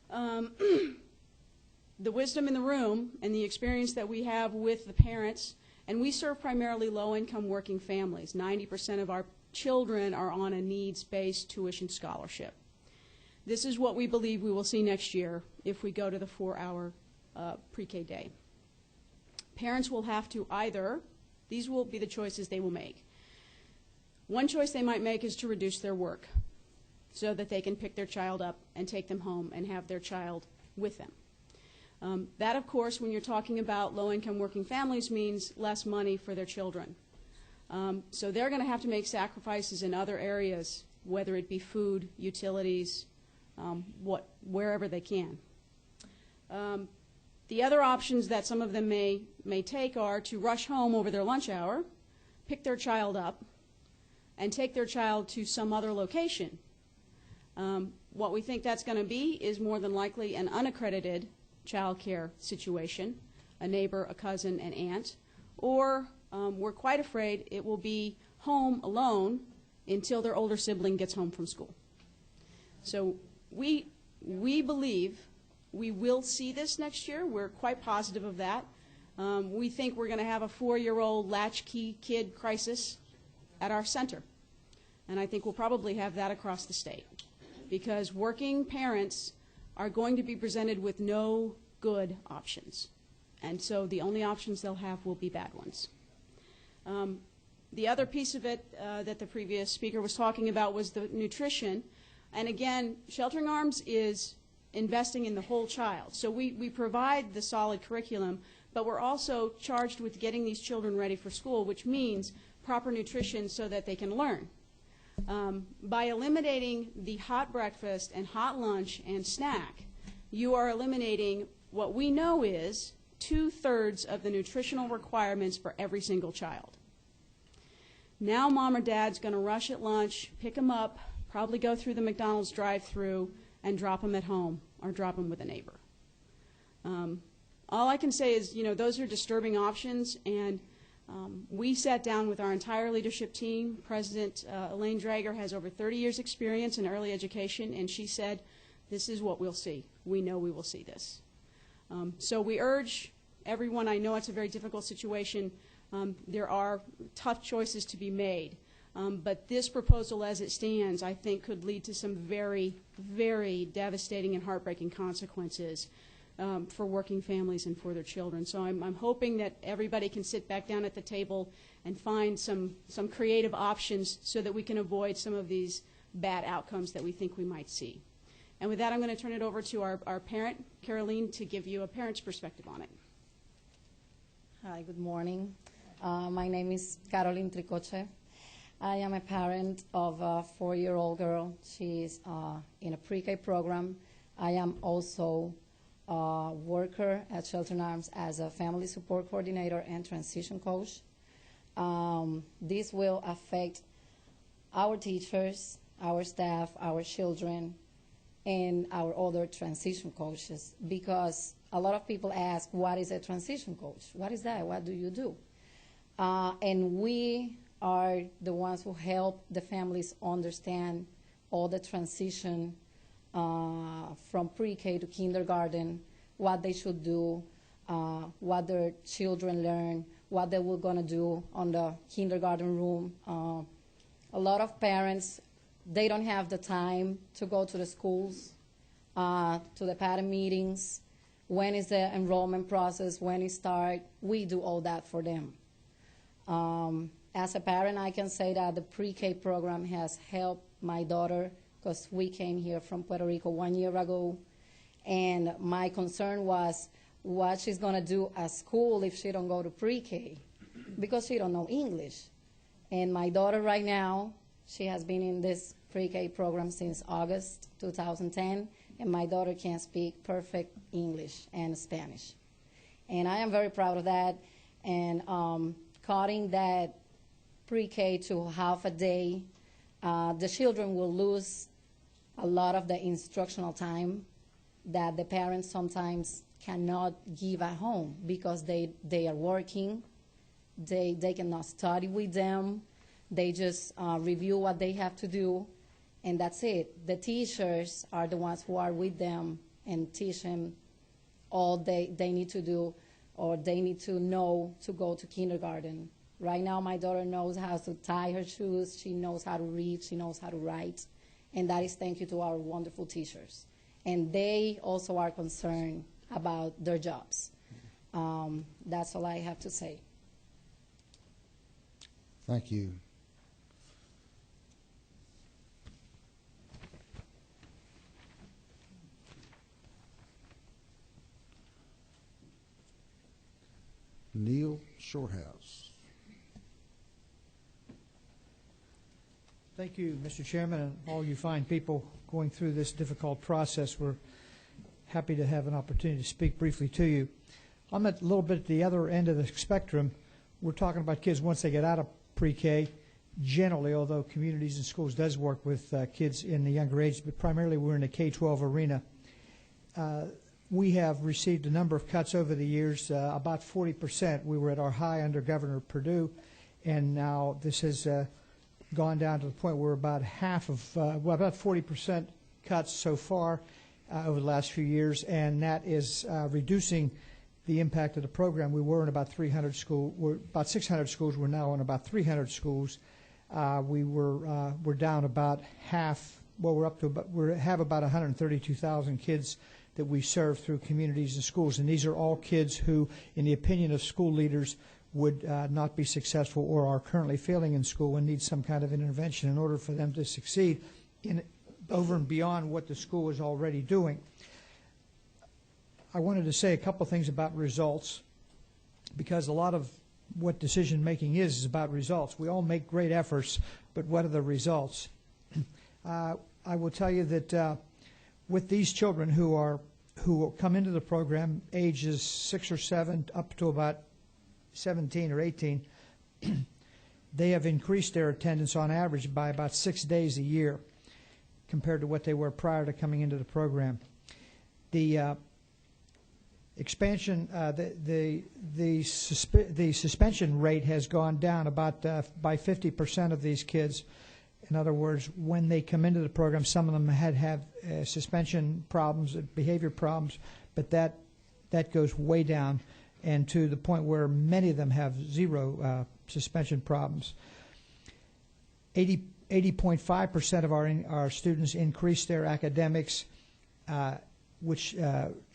The wisdom in the room and the experience that we have with the parents, and we serve primarily low-income working families. 90% of our children are on a needs-based tuition scholarship. This is what we believe we will see next year if we go to the 4-hour pre-K day. Parents will have to either, these will be the choices they will make. One choice they might make is to reduce their work so that they can pick their child up and take them home and have their child with them. That, of course, when you're talking about low-income working families, means less money for their children. So they're going to have to make sacrifices in other areas, whether it be food, utilities, wherever they can. The other options that some of them may take are to rush home over their lunch hour, pick their child up, and take their child to some other location. What we think that's going to be is more than likely an unaccredited child care situation, a neighbor, a cousin, an aunt, or we're quite afraid it will be home alone until their older sibling gets home from school. So we believe we will see this next year. We're quite positive of that. We think we're going to have a 4-year-old latchkey kid crisis at our center. And I think we'll probably have that across the state, because working parents are going to be presented with no good options. And so the only options they'll have will be bad ones. The other piece of it that the previous speaker was talking about was the nutrition. And again, Sheltering Arms is investing in the whole child. So we provide the solid curriculum, but we're also charged with getting these children ready for school, which means proper nutrition so that they can learn. By eliminating the hot breakfast and hot lunch and snack, you are eliminating what we know is 2/3 of the nutritional requirements for every single child. Now mom or dad's going to rush at lunch, pick them up, probably go through the McDonald's drive-through, and drop them at home or drop them with a neighbor. All I can say is, those are disturbing options, and we sat down with our entire leadership team. President Elaine Drager has over 30 years' experience in early education, and she said, this is what we'll see. We know we will see this. So we urge everyone, I know it's a very difficult situation. There are tough choices to be made. But this proposal as it stands, I think, could lead to some very, very devastating and heartbreaking consequences for working families and for their children. So I'm hoping that everybody can sit back down at the table and find some creative options so that we can avoid some of these bad outcomes that we think we might see. And with that, I'm going to turn it over to our parent, Caroline, to give you a parent's perspective on it.
Hi, good morning. My name is Caroline Tricoche. I am a parent of a 4-year-old girl. She's in a pre-K program. I am also a worker at Sheltering Arms as a family support coordinator and transition coach. This will affect our teachers, our staff, our children, and our other transition coaches, because a lot of people ask, what is a transition coach? What is that? What do you do? And we are the ones who help the families understand all the transition from pre-K to kindergarten, what they should do, what their children learn, what they were going to do on the kindergarten room. A lot of parents, they don't have the time to go to the schools, to the parent meetings. When is the enrollment process? When it starts? We do all that for them. As a parent, I can say that the pre-K program has helped my daughter, because we came here from Puerto Rico 1 year ago, and my concern was what she's going to do at school if she don't go to pre-K, because she don't know English. And my daughter right now, she has been in this pre-K program since August 2010, and my daughter can speak perfect English and Spanish. And I am very proud of that, and cutting that pre-K to half a day, the children will lose a lot of the instructional time that the parents sometimes cannot give at home because they are working. They cannot study with them. They just review what they have to do, and that's it. The teachers are the ones who are with them and teach them all they need to do or they need to know to go to kindergarten. Right now, my daughter knows how to tie her shoes. She knows how to read. She knows how to write. And that is thank you to our wonderful teachers. And they also are concerned about their jobs. That's all I have to say.
Thank you. Neil Shorthouse.
Thank you, Mr. Chairman, and all you fine people going through this difficult process. We're happy to have an opportunity to speak briefly to you. I'm at a little bit at the other end of the spectrum. We're talking about kids once they get out of pre-K, generally, although communities and schools does work with kids in the younger age, but primarily we're in the K-12 arena. We have received a number of cuts over the years, about 40%. We were at our high under Governor Perdue, and now this has gone down to the point where about half of, about 40% cuts so far over the last few years, and that is reducing the impact of the program. We were in about 300 schools, we're about 600 schools. We're now in about 300 schools. We're down about half. Well, we're up to about, we have about 132,000 kids that we serve through communities and schools, and these are all kids who, in the opinion of school leaders, would not be successful or are currently failing in school and need some kind of intervention in order for them to succeed in over and beyond what the school is already doing. I wanted to say a couple things about results, because a lot of what decision making is about results. We all make great efforts, but what are the results? I will tell you that with these children who come into the program ages 6 or 7 up to about 17 or 18, they have increased their attendance on average by about 6 days a year compared to what they were prior to coming into the program. The expansion, the suspension rate has gone down about by 50% of these kids. In other words, when they come into the program, some of them have suspension problems, behavior problems, but that goes way down, and to the point where many of them have zero suspension problems. 80.5% of our students increased their academics, which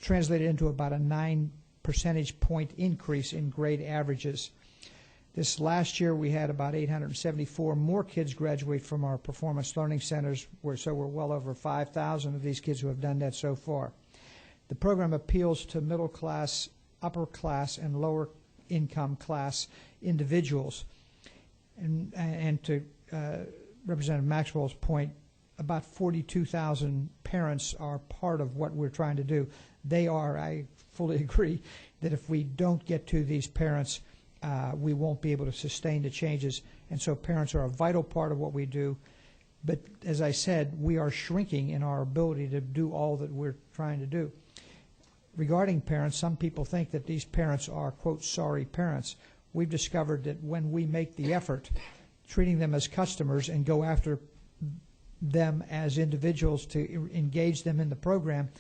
translated into about a 9 percentage point increase in grade averages. This last year, we had about 874 more kids graduate from our performance learning centers, so we're well over 5,000 of these kids who have done that so far. The program appeals to middle class, upper class, and lower income class individuals. And to Representative Maxwell's point, about 42,000 parents are part of what we're trying to do. They are, I fully agree, that if we don't get to these parents, we won't be able to sustain the changes. And so parents are a vital part of what we do. But as I said, we are shrinking in our ability to do all that we're trying to do. Regarding parents, some people think that these parents are, quote, sorry parents. We've discovered that when we make the effort, treating them as customers and go after them as individuals to engage them in the program,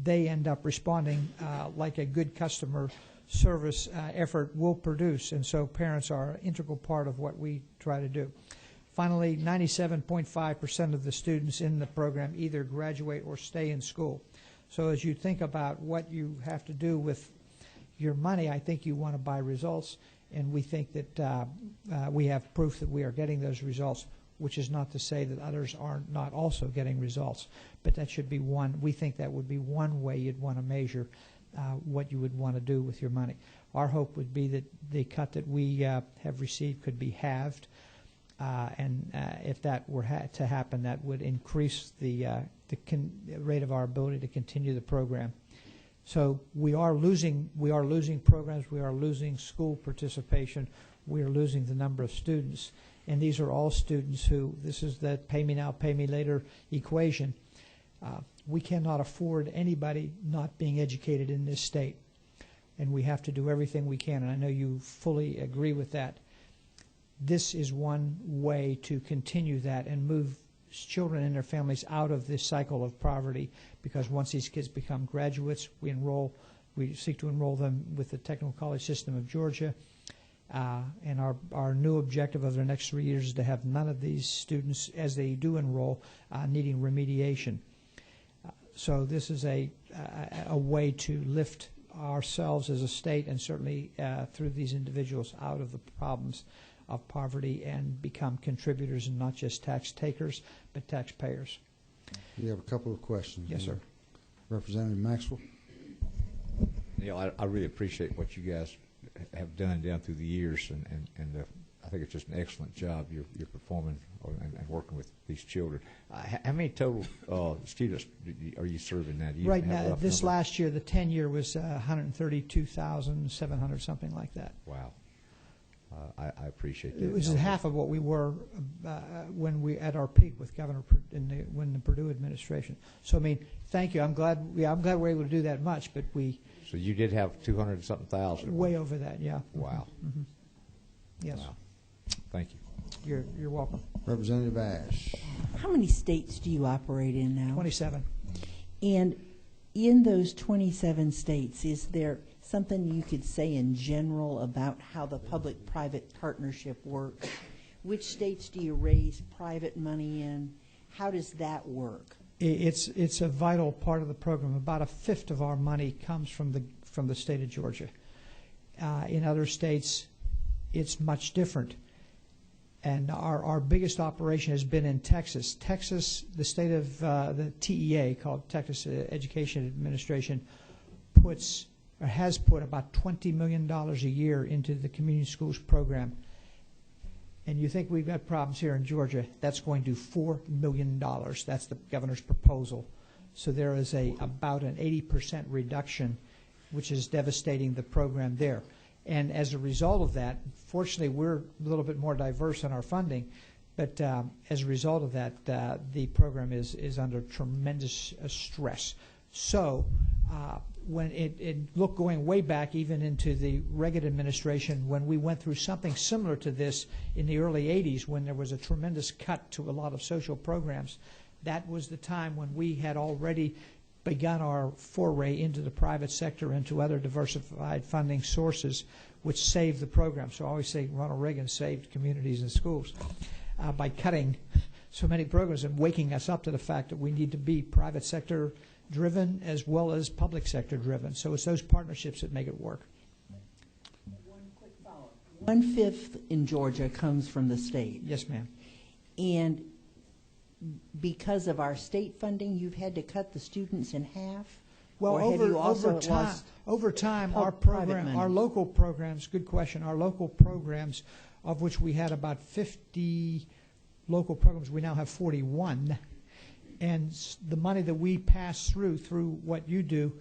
they end up responding like a good customer service effort will produce. And so parents are an integral part of what we try to do. Finally, 97.5% of the students in the program either graduate or stay in school. So as you think about what you have to do with your money, I think you want to buy results, and we think that we have proof that we are getting those results, which is not to say that others are not also getting results. But that should be one, we think that would be one way you'd want to measure what you would want to do with your money. Our hope would be that the cut that we have received could be halved, and if that were to happen, that would increase the rate of our ability to continue the program. So we are losing programs, we are losing school participation, we are losing the number of students, And these are all students who, this is that pay me now, pay me later equation. We cannot afford anybody not being educated in this state. And we have to do everything we can, and I know you fully agree with that. This is one way to continue that and move children and their families out of this cycle of poverty, because once these kids become graduates, we seek to enroll them with the technical college system of Georgia. And our new objective of the next 3 years is to have none of these students, as they do enroll, needing remediation. So this is a way to lift ourselves as a state, and certainly through these individuals, out of the problems of poverty and become contributors and not just tax takers, but taxpayers.
We have a couple of questions.
Yes, sir.
Representative Maxwell.
I really appreciate what you guys have done down through the years, and I think it's just an excellent job you're performing and working with these children. How many total students are you serving now? Do you
Right
have a
now,
rough
this
number?
last year, the 10-year was 132,700, something like that.
Wow. I appreciate that.
It was half of what we were when we at our peak with Governor when the Perdue administration. So I mean, thank you. I'm glad we're able to do that much, but we.
So you did have 200-something thousand.
Way over that, yeah.
Wow.
Mm-hmm. Yes.
Wow. Thank you.
You're welcome.
Representative Ash.
How many states do you operate in now?
27.
And in those 27 states, is there something you could say in general about how the public-private partnership works? Which states do you raise private money in? How does that work?
It's a vital part of the program. About a fifth of our money comes from the state of Georgia. In other states, it's much different. And our biggest operation has been in Texas. Texas, the state of the TEA, called Texas Education Administration, has put about $20 million a year into the community schools program. And you think we've got problems here in Georgia, that's going to $4 million. That's the governor's proposal. So there is about an 80% reduction, which is devastating the program there. And as a result of that, fortunately, we're a little bit more diverse in our funding, but as a result of that, the program is under tremendous stress. So when going way back even into the Reagan administration, when we went through something similar to this in the early 80s, when there was a tremendous cut to a lot of social programs, that was the time when we had already begun our foray into the private sector and to other diversified funding sources, which saved the program. So I always say Ronald Reagan saved communities and schools by cutting so many programs and waking us up to the fact that we need to be private sector driven as well as public sector driven. So it's those partnerships that make it work.
One quick follow-up. 1/5 in Georgia comes from the state.
Yes, ma'am.
And because of our state funding, you've had to cut the students in half?
Well,
or have you also
over time, our
private
program,
money?
our local programs, good question, our local programs, of which we had about 50 local programs, we now have 41. And the money that we pass through what you do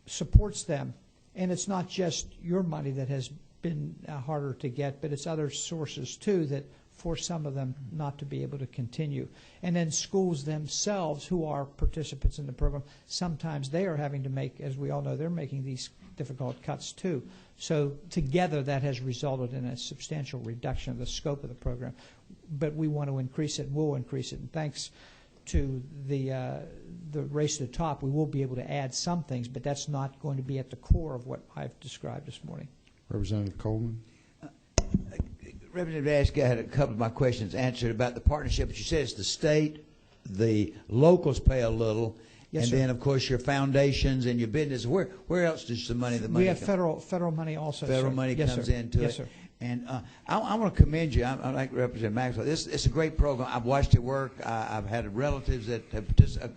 supports them. And it's not just your money that has been harder to get, but it's other sources too that force some of them not to be able to continue. And then schools themselves, who are participants in the program, sometimes they are having to make, as we all know, they're making these difficult cuts too. So together that has resulted in a substantial reduction of the scope of the program. But we want to increase it, and we'll increase it. And thanks to the race to the top, we will be able to add some things, but that's not going to be at the core of what I've described this morning.
Representative Coleman.
Representative Ash had a couple of my questions answered about the partnership, but you said it's the state, the locals pay a little,
Yes,
and
sir.
then, of course, your foundations and your business. Where else does the money
We have
come?
federal money also,
Federal
sir.
money
Yes,
comes
sir.
into
yes,
it.
Sir.
And I want to commend you. I like Representative Maxwell. It's a great program. I've watched it work. I've had relatives that have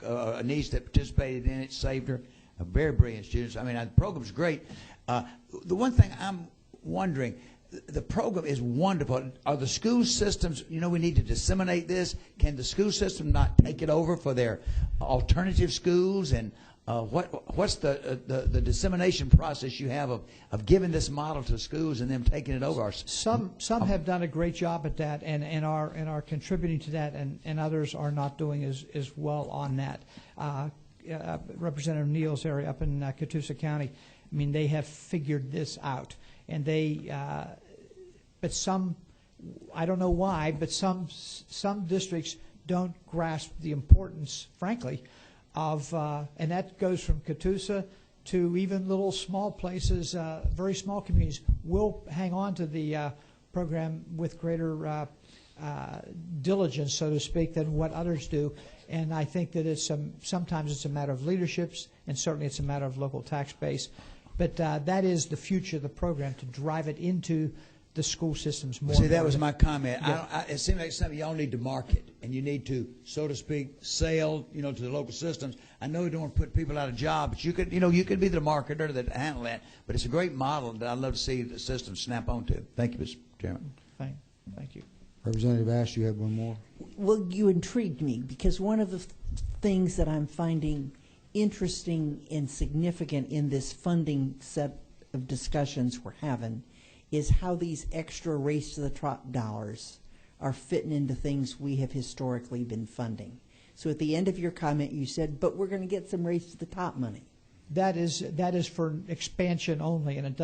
a niece that participated in it, saved her. A very brilliant students. I mean, the program's great. The one thing I'm wondering, the program is wonderful. Are the school systems, we need to disseminate this. Can the school system not take it over for their alternative schools and What's the dissemination process you have of giving this model to schools and them taking it over?
Some have done a great job at that and are contributing to that, and others are not doing as well on that. Representative Neal's area up in Catoosa County, I mean, they have figured this out, and but some, I don't know why, but some districts don't grasp the importance, frankly, of, and that goes from Catoosa to even little small places, very small communities will hang on to the program with greater diligence, so to speak, than what others do. And I think that sometimes it's a matter of leaderships, and certainly it's a matter of local tax base. But that is the future of the program, to drive it into the school systems more.
See, that was my comment.
Yeah.
It seems like something y'all need to market, and you need to, so to speak, sell, to the local systems. I know you don't want to put people out of job, but you could be the marketer that handle that. But it's a great model that I'd love to see the system snap onto. Thank you, Mr. Chairman.
Thank you.
Representative Ash, you had one more?
Well, you intrigued me, because one of the things that I'm finding interesting and significant in this funding set of discussions we're having is how these extra race to the top dollars are fitting into things we have historically been funding. So at the end of your comment, you said, but we're going to get some race to the top money.
That is for expansion only, and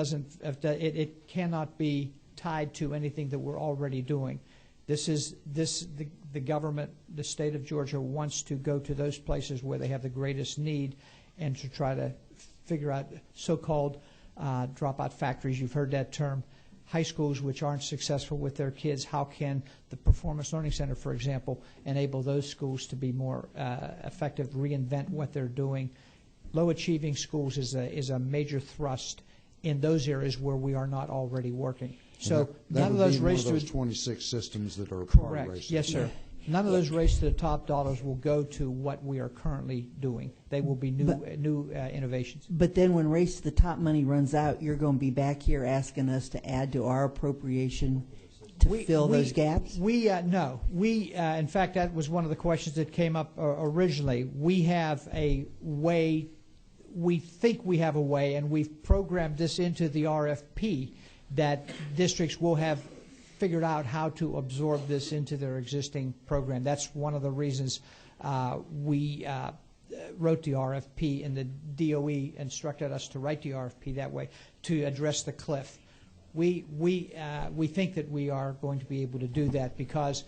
it cannot be tied to anything that we're already doing. The government, the state of Georgia, wants to go to those places where they have the greatest need, and to try to figure out so-called dropout factories. You've heard that term. High schools which aren't successful with their kids, how can the Performance Learning Center, for example, enable those schools to be more effective, reinvent what they're doing? Low-achieving schools is a major thrust in those areas where we are not already working. So none of those race to
those 26 systems that are
correct.
Part of
Yes, sir. None of those race to the top dollars will go to what we are currently doing. They will be new innovations.
But then when race to the top money runs out, you're going to be back here asking us to add to our appropriation to fill those gaps?
No. In fact, that was one of the questions that came up originally. We have a way, we think we have a way, and we've programmed this into the RFP, that districts will have figured out how to absorb this into their existing program. That's one of the reasons we wrote the RFP, and the DOE instructed us to write the RFP that way to address the cliff. We think that we are going to be able to do that because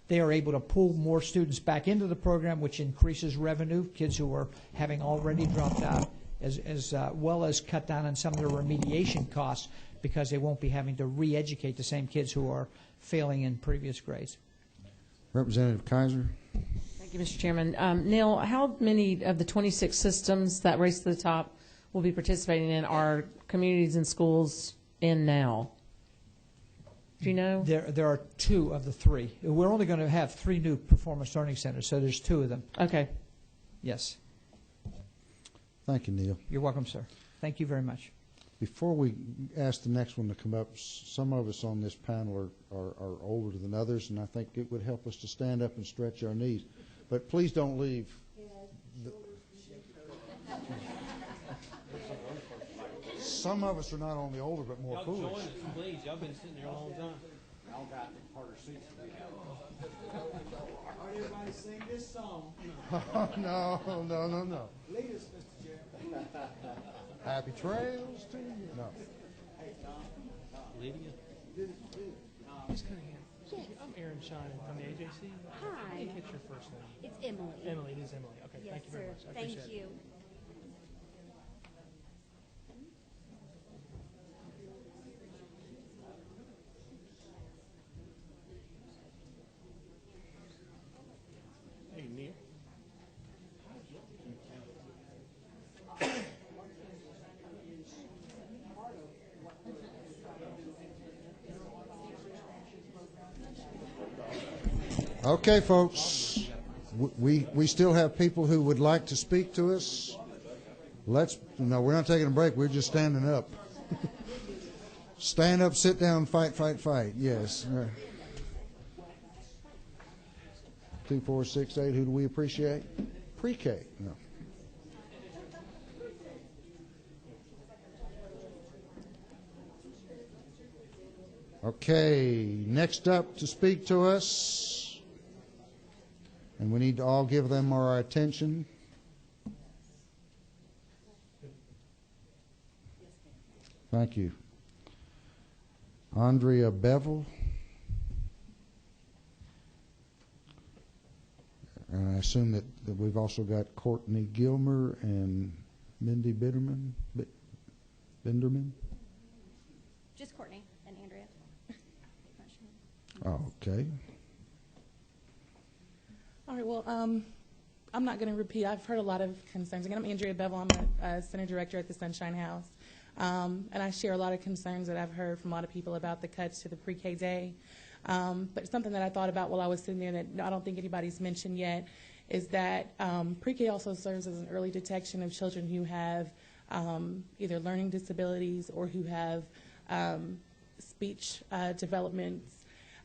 they are able to pull more students back into the program, which increases revenue, kids who are having already dropped out, as well as cut down on some of their remediation costs, because they won't be having to re-educate the same kids who are failing in previous grades.
Representative Kaiser.
Thank you, Mr. Chairman. Neil, how many of the 26 systems that Race to the Top will be participating in are communities and schools in now? Do you know?
There are 2 of the 3. We're only going to have 3 new performance learning centers, so there's 2 of them.
Okay.
Yes.
Thank you, Neil.
You're welcome, sir. Thank you very much.
Before we ask the next one to come up, some of us on this panel are older than others, and I think it would help us to stand up and stretch our knees. But please don't leave. Some of us are not only older but more foolish.
Y'all join us, please. Y'all been sitting there a long time.
Y'all got harder seats than we have.
All right, everybody sing this song.
No.
Lead us, Mr. Chairman.
Happy trails to you. No.
Hey, Tom.
Lydia?
Miss Cunningham. I'm Aaron Shine from the AJC.
Hi.
I didn't catch your first name.
It's Emily.
Emily, it is Emily. Okay,
yes,
thank you very
sir.
much. I
Thank
appreciate
you.
it. Hey, Neil.
Okay, folks. We still have people who would like to speak to us. No, we're not taking a break. We're just standing up. Stand up, sit down, fight. Yes. 2, 4, 6, 8. Who do we appreciate? Pre-K. No. Okay, next up to speak to us, and we need to all give them our attention. Thank you. Andrea Bevel. And I assume that we've also got Courtney Gilmer and Mindy Binderman.
Just Courtney and Andrea.
Okay.
All right, well, I'm not going to repeat. I've heard a lot of concerns. Again, I'm Andrea Bevel. I'm a Center Director at the Sunshine House. And I share a lot of concerns that I've heard from a lot of people about the cuts to the pre-K day. But something that I thought about while I was sitting there that I don't think anybody's mentioned yet is that pre-K also serves as an early detection of children who have either learning disabilities or who have speech developments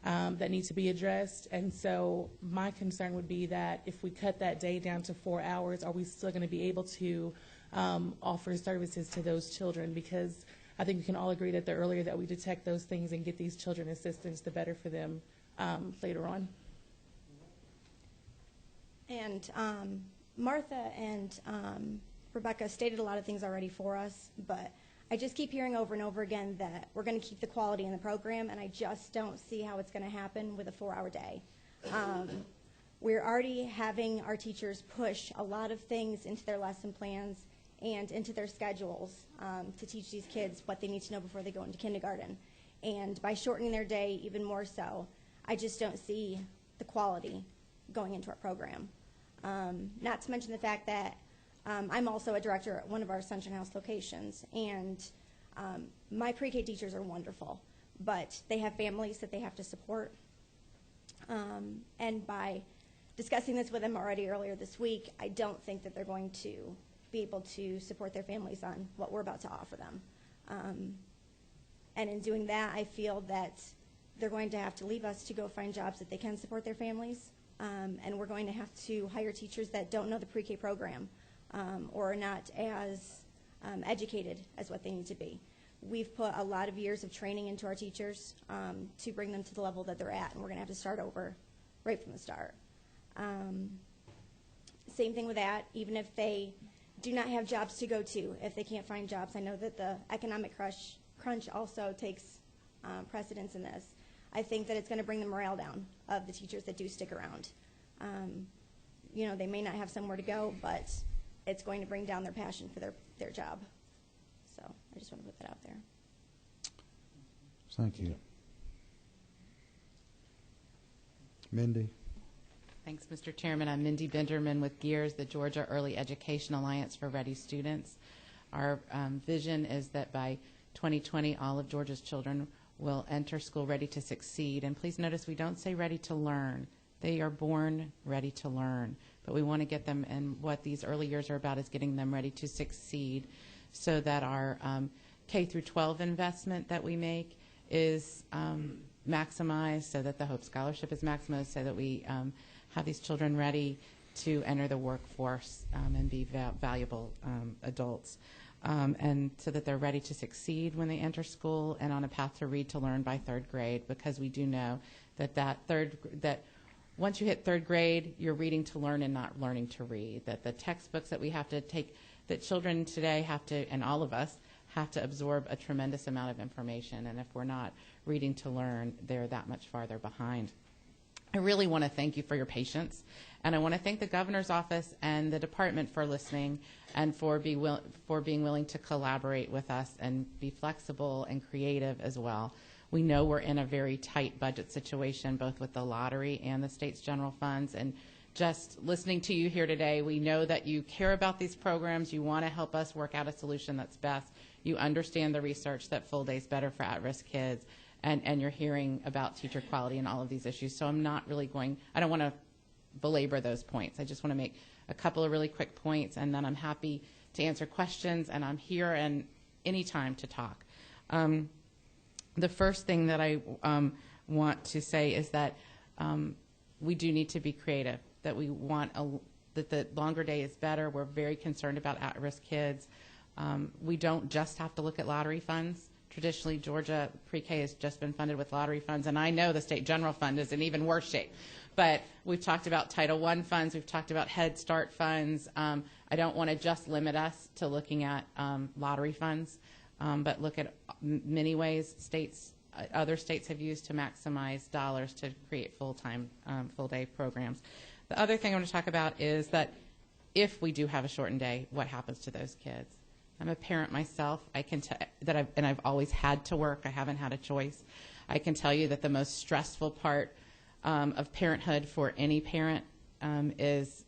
that need to be addressed. And so my concern would be that if we cut that day down to 4 hours, are we still going to be able to offer services to those children? Because I think we can all agree that the earlier that we detect those things and get these children assistance, the better for them later on.
And Martha and Rebecca stated a lot of things already for us, but I just keep hearing over and over again that we're going to keep the quality in the program, and I just don't see how it's going to happen with a 4-hour day. We're already having our teachers push a lot of things into their lesson plans and into their schedules to teach these kids what they need to know before they go into kindergarten. And by shortening their day even more so, I just don't see the quality going into our program. Not to mention the fact that I'm also a director at one of our Sunshine House locations, and my pre-K teachers are wonderful, but they have families that they have to support. And by discussing this with them already earlier this week, I don't think that they're going to be able to support their families on what we're about to offer them. And in doing that, I feel that they're going to have to leave us to go find jobs that they can support their families, and we're going to have to hire teachers that don't know the pre-K program or are not as educated as what they need to be. We've put a lot of years of training into our teachers to bring them to the level that they're at, and we're going to have to start over right from the start. Same thing with that, even if they do not have jobs to go to, if they can't find jobs. I know that the economic crunch also takes precedence in this. I think that it's going to bring the morale down of the teachers that do stick around. You know, they may not have somewhere to go, but it's going to bring down their passion for their job. So I just want to put that out there.
Thank you. Mindy.
Thanks, Mr. Chairman. I'm Mindy Binderman with GEARS, the Georgia Early Education Alliance for Ready Students. Our vision is that by 2020, all of Georgia's children will enter school ready to succeed. And please notice we don't say ready to learn. They are born ready to learn. But we want to get them, and what these early years are about is getting them ready to succeed so that our K through 12 investment that we make is maximized, so that the Hope Scholarship is maximized, so that we have these children ready to enter the workforce and be valuable adults, and so that they're ready to succeed when they enter school and on a path to read to learn by 3rd grade, because we do know that once you hit 3rd grade, you're reading to learn and not learning to read, that the textbooks that we have to take, that children today have to, and all of us, have to absorb a tremendous amount of information, and if we're not reading to learn, they're that much farther behind. I really want to thank you for your patience, and I want to thank the governor's office and the department for listening and for being willing to collaborate with us and be flexible and creative as well. We know we're in a very tight budget situation, both with the lottery and the state's general funds, and just listening to you here today, we know that you care about these programs. You want to help us work out a solution that's best. You understand the research that full day is better for at-risk kids, and you're hearing about teacher quality and all of these issues. So I'm not really I don't want to belabor those points. I just want to make a couple of really quick points, and then I'm happy to answer questions, and I'm here and anytime to talk. The first thing that I want to say is that we do need to be creative, that we want that the longer day is better. We're very concerned about at-risk kids. We don't just have to look at lottery funds Traditionally, Georgia pre-K has just been funded with lottery funds, and I know the state general fund is in even worse shape. But we've talked about Title I funds. We've talked about Head Start funds. I don't want to just limit us to looking at lottery funds, but look at many ways other states have used to maximize dollars to create full-time, full-day programs. The other thing I want to talk about is that if we do have a shortened day, what happens to those kids? I'm a parent myself. I can and I've always had to work. I haven't had a choice. I can tell you that the most stressful part of parenthood for any parent is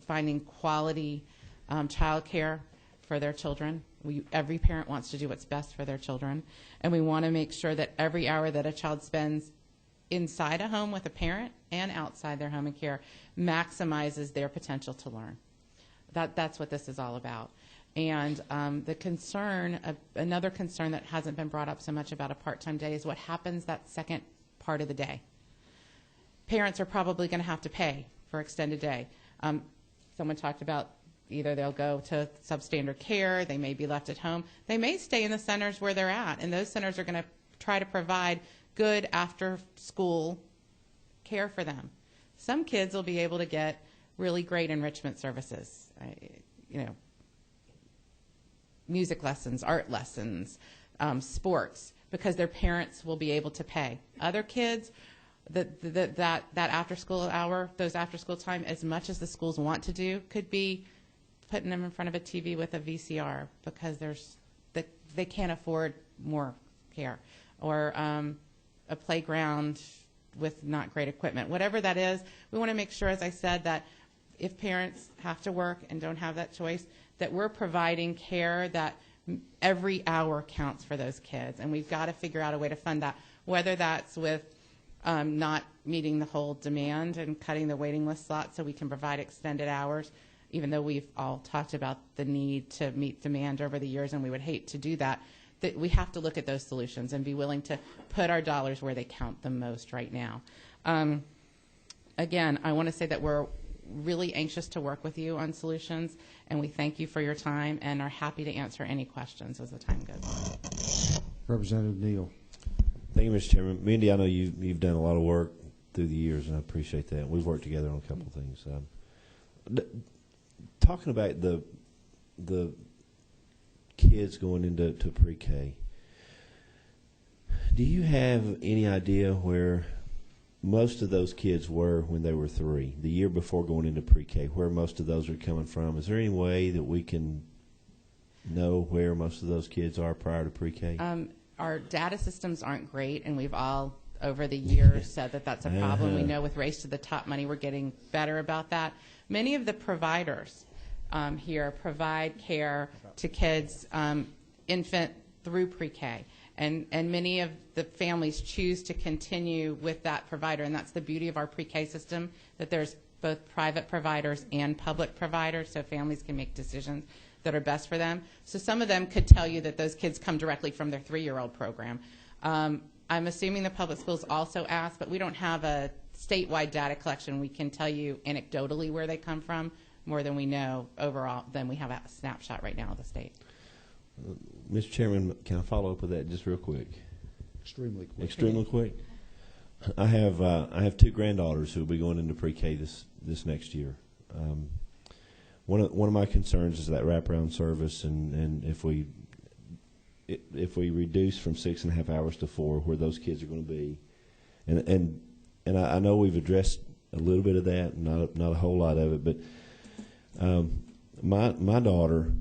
finding quality child care for their children. Every parent wants to do what's best for their children, and we want to make sure that every hour that a child spends inside a home with a parent and outside their home and care maximizes their potential to learn. That's what this is all about. And the concern, another concern that hasn't been brought up so much about a part-time day is what happens that second part of the day. Parents are probably going to have to pay for extended day. Someone talked about either they'll go to substandard care, they may be left at home, they may stay in the centers where they're at, and those centers are going to try to provide good after-school care for them. Some kids will be able to get really great enrichment services, music lessons, art lessons, sports, because their parents will be able to pay. Other kids, that after-school hour, those after-school time, as much as the schools want to do, could be putting them in front of a TV with a VCR because they can't afford more care, or a playground with not great equipment. Whatever that is, we want to make sure, as I said, that if parents have to work and don't have that choice, that we're providing care that every hour counts for those kids. And we've got to figure out a way to fund that, whether that's with not meeting the whole demand and cutting the waiting list slots so we can provide extended hours, even though we've all talked about the need to meet demand over the years, and we would hate to do that. That we have to look at those solutions and be willing to put our dollars where they count the most right now. Again, I want to say that we're really anxious to work with you on solutions, and we thank you for your time and are happy to answer any questions as the time goes on.
Representative Neal.
Thank you, Mr. Chairman. Mindy, I know you've done a lot of work through the years, and I appreciate that. We've worked together on a couple of things. Talking about the kids going into pre-K, do you have any idea where most of those kids were when they were 3, the year before going into pre-K, where most of those are coming from? Is there any way that we can know where most of those kids are prior to pre-K?
Our data systems aren't great, and we've all, over the years, said that that's a problem. We know with Race to the Top money, we're getting better about that. Many of the providers here provide care to kids, infant through pre-K. And many of the families choose to continue with that provider, and that's the beauty of our pre-K system, that there's both private providers and public providers, so families can make decisions that are best for them. So some of them could tell you that those kids come directly from their 3-year-old program. I'm assuming the public schools also ask, but we don't have a statewide data collection. We can tell you anecdotally where they come from more than we know overall, than we have a snapshot right now of the state.
Mr. Chairman, can I follow up with that just real quick?
Extremely quick.
Extremely quick. I have 2 granddaughters who will be going into pre-K this next year. One of my concerns is that wraparound service, and if we reduce from 6.5 hours to 4, where those kids are going to be, and I know we've addressed a little bit of that, not a whole lot of it, but my daughter.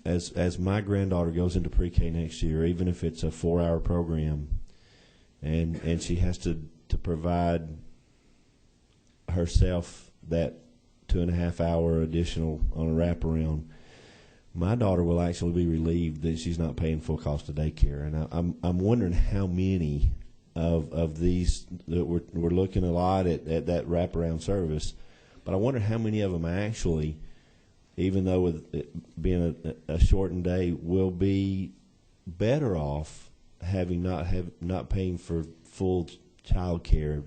As my granddaughter goes into pre-K next year, even if it's a 4-hour program, and she has to provide herself that 2.5-hour additional on a wraparound, my daughter will actually be relieved that she's not paying full cost of daycare. And I'm wondering how many of these, that we're looking a lot at that wraparound service, but I wonder how many of them actually, even though with it being a shortened day, will be better off having not paying for full child care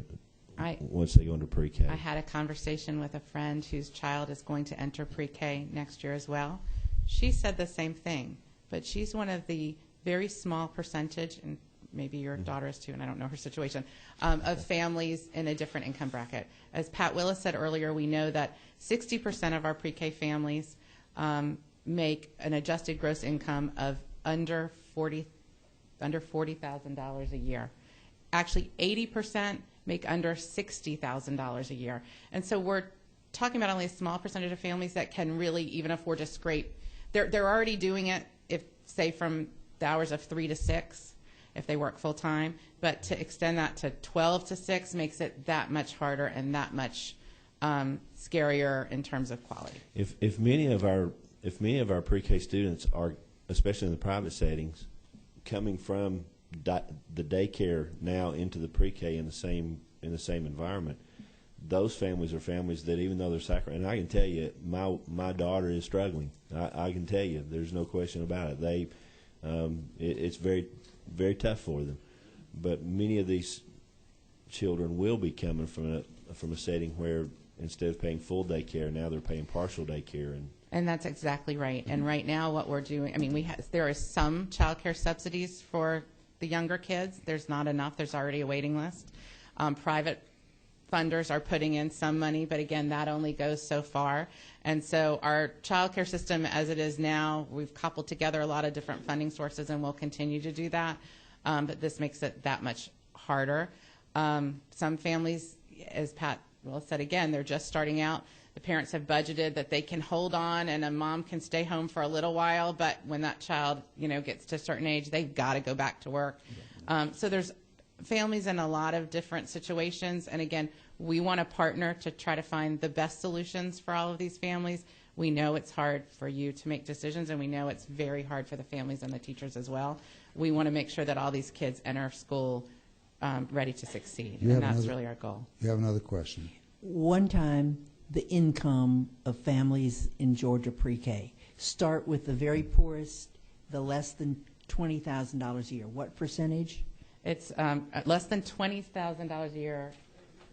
once they go into pre-K.
I had a conversation with a friend whose child is going to enter pre-K next year as well. She said the same thing, but she's one of the very small percentage, and maybe your daughter is too, and I don't know her situation, of families in a different income bracket. As Pat Willis said earlier, we know that 60% of our pre-K families make an adjusted gross income of under $40,000 a year. Actually, 80% make under $60,000 a year. And so we're talking about only a small percentage of families that can really even afford to scrape. They're already doing it, if say from the hours of 3 to 6, if they work full time. But to extend that to 12 to 6 makes it that much harder and that much scarier in terms of quality.
If many of our pre-K students are, especially in the private settings, coming from the daycare now into the pre-K in the same environment, those families are families that, even though they're sacrificing, and I can tell you, my daughter is struggling. I can tell you, there's no question about it. It's very, very tough for them. But many of these children will be coming from a setting where instead of paying full daycare, now they're paying partial daycare.
And that's exactly right. And right now what we're doing, I mean, there is some child care subsidies for the younger kids. There's not enough. There's already a waiting list. Private funders are putting in some money, but again, that only goes so far. And so our child care system as it is now, we've coupled together a lot of different funding sources, and we'll continue to do that. But this makes it that much harder. Some families, as Pat said again, they're just starting out. The parents have budgeted that they can hold on and a mom can stay home for a little while, but when that child, gets to a certain age, they've got to go back to work. So there's families in a lot of different situations, and again, we want to partner to try to find the best solutions for all of these families. We know it's hard for you to make decisions, and we know it's very hard for the families and the teachers as well. We want to make sure that all these kids enter school ready to succeed, and that's really our goal.
You have another question?
One time, the income of families in Georgia pre-K. Start with the very poorest, the less than $20,000 a year. What percentage?
It's less than $20,000 a year.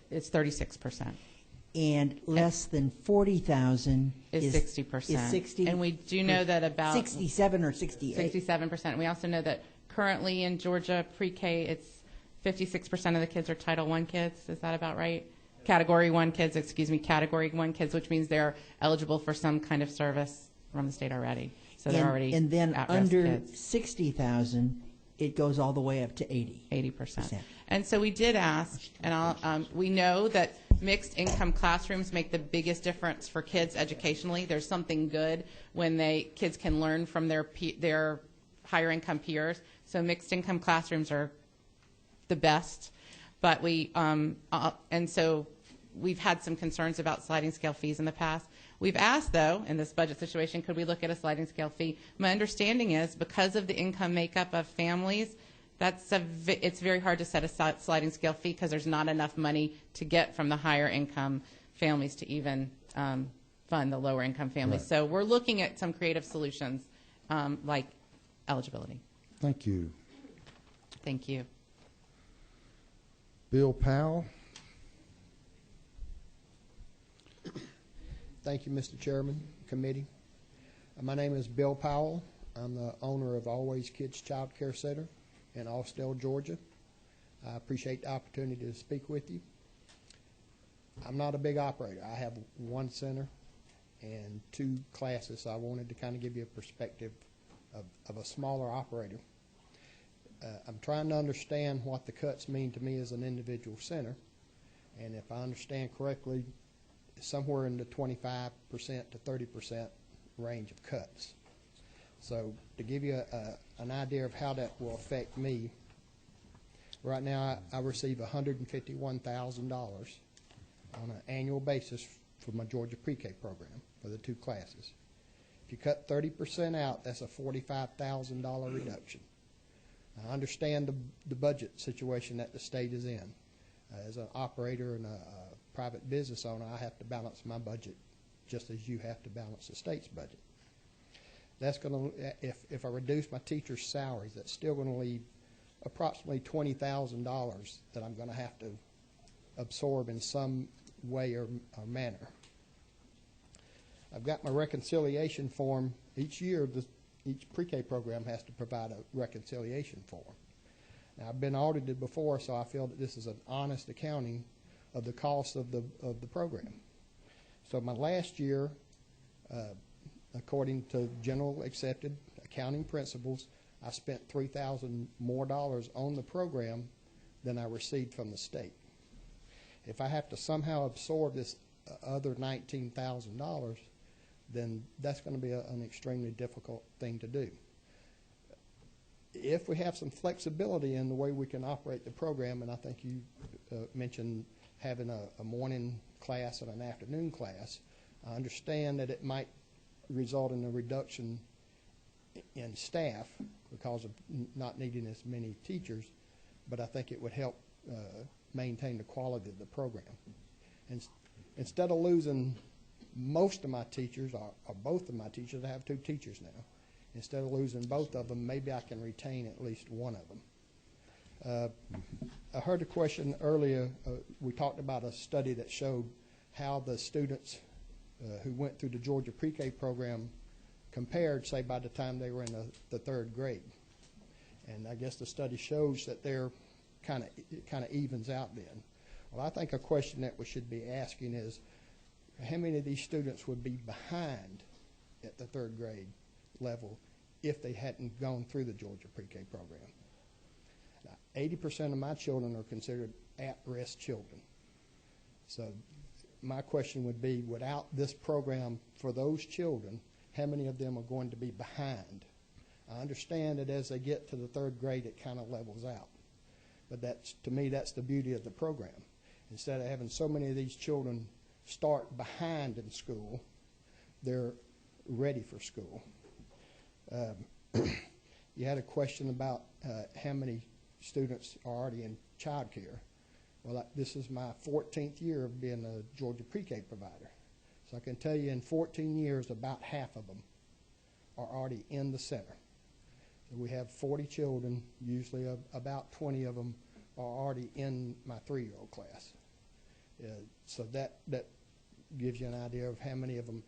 It's 36%.
And less than $40,000
is 60%.
Is 60.
And we do know that about
67 or 68.
67%. We also know that currently in Georgia pre-K, it's 56% of the kids are Title I kids. Is that about right? Category 1 kids, Category 1 kids, which means they're eligible for some kind of service from the state already. So they're already
and then
at-risk
under
kids.
60,000, it goes all the way up to
80%. And so we did ask, and we know that mixed income classrooms make the biggest difference for kids educationally. There's something good when kids can learn from their higher income peers. So mixed income classrooms are the best. But and so we've had some concerns about sliding scale fees in the past. We've asked, though, in this budget situation, could we look at a sliding scale fee? My understanding is because of the income makeup of families, it's very hard to set a sliding scale fee because there's not enough money to get from the higher income families to even fund the lower income families. Right. So we're looking at some creative solutions like eligibility.
Thank you.
Thank you.
Bill Powell.
Thank you, Mr. Chairman, committee. My name is Bill Powell. I'm the owner of Always Kids Child Care Center in Austell, Georgia. I appreciate the opportunity to speak with you. I'm not a big operator. I have one center and 2 classes, so I wanted to kind of give you a perspective of a smaller operator. I'm trying to understand what the cuts mean to me as an individual center, and if I understand correctly, somewhere in the 25% to 30% range of cuts. So to give you an idea of how that will affect me, right now I receive $151,000 on an annual basis for my Georgia pre-K program for the 2 classes. If you cut 30% out, that's a $45,000 reduction. I understand the budget situation that the state is in. As an operator and a private business owner, I have to balance my budget just as you have to balance the state's budget. That's going to, if I reduce my teachers' salaries, that's still going to leave approximately $20,000 that I'm going to have to absorb in some way or manner. I've got my reconciliation form. Each year each pre-K program has to provide a reconciliation form. Now, I've been audited before, so I feel that this is an honest accounting of the cost of the program. So my last year, according to general accepted accounting principles, I spent $3,000 more on the program than I received from the state. If I have to somehow absorb this other $19,000, then that's going to be an extremely difficult thing to do. If we have some flexibility in the way we can operate the program, and I think you mentioned having a morning class and an afternoon class, I understand that it might result in a reduction in staff because of not needing as many teachers, but I think it would help maintain the quality of the program. And instead of losing most of my teachers, or both of my teachers, I have 2 teachers now. Instead of losing both of them, maybe I can retain at least one of them. I heard a question earlier. We talked about a study that showed how the students who went through the Georgia pre-K program compared, say, by the time they were in the 3rd grade. And I guess the study shows that they're kind of evens out then. Well, I think a question that we should be asking is, how many of these students would be behind at the 3rd grade level if they hadn't gone through the Georgia pre-K program? Now, 80% of my children are considered at-risk children. So my question would be, without this program for those children, how many of them are going to be behind? I understand that as they get to the 3rd grade, it kind of levels out. But that's, to me, that's the beauty of the program. Instead of having so many of these children start behind in school, they're ready for school. You had a question about how many students are already in child care. Well, this is my 14th year of being a Georgia pre-K provider. So I can tell you in 14 years, about half of them are already in the center. So we have 40 children, usually about 20 of them are already in my 3-year-old class. So that gives you an idea of how many of them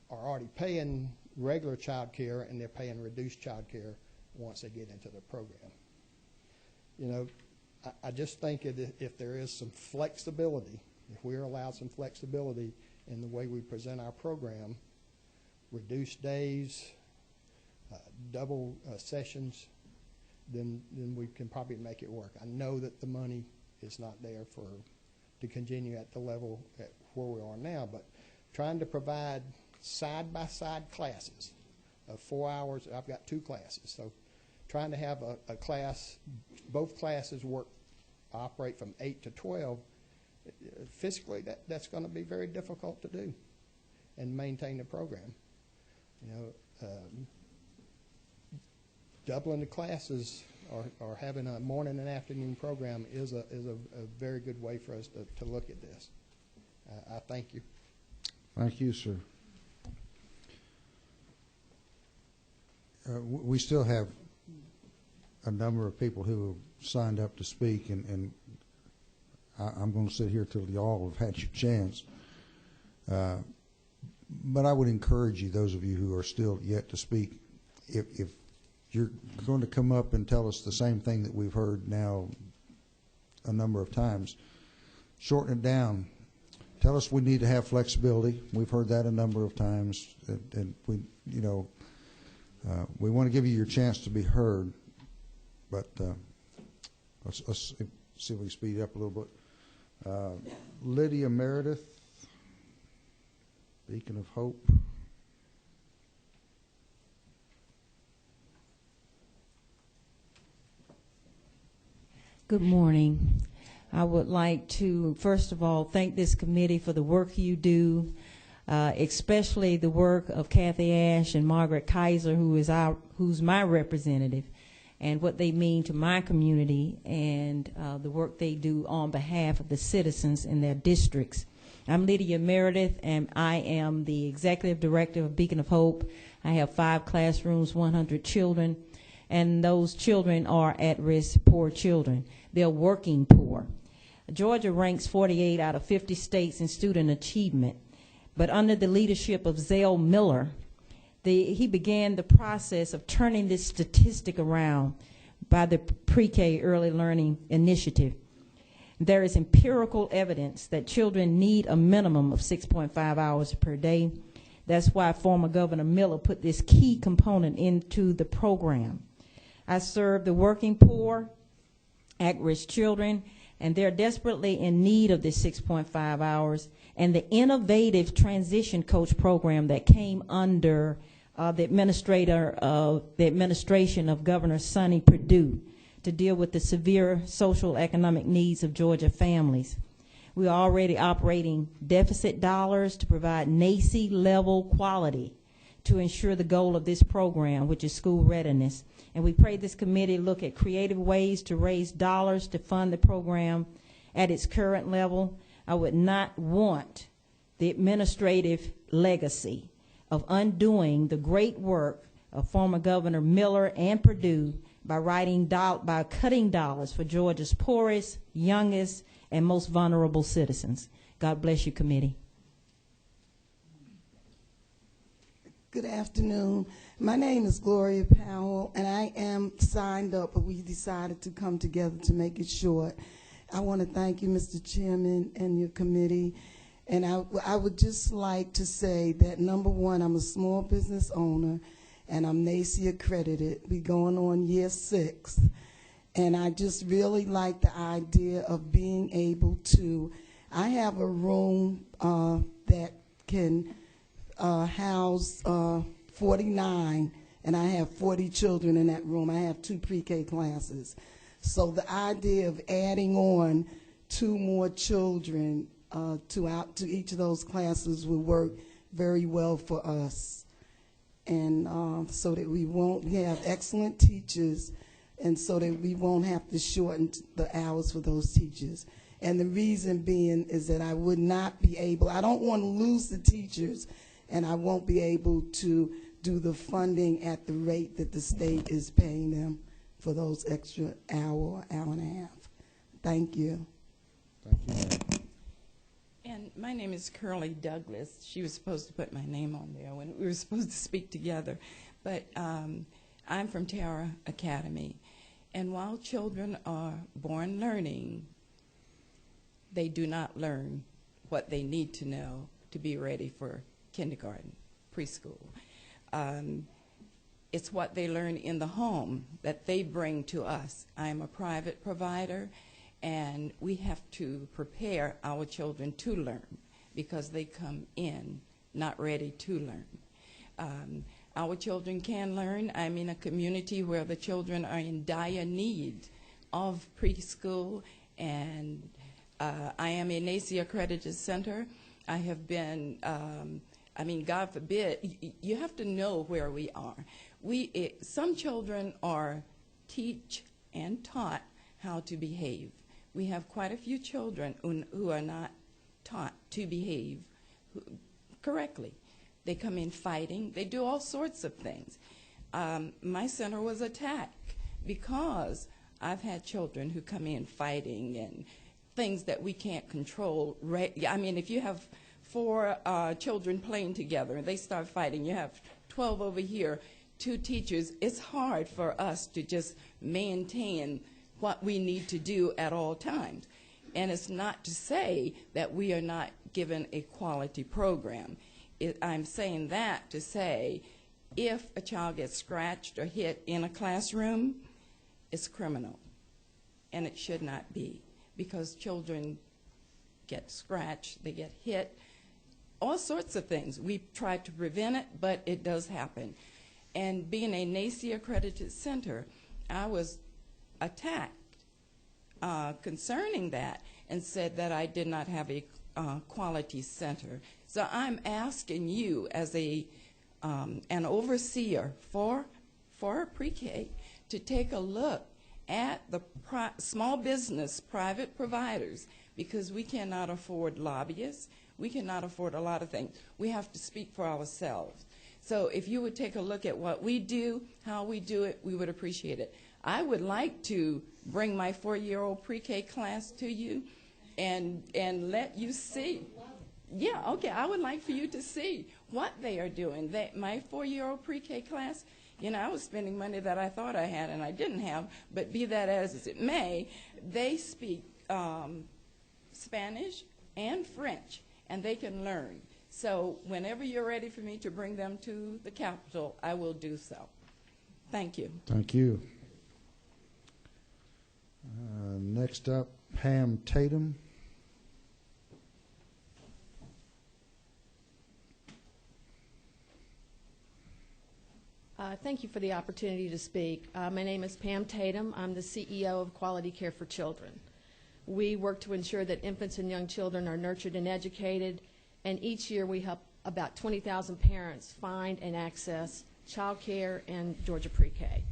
are already paying regular child care and they're paying reduced child care once they get into the program. You know, I just think if there is some flexibility, if we're allowed some flexibility in the way we present our program, reduced days, double sessions, then we can probably make it work. I know that the money is not there to continue at the level at where we are now, but trying to provide side-by-side classes of 4 hours. I've got 2 classes, so trying to have a class, both classes operate from 8 to 12, physically that's going to be very difficult to do and maintain the program. You know, doubling the classes or having a morning and afternoon program is a very good way for us to look at this. I thank you.
Thank you, sir. We still have a number of people who have signed up to speak, and I'm going to sit here till you all have had your chance. But I would encourage you, those of you who are still yet to speak, if you're going to come up and tell us the same thing that we've heard now a number of times, shorten it down. Tell us we need to have flexibility. We've heard that a number of times, and we, you know, we want to give you your chance to be heard. But let's see if we can speed up a little bit. Lydia Meredith, Beacon of Hope.
Good morning. I would like to, first of all, thank this committee for the work you do, especially the work of Kathy Ash and Margaret Kaiser, who's my representative, and what they mean to my community and the work they do on behalf of the citizens in their districts. I'm Lydia Meredith, and I am the executive director of Beacon of Hope. I have 5 classrooms, 100 children, and those children are at-risk poor children. They're working poor. Georgia ranks 48 out of 50 states in student achievement, but under the leadership of Zell Miller, he began the process of turning this statistic around by the Pre-K Early Learning Initiative. There is empirical evidence that children need a minimum of 6.5 hours per day. That's why former Governor Miller put this key component into the program. I serve the working poor, at-risk children, and they're desperately in need of this 6.5 hours. And the innovative transition coach program that came under the administration of Governor Sonny Perdue to deal with the severe social economic needs of Georgia families. We are already operating deficit dollars to provide NACE level quality to ensure the goal of this program, which is school readiness. And we pray this committee look at creative ways to raise dollars to fund the program at its current level. I would not want the administrative legacy of undoing the great work of former Governor Miller and Perdue by cutting dollars for Georgia's poorest, youngest, and most vulnerable citizens. God bless you, committee.
Good afternoon. My name is Gloria Powell, and I am signed up, but we decided to come together to make it short. I want to thank you, Mr. Chairman, and your committee. And I would just like to say that, number one, I'm a small business owner, and I'm NACE accredited. We're going on year 6. And I just really like the idea of being able to, I have a room that can house 49, and I have 40 children in that room. I have 2 pre-K classes. So the idea of adding on 2 more children to each of those classes will work very well for us. And so that we have excellent teachers, and so that we won't have to shorten the hours for those teachers. And the reason being is that I would not be able, I don't want to lose the teachers, and I won't be able to do the funding at the rate that the state is paying them for those extra hour and a half. Thank you.
Thank you.
And my name is Curly Douglas. She was supposed to put my name on there when we were supposed to speak together. But I'm from Tara Academy. And while children are born learning, they do not learn what they need to know to be ready for kindergarten, preschool. It's what they learn in the home that they bring to us. I'm a private provider, and we have to prepare our children to learn because they come in not ready to learn. Our children can learn. I'm in a community where the children are in dire need of preschool, and I am a NACE accredited center. I have been, God forbid, you have to know where we are. Some children are teach and taught how to behave. We have quite a few children who are not taught to behave correctly. They come in fighting. They do all sorts of things. My center was attacked because I've had children who come in fighting and things that we can't control. If you have 4 children playing together and they start fighting, you have 12 over here, 2 teachers, it's hard for us to just maintain what we need to do at all times. And it's not to say that we are not given a quality program. I'm saying that to say if a child gets scratched or hit in a classroom, it's criminal. And it should not be, because children get scratched, they get hit, all sorts of things. We've tried to prevent it, but it does happen. And being a NACE accredited center, I was attacked concerning that and said that I did not have a quality center. So I'm asking you as an overseer for pre-K to take a look at the small business private providers, because we cannot afford lobbyists. We cannot afford a lot of things. We have to speak for ourselves. So if you would take a look at what we do, how we do it, we would appreciate it. I would like to bring my 4-year-old pre-K class to you and let you see. Yeah, okay, I would like for you to see what they are doing. My 4-year-old pre-K class, you know, I was spending money that I thought I had and I didn't have, but be that as it may, they speak Spanish and French, and they can learn. So whenever you're ready for me to bring them to the Capitol, I will do so. Thank you.
Thank you. Next up, Pam Tatum.
Thank you for the opportunity to speak. My name is Pam Tatum. I'm the CEO of Quality Care for Children. We work to ensure that infants and young children are nurtured and educated, and each year we help about 20,000 parents find and access child care and Georgia Pre-K.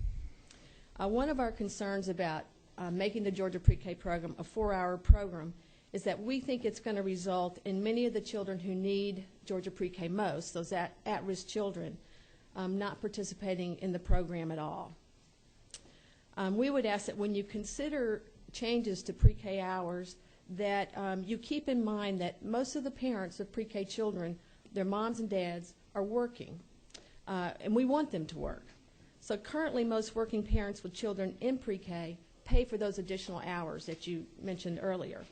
One of our concerns about making the Georgia Pre-K program a 4-hour program is that we think it's going to result in many of the children who need Georgia Pre-K most, those at-risk children, not participating in the program at all. We would ask that when you consider changes to pre-K hours, that you keep in mind that most of the parents of pre-K children, their moms and dads, are working, and we want them to work. So currently most working parents with children in pre-K pay for those additional hours that you mentioned earlier.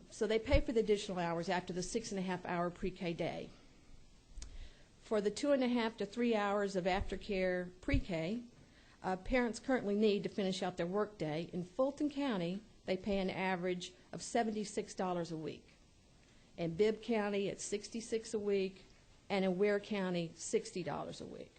So they pay for the additional hours after the 6.5-hour pre-K day. For the 2.5 to 3 hours of aftercare pre-K, parents currently need to finish out their workday. In Fulton County, they pay an average of $76 a week. In Bibb County, it's $66 a week, and in Ware County, $60 a week.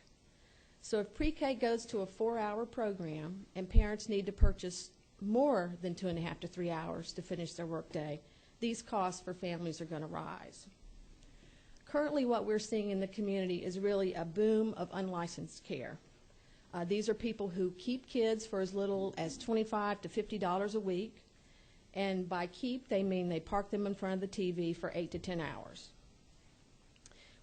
So if pre-K goes to a 4-hour program and parents need to purchase more than 2.5 to 3 hours to finish their workday, these costs for families are going to rise. Currently, what we're seeing in the community is really a boom of unlicensed care. These are people who keep kids for as little as $25 to $50 a week, and by keep, they mean they park them in front of the TV for 8 to 10 hours.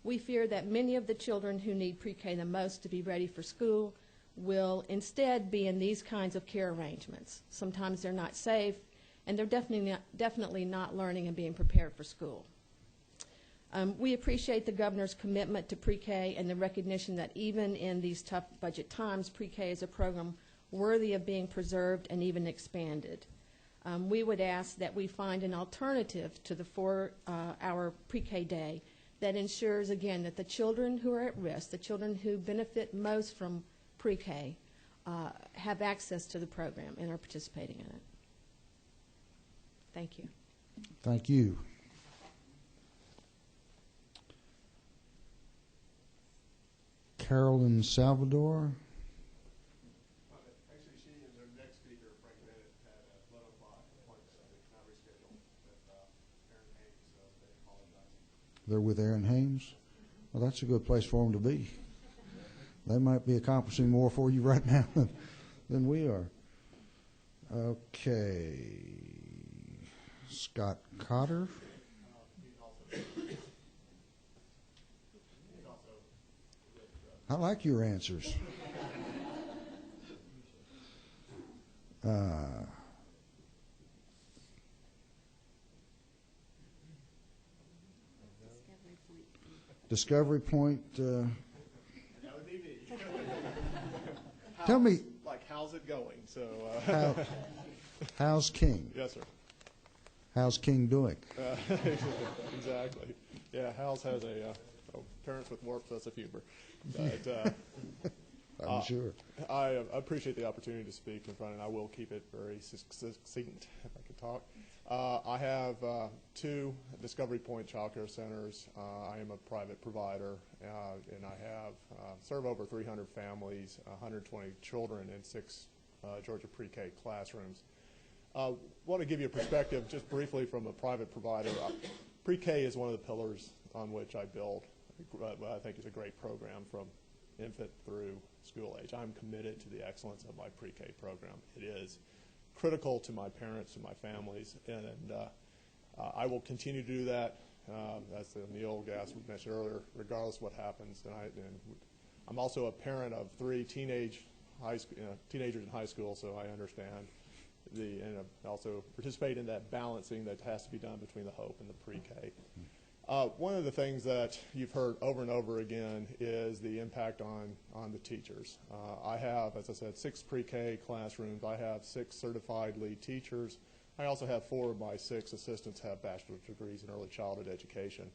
We fear that many of the children who need pre-K the most to be ready for school will instead be in these kinds of care arrangements. Sometimes they're not safe, and they're definitely not learning and being prepared for school. We appreciate the governor's commitment to pre-K and the recognition that even in these tough budget times, pre-K is a program worthy of being preserved and even expanded. We would ask that we find an alternative to the 4-hour pre-K day that ensures, again, that the children who are at risk, the children who benefit most from pre-K, have access to the program and are participating in it. Thank you.
Thank you. Carolyn Salvador.
Actually, she and their next speaker, Frank Bennett, had a 11 o'clock appointment, so they cannot reschedule with Aaron Hayes, so they apologize.
They're with Aaron Hayes. Well, that's a good place for them to be. They might be accomplishing more for you right now than we are. Okay. Scott Cotter. I like your answers. Discovery Point.
That would be me.
Tell me.
Like, how's it going? So.
How's King?
Yes, sir.
How's King doing?
Exactly. Yeah, Howes has a parents with warped sense of humor. But,
I'm sure.
I appreciate the opportunity to speak in front, and I will keep it very succinct if I can talk. I have 2 Discovery Point child care centers. I am a private provider, and I have serve over 300 families, 120 children in 6 Georgia pre-K classrooms. Want to give you a perspective just briefly from a private provider. Pre-K is one of the pillars on which I build what I think is a great program from infant through school age. I'm committed to the excellence of my pre-K program. It is critical to my parents and my families, and I will continue to do that. That's the old gas we mentioned earlier, regardless of what happens. And I'm also a parent of 3 teenagers in high school, so I understand and also participate in that balancing that has to be done between the hope and the pre-K. One of the things that you've heard over and over again is the impact on the teachers. I have, as I said, 6 pre-K classrooms. I have 6 certified lead teachers. I also have 4 of my 6 assistants have bachelor's degrees in early childhood education.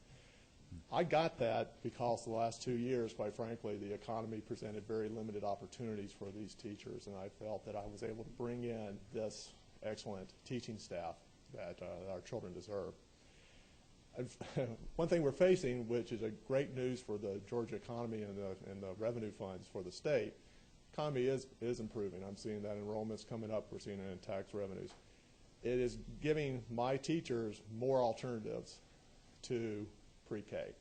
I got that because the last 2 years, quite frankly, the economy presented very limited opportunities for these teachers, and I felt that I was able to bring in this excellent teaching staff that our children deserve. One thing we're facing, which is a great news for the Georgia economy and the revenue funds for the state, economy is improving. I'm seeing that enrollment's coming up. We're seeing it in tax revenues. It is giving my teachers more alternatives to pre-K.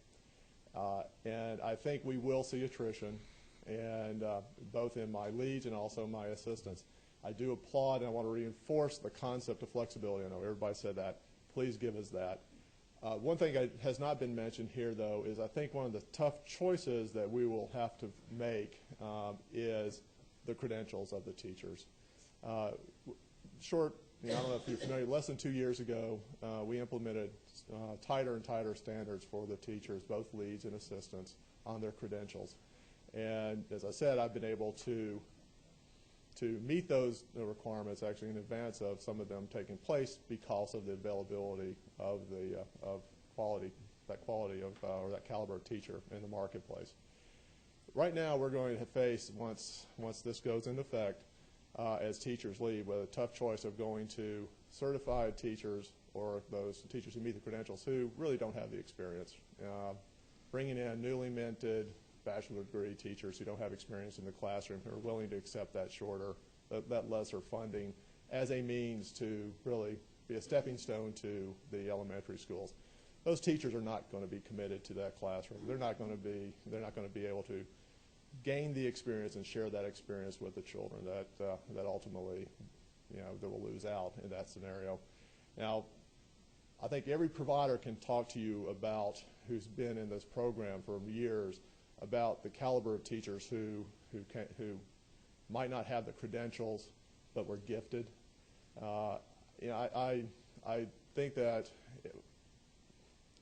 And I think we will see attrition, and both in my leads and also my assistants. I do applaud and I want to reinforce the concept of flexibility. I know everybody said that. Please give us that. One thing that has not been mentioned here, though, is I think one of the tough choices that we will have to make is the credentials of the teachers. I don't know if you're familiar, less than 2 years ago, we implemented tighter and tighter standards for the teachers, both leads and assistants, on their credentials. And as I said, I've been able to meet those requirements actually in advance of some of them taking place because of the availability of the quality or that caliber of teacher in the marketplace. Right now, we're going to face, once this goes into effect, as teachers leave, with a tough choice of going to certified teachers or those teachers who meet the credentials who really don't have the experience. Bringing in newly minted bachelor's degree teachers who don't have experience in the classroom, who are willing to accept that lesser funding as a means to really be a stepping stone to the elementary schools. Those teachers are not going to be committed to that classroom. They're not going to be able to gain the experience and share that experience with the children that ultimately, they will lose out in that scenario. Now, I think every provider can talk to you about, who's been in this program for years, about the caliber of teachers who might not have the credentials but were gifted. I think that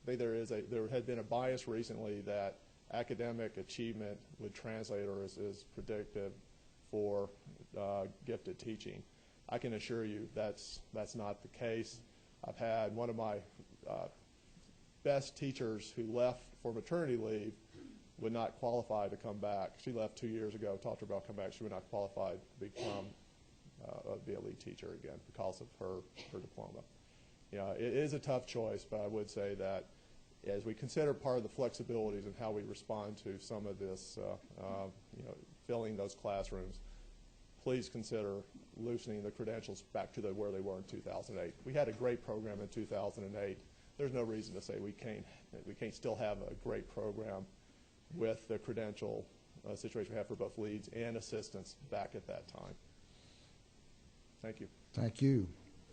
there had been a bias recently that academic achievement would translate or is predictive for gifted teaching. I can assure you that's not the case. I've had one of my best teachers who left for maternity leave would not qualify to come back. She left 2 years ago, talked to her about coming back. She would not qualify to become be a lead teacher again because of her diploma. It is a tough choice, but I would say that as we consider part of the flexibilities and how we respond to some of this, filling those classrooms, please consider loosening the credentials back to where they were in 2008. We had a great program in 2008. There's no reason to say we can't still have a great program with the credential situation we have for both leads and assistants back at that time. Thank you.
Thank you.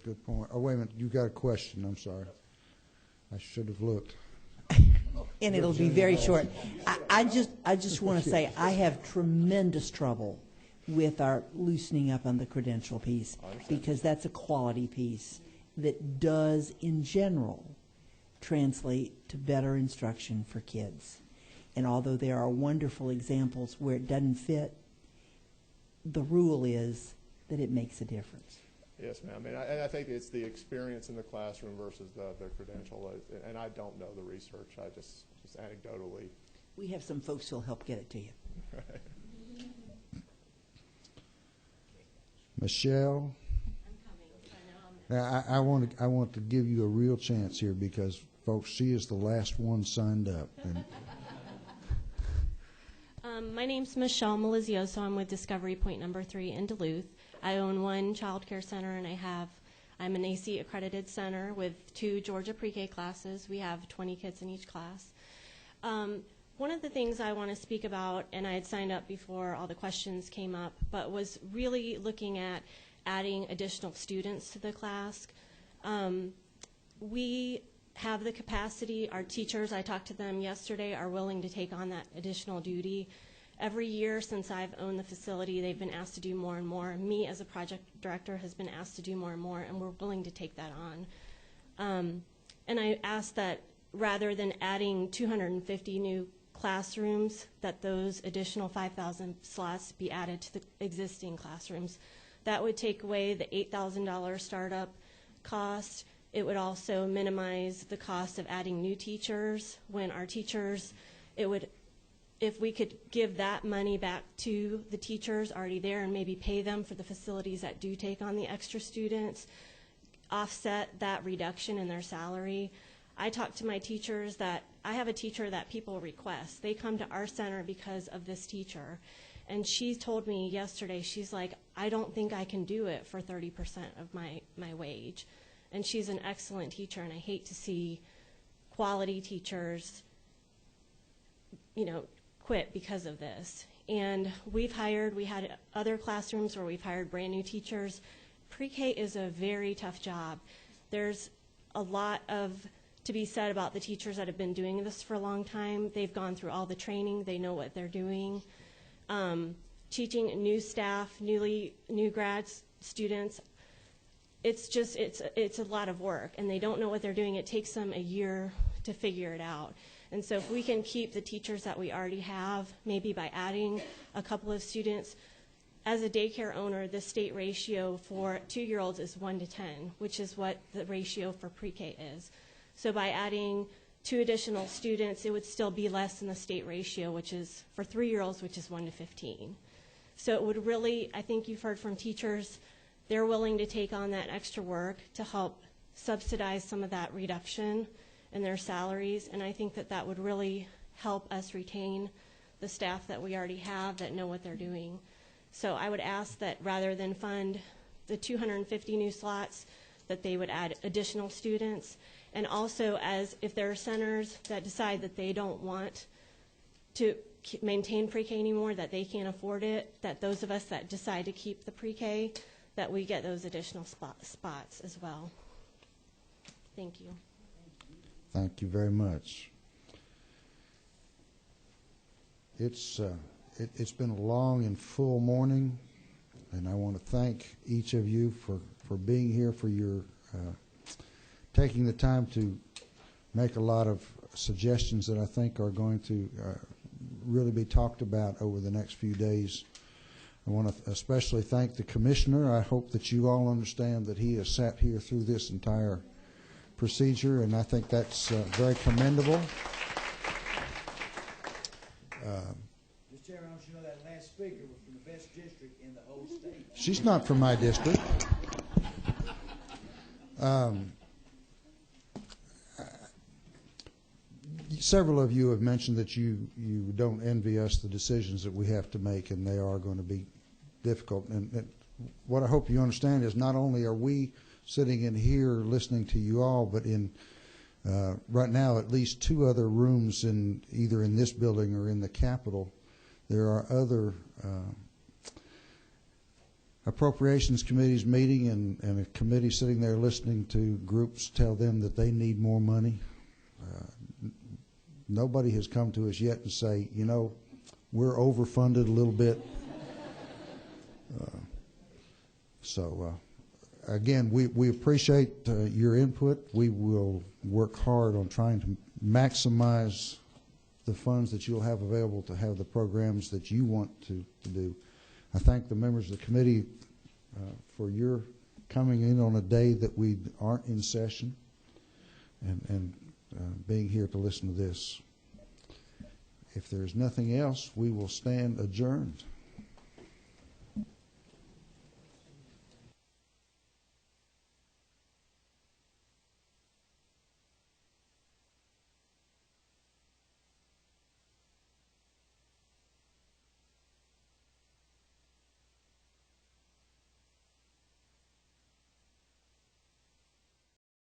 Good point. Oh, wait a minute. You got a question. I'm sorry. I should have looked.
And it'll be very short. I just want to say I have tremendous trouble with our loosening up on the credential piece, because that's a quality piece that does, in general, translate to better instruction for kids. And although there are wonderful examples where it doesn't fit, the rule is that it makes a difference.
Yes, ma'am. And I think it's the experience in the classroom versus the credential. And I don't know the research. I just anecdotally.
We have some folks who'll help get it to you.
Michelle? Now, I want to give you a real chance here because, folks, she is the last one signed up.
My name's Michelle Melizioso. I'm with Discovery Point number 3 in Duluth. I own one child care center, and I'm an AC accredited center with 2 Georgia pre-K classes. We have 20 kids in each class. One of the things I want to speak about, and I had signed up before all the questions came up, but was really looking at adding additional students to the class. We have the capacity. Our teachers, I talked to them yesterday, are willing to take on that additional duty. Every year since I've owned the facility, they've been asked to do more and more. Me, as a project director, has been asked to do more and more, and we're willing to take that on. And I ask that rather than adding 250 new classrooms, that those additional 5,000 slots be added to the existing classrooms. That would take away the $8,000 startup cost. It would also minimize the cost of adding new teachers. When our teachers, if we could give that money back to the teachers already there and maybe pay them for the facilities that do take on the extra students, offset that reduction in their salary. I talk to my teachers that, I have a teacher that people request. They come to our center because of this teacher. And she told me yesterday, she's like, I don't think I can do it for 30% of my wage. And she's an excellent teacher, and I hate to see quality teachers, quit because of this. And we had other classrooms where we've hired brand new teachers. Pre-K is a very tough job. There's a lot to be said about the teachers that have been doing this for a long time. They've gone through all the training. They know what they're doing. Teaching new staff, new grad students, it's a lot of work, and they don't know what they're doing. It takes them a year to figure it out. And so if we can keep the teachers that we already have, maybe by adding a couple of students, as a daycare owner, the state ratio for 2-year-olds is 1 to 10, which is what the ratio for pre-K is. So by adding 2 additional students, it would still be less than the state ratio, which is for 3-year-olds, which is 1 to 15. So it would really, I think you've heard from teachers, they're willing to take on that extra work to help subsidize some of that reduction in their salaries, and I think that would really help us retain the staff that we already have that know what they're doing. So I would ask that rather than fund the 250 new slots, that they would add additional students. And also, as if there are centers that decide that they don't want to maintain pre-K anymore, that they can't afford it, that those of us that decide to keep the pre-K, that we get those additional spots as well. Thank you.
Thank you very much. It's been a long and full morning, and I want to thank each of you for being here, for your taking the time to make a lot of suggestions that I think are going to really be talked about over the next few days. I want to especially thank the commissioner. I hope that you all understand that he has sat here through this entire procedure, and I think that's very commendable.
Mr. Chairman, I want you to know that last speaker was from the best district in the whole state.
She's not from my district. Several of you have mentioned that you don't envy us the decisions that we have to make, and they are going to be difficult. And what I hope you understand is not only are we sitting in here listening to you all, but in right now at least 2 other rooms either in this building or in the Capitol, there are other appropriations committees meeting and a committee sitting there listening to groups tell them that they need more money. Nobody has come to us yet and say, we're overfunded a little bit. Again, we appreciate your input. We will work hard on trying to maximize the funds that you'll have available to have the programs that you want to do. I thank the members of the committee for your coming in on a day that we aren't in session and being here to listen to this. If there's nothing else, we will stand adjourned.